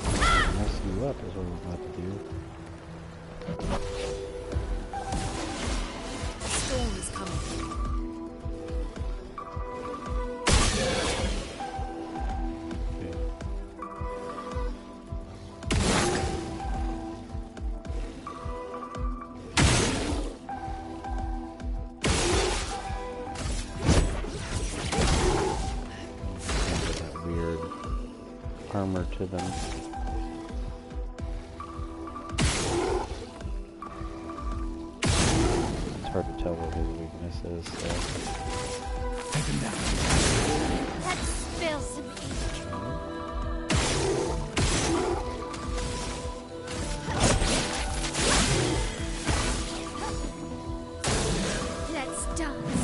Mess you up is what we're about to do. A storm is coming. Armor to them. It's hard to tell what his weakness is, so. Let's spill some ink. Let's dance.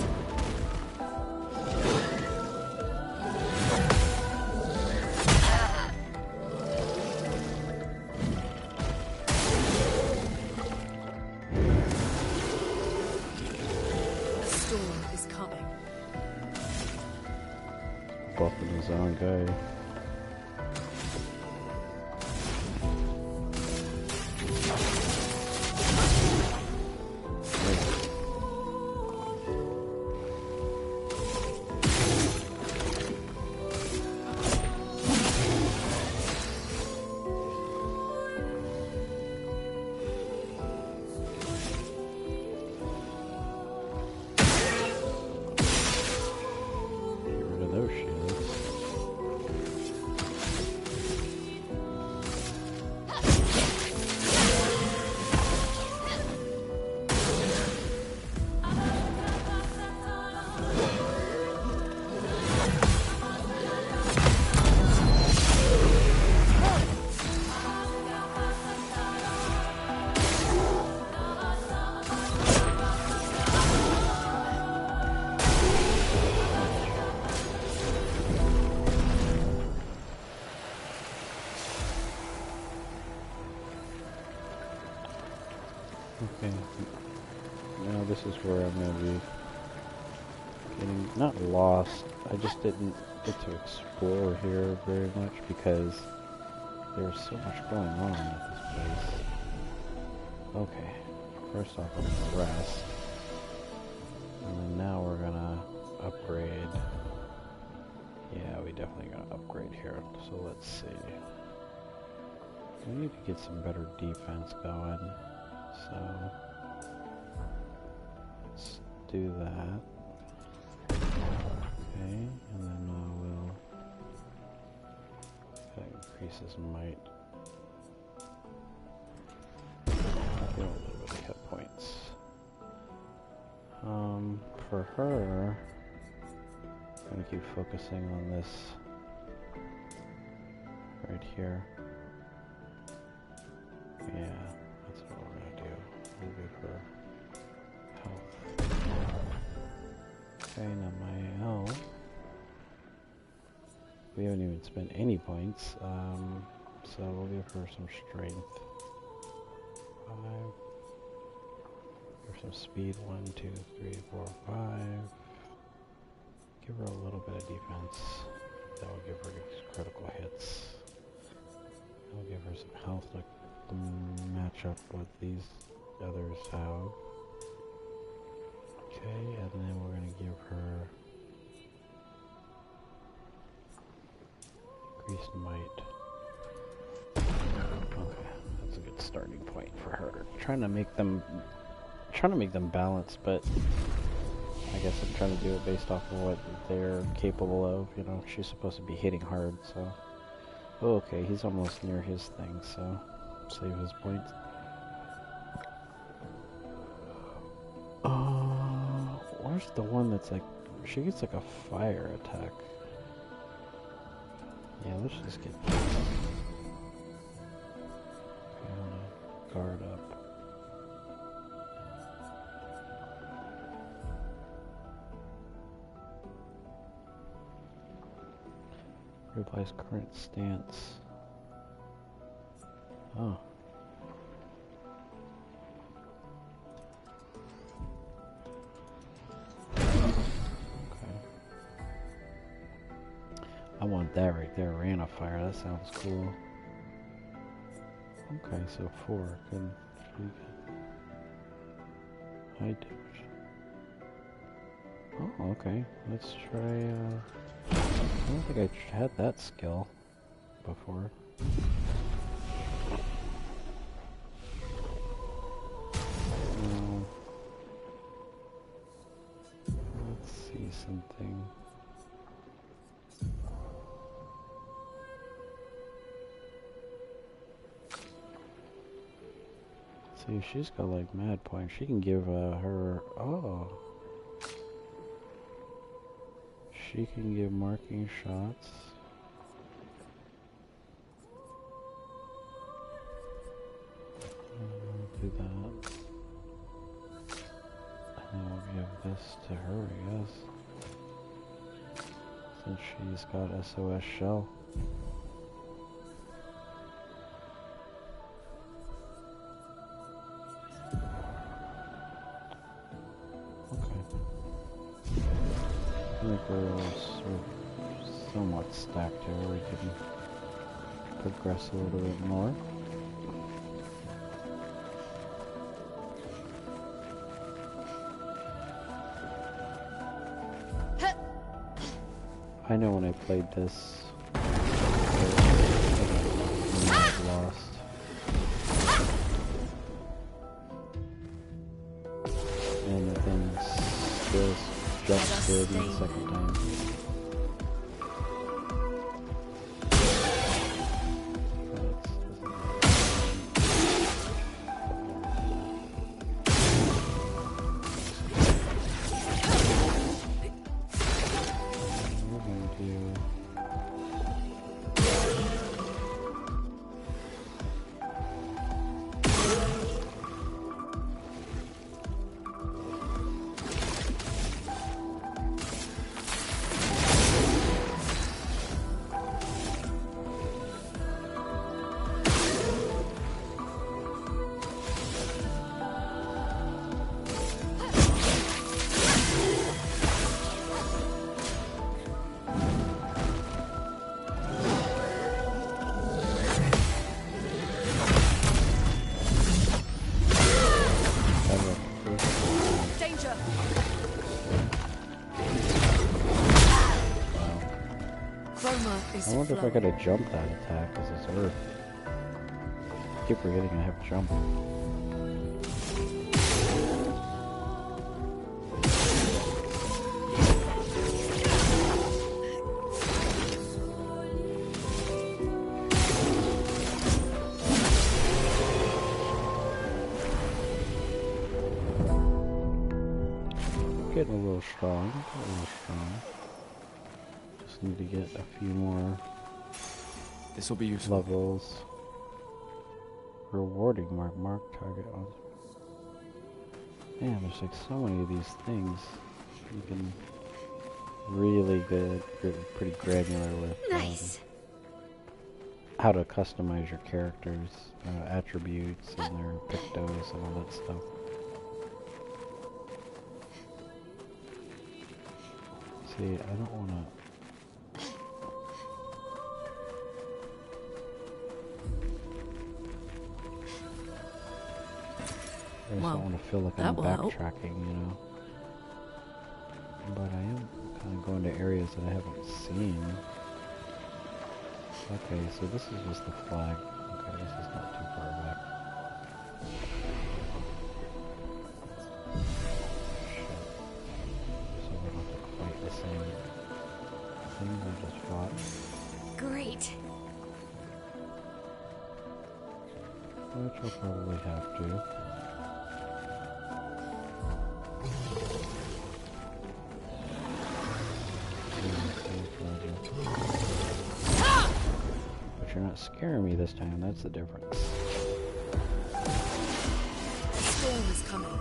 Buffing his own guy. Okay, now this is where I'm going to be getting, not lost, I just didn't get to explore here very much because there's so much going on at this place. Okay, first off I'm going to rest, and then now we're going to upgrade. Yeah, we definitely going to upgrade here, so let's see. We need to get some better defense going. So let's do that. Okay, and then we'll increase his might. I'll do a little bit of hit points. For her, I'm gonna keep focusing on this right here. Yeah. That's what we're gonna do. We'll go for health. Okay, now Maelle. We we haven't even spent any points. So we'll give her some strength. 5. Give her some speed. 1, 2, 3, 4, 5. Give her a little bit of defense. That will give her critical hits. We'll give her some health to match up what these others have. Okay, and then we're going to give her increased might. Okay, that's a good starting point for her. Trying to make them balanced, but I guess I'm trying to do it based off of what they're capable of. You know, she's supposed to be hitting hard, so. Oh, okay, he's almost near his thing, so save his points. Where's the one that's like, she gets like a fire attack. Yeah, let's just get this. Okay, I wanna guard up. Replies current stance. Oh. I want that right there, ran a fire, that sounds cool. Okay, so 4, good. High damage. Oh, okay, let's try, I don't think I had that skill before. Let's see something. See, she's got like mad points. She can give her. Oh. She can give marking shots. I'll do that. And I'll give this to her, I guess. Since she's got SOS Shell. I think we're sort of somewhat stacked here. We can progress a little bit more. I know when I played this, I was lost. And the things still just did the second time. I wonder if I could have jumped that attack because it's Earth. I keep forgetting I have to jump. Getting a little strong, Just need to get a few more. This will be useful. Levels. Rewarding mark target on. Man, there's like so many of these things you can really good, pretty granular with how to customize your characters, attributes, and their pictos and all that stuff. See, I don't want to. I just don't want to feel like I'm backtracking, you know. But I am kind of going to areas that I haven't seen. Okay, so this is just the flag. Okay, this is not too far back. Shit. So we don't have to fight the same things we just fought. Great. Which I'll probably have to. But you're not scaring me this time, that's the difference. The storm is coming.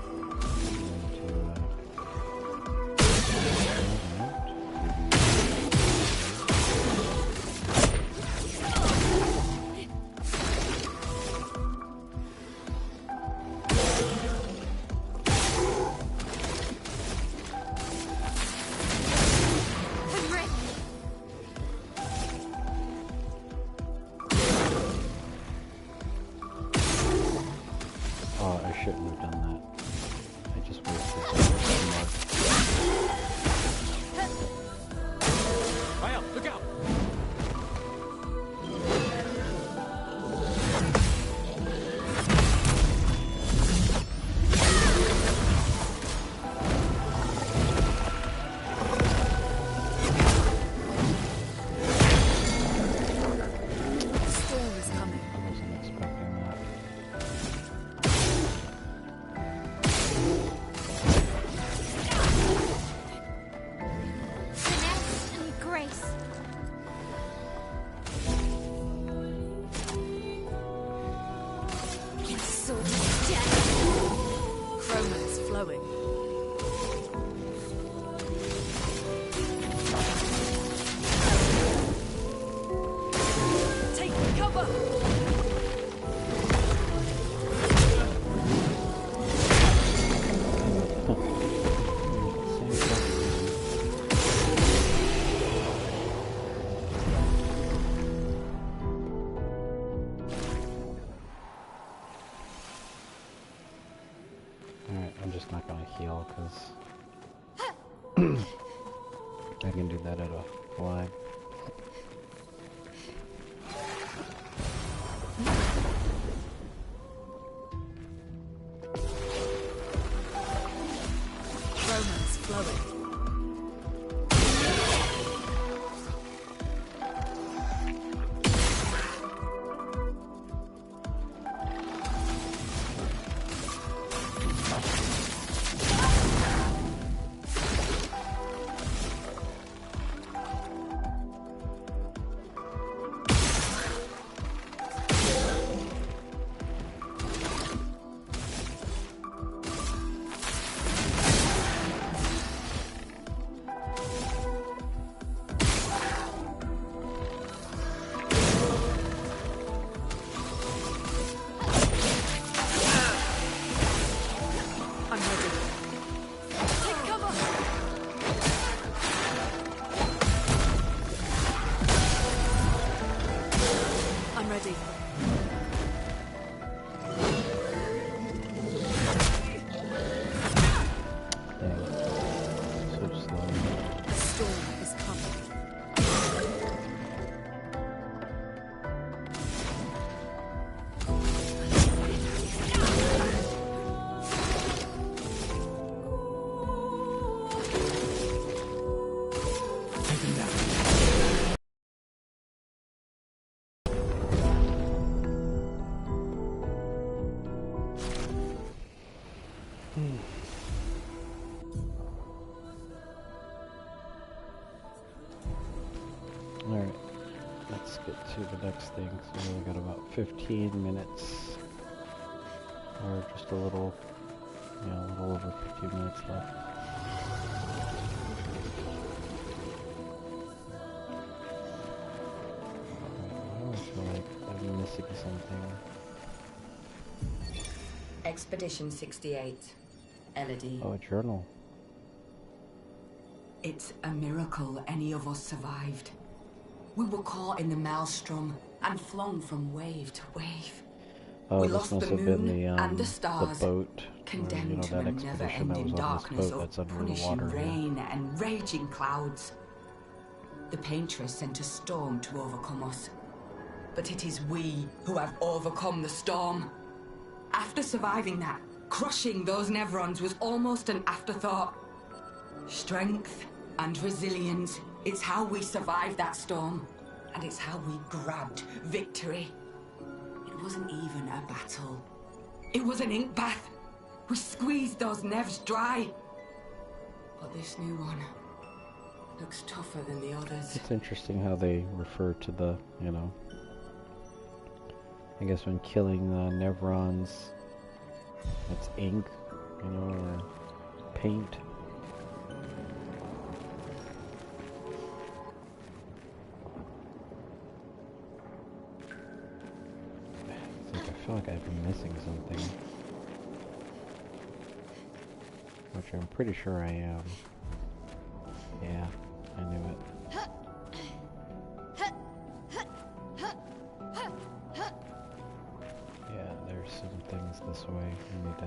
Heal because I can do that at a flag. Romance flowing. Alright, let's get to the next thing. So we got about 15 minutes, or just a little, a little over 15 minutes left. missing something. Expedition 68. Elodie. Oh, a journal. It's a miracle any of us survived. We were caught in the maelstrom and flung from wave to wave. Oh, We this lost must the have been moon the and the stars, boat. condemned to that a expedition that never-ending was on darkness this boat of that's under the punishing water here. rain and raging clouds. The Paintress sent a storm to overcome us. But it is we who have overcome the storm. After surviving that, crushing those Nevrons was almost an afterthought. Strength and resilience, it's how we survived that storm. And it's how we grabbed victory. It wasn't even a battle. It was an ink bath. We squeezed those Nevs dry. But this new one looks tougher than the others. It's interesting how they refer to the, you know, I guess when killing the Nevrons, it's ink, you know, or paint. It's like I feel like I've been missing something. Which I'm pretty sure I am. Yeah, I knew it. Yeah, there's some things this way. We need to...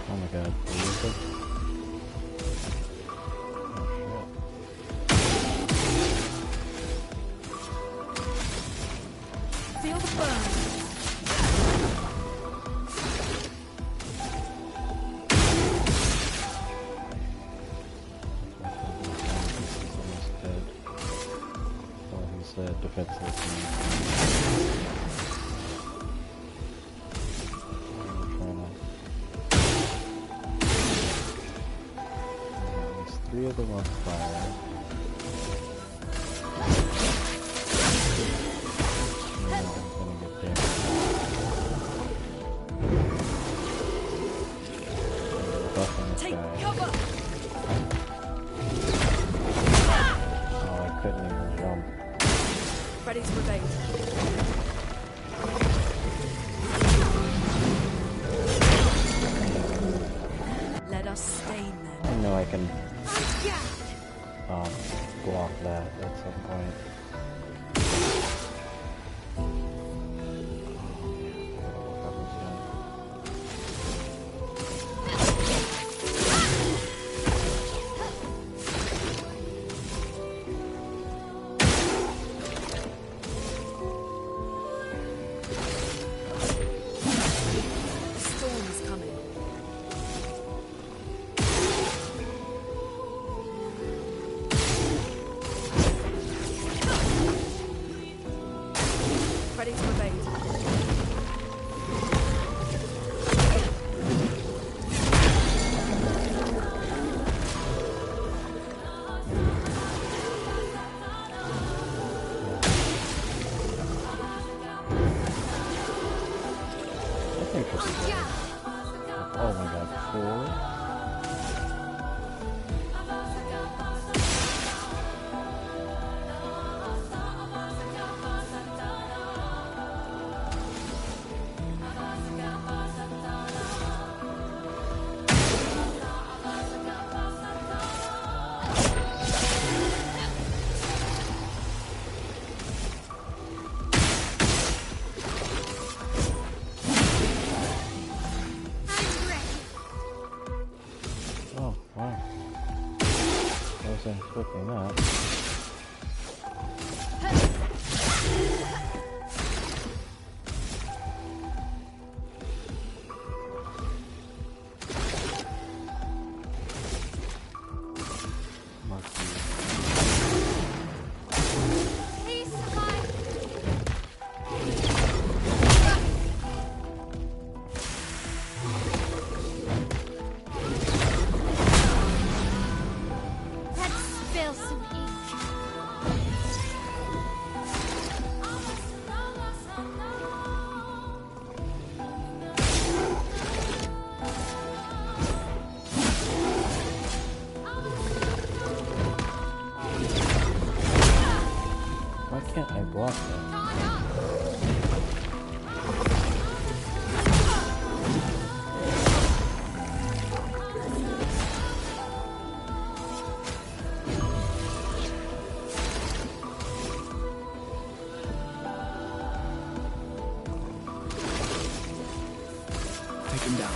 Oh my god, what is it? Feel the burn. He's almost dead. Well, he's defenseless. Three of them on fire. And I'm gonna get damaged. Buffing this Take guy. cover. Oh, I couldn't even jump. Ready to evade. Let us stain them. I know I can block that at some point. Storm is coming. Ready to evade. That's interesting. Oh my god, 4? Oh, wow. I wasn't expecting that. can't I block that? Take him down.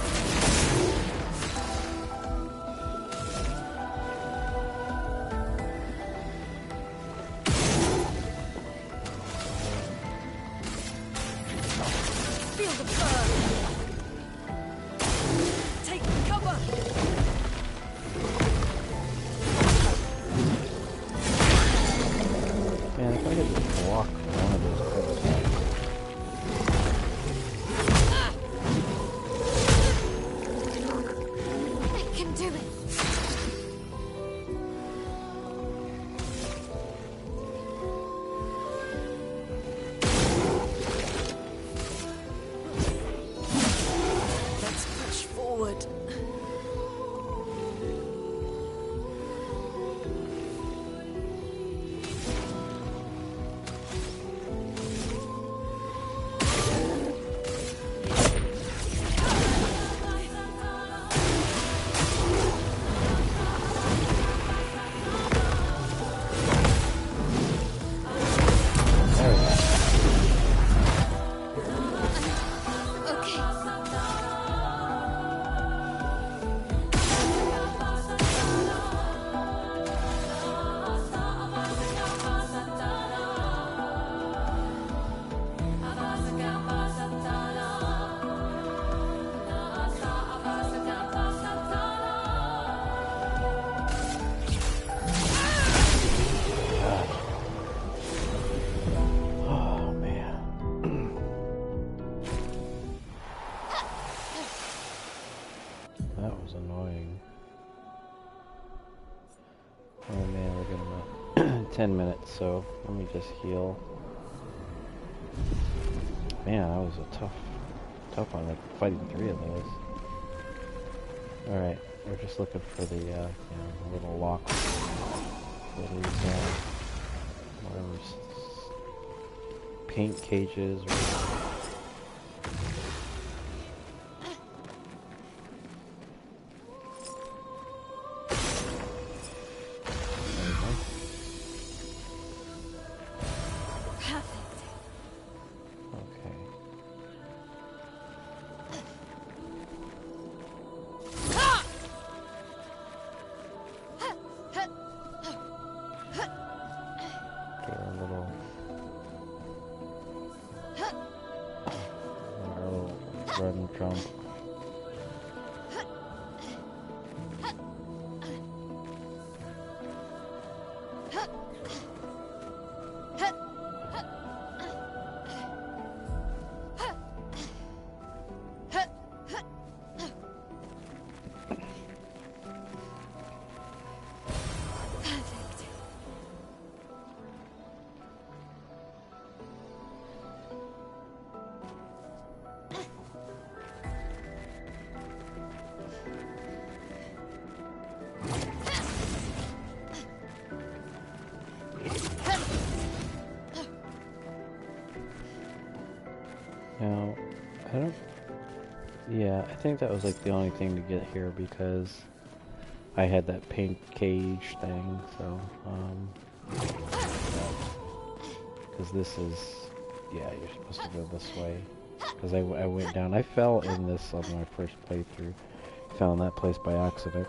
That was annoying. Oh man, we're gonna 10 minutes, so let me just heal. Man, that was a tough one, like fighting 3 of those. Alright, we're just looking for the little lock for these whatever paint cages or run, jump. Now, I think that was like the only thing to get here because I had that paint cage thing, so, because this is, you're supposed to go this way, because I went down, I fell in this on my first playthrough, fell in that place by accident.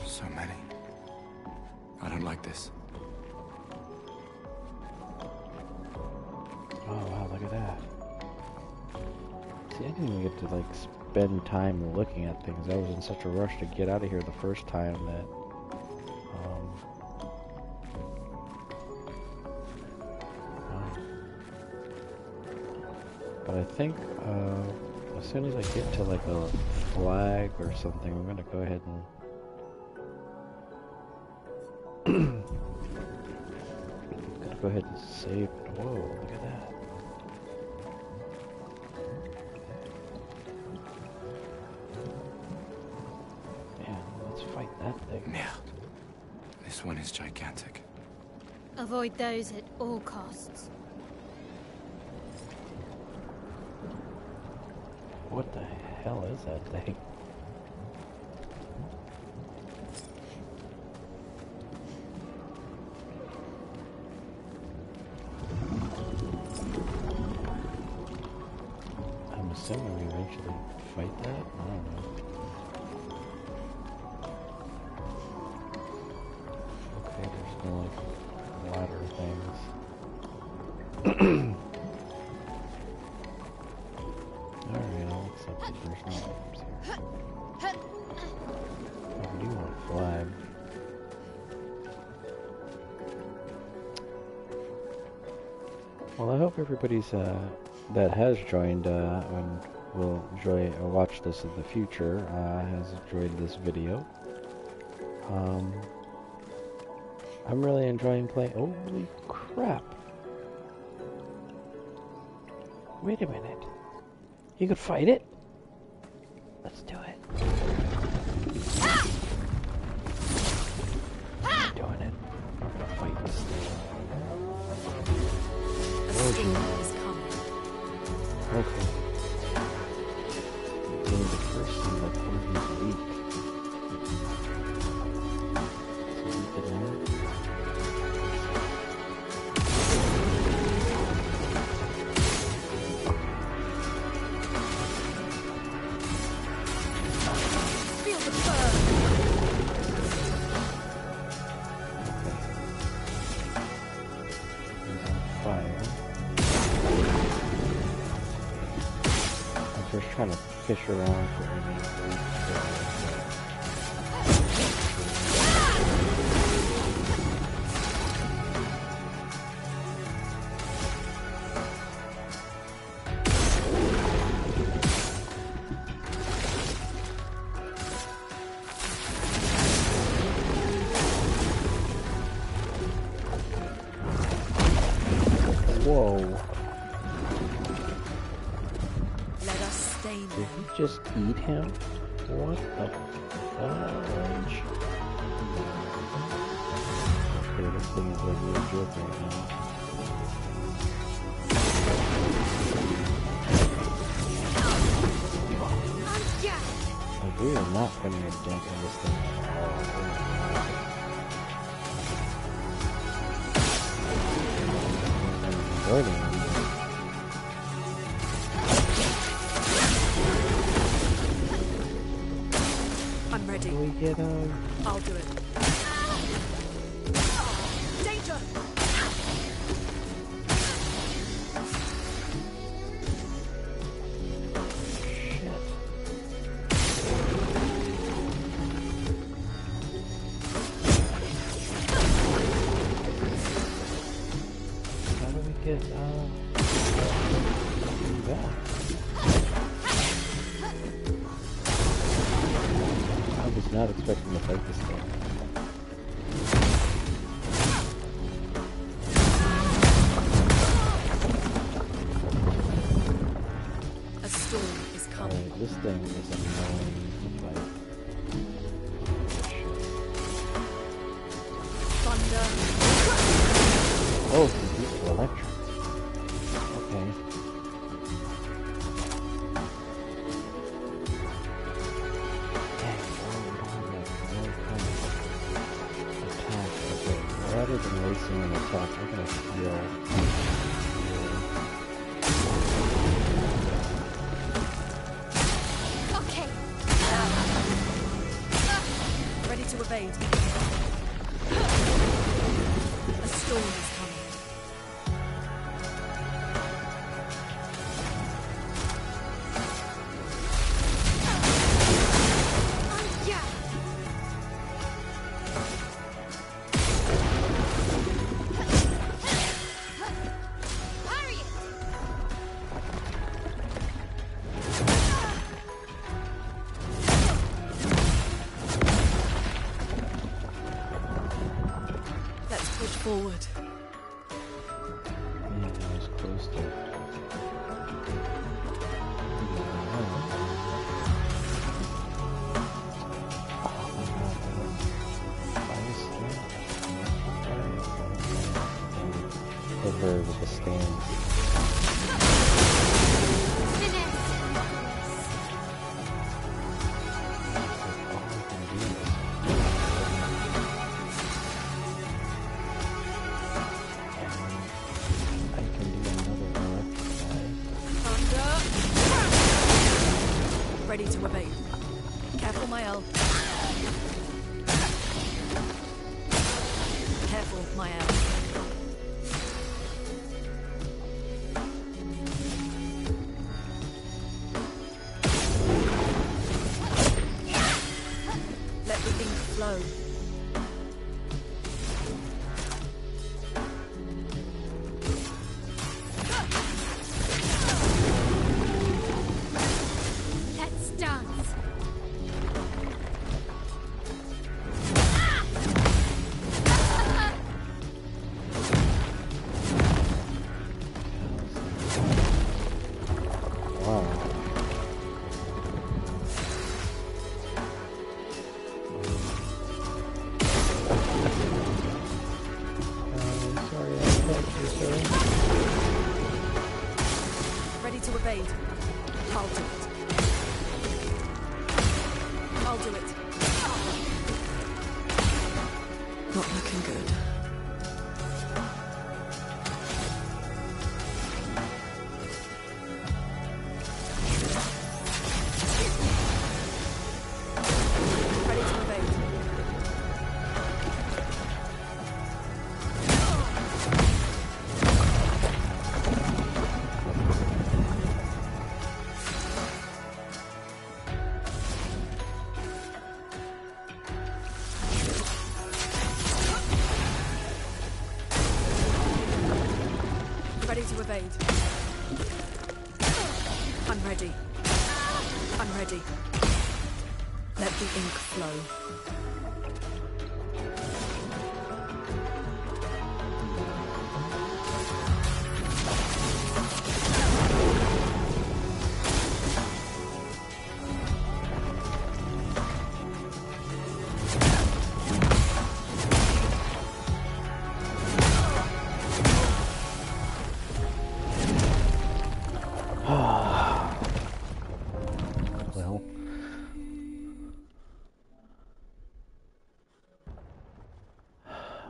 So many. I don't like this. Oh wow, look at that. See, I didn't even get to like spend time looking at things. I was in such a rush to get out of here the first time that but I think as soon as I get to like a flag or something, I'm gonna go ahead and go ahead and save. Whoa, look at that. Man, let's fight that thing. Merde. This one is gigantic. Avoid those at all costs. What the hell is that thing? I'm assuming we eventually fight that? I don't know. Okay, there's no like ladder things. Alright, I'll accept that there's no items here. I do want a flag. Well, I hope everybody's that has joined and will enjoy or watch this in the future has enjoyed this video. I'm really enjoying playing. Holy crap! Wait a minute. You could fight it? Let's do it. I'm doing it. I'm gonna fight this thing. Bourgeon. Okay. Doing the first thing that Bourgeon's weak. So we can learn. Trying to fish around for any Whoa. Did he just eat him? What the fudge? Okay, this thing is like real joke right now. Like, we are not putting a dent in this thing at all. Converting him. Ready. We get I'll do it. Danger! Shit. How do we get back? I was not expecting to fight this thing. A storm is coming. Alright, this thing is annoying to fight. Thunder. Oh, he's electric. Okay. Rather than wasting an attack, we're gonna heal. Okay. Ready to evade. A storm is coming. Forward. Man, that was close to. her with the stands. Ready to evade. Careful, Maelle. Careful, Maelle. Let the ink flow. Ready to evade. I'm ready. I'm ready. Let the ink flow.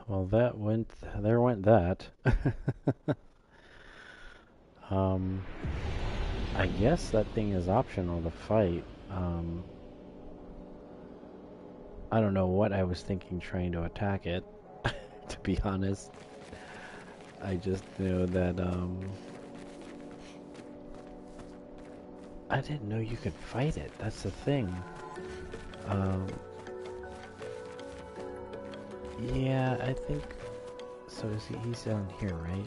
Well, there went that. I guess that thing is optional to fight. I don't know what I was thinking trying to attack it, to be honest. I just knew that, I didn't know you could fight it, that's the thing. Yeah, I think, so is he's down here, right?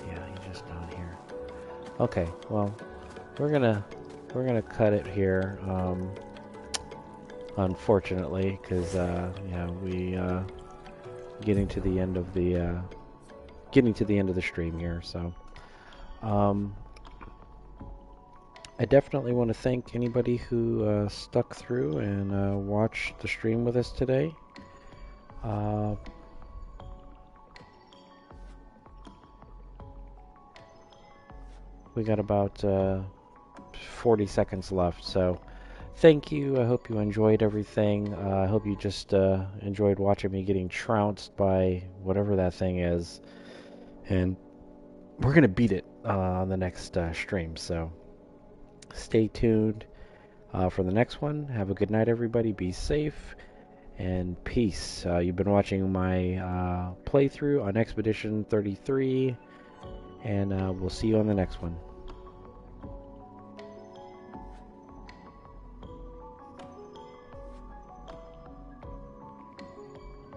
Yeah, he's just down here. Okay, well, we're gonna cut it here, unfortunately, because, yeah, we, getting to the end of the stream here, so, I definitely want to thank anybody who, stuck through and, watched the stream with us today. We got about 40 seconds left, so thank you. I hope you enjoyed everything. I hope you just enjoyed watching me getting trounced by whatever that thing is. And we're going to beat it on the next stream, so stay tuned for the next one. Have a good night, everybody. Be safe. And peace. You've been watching my playthrough on Expedition 33, and we'll see you on the next one.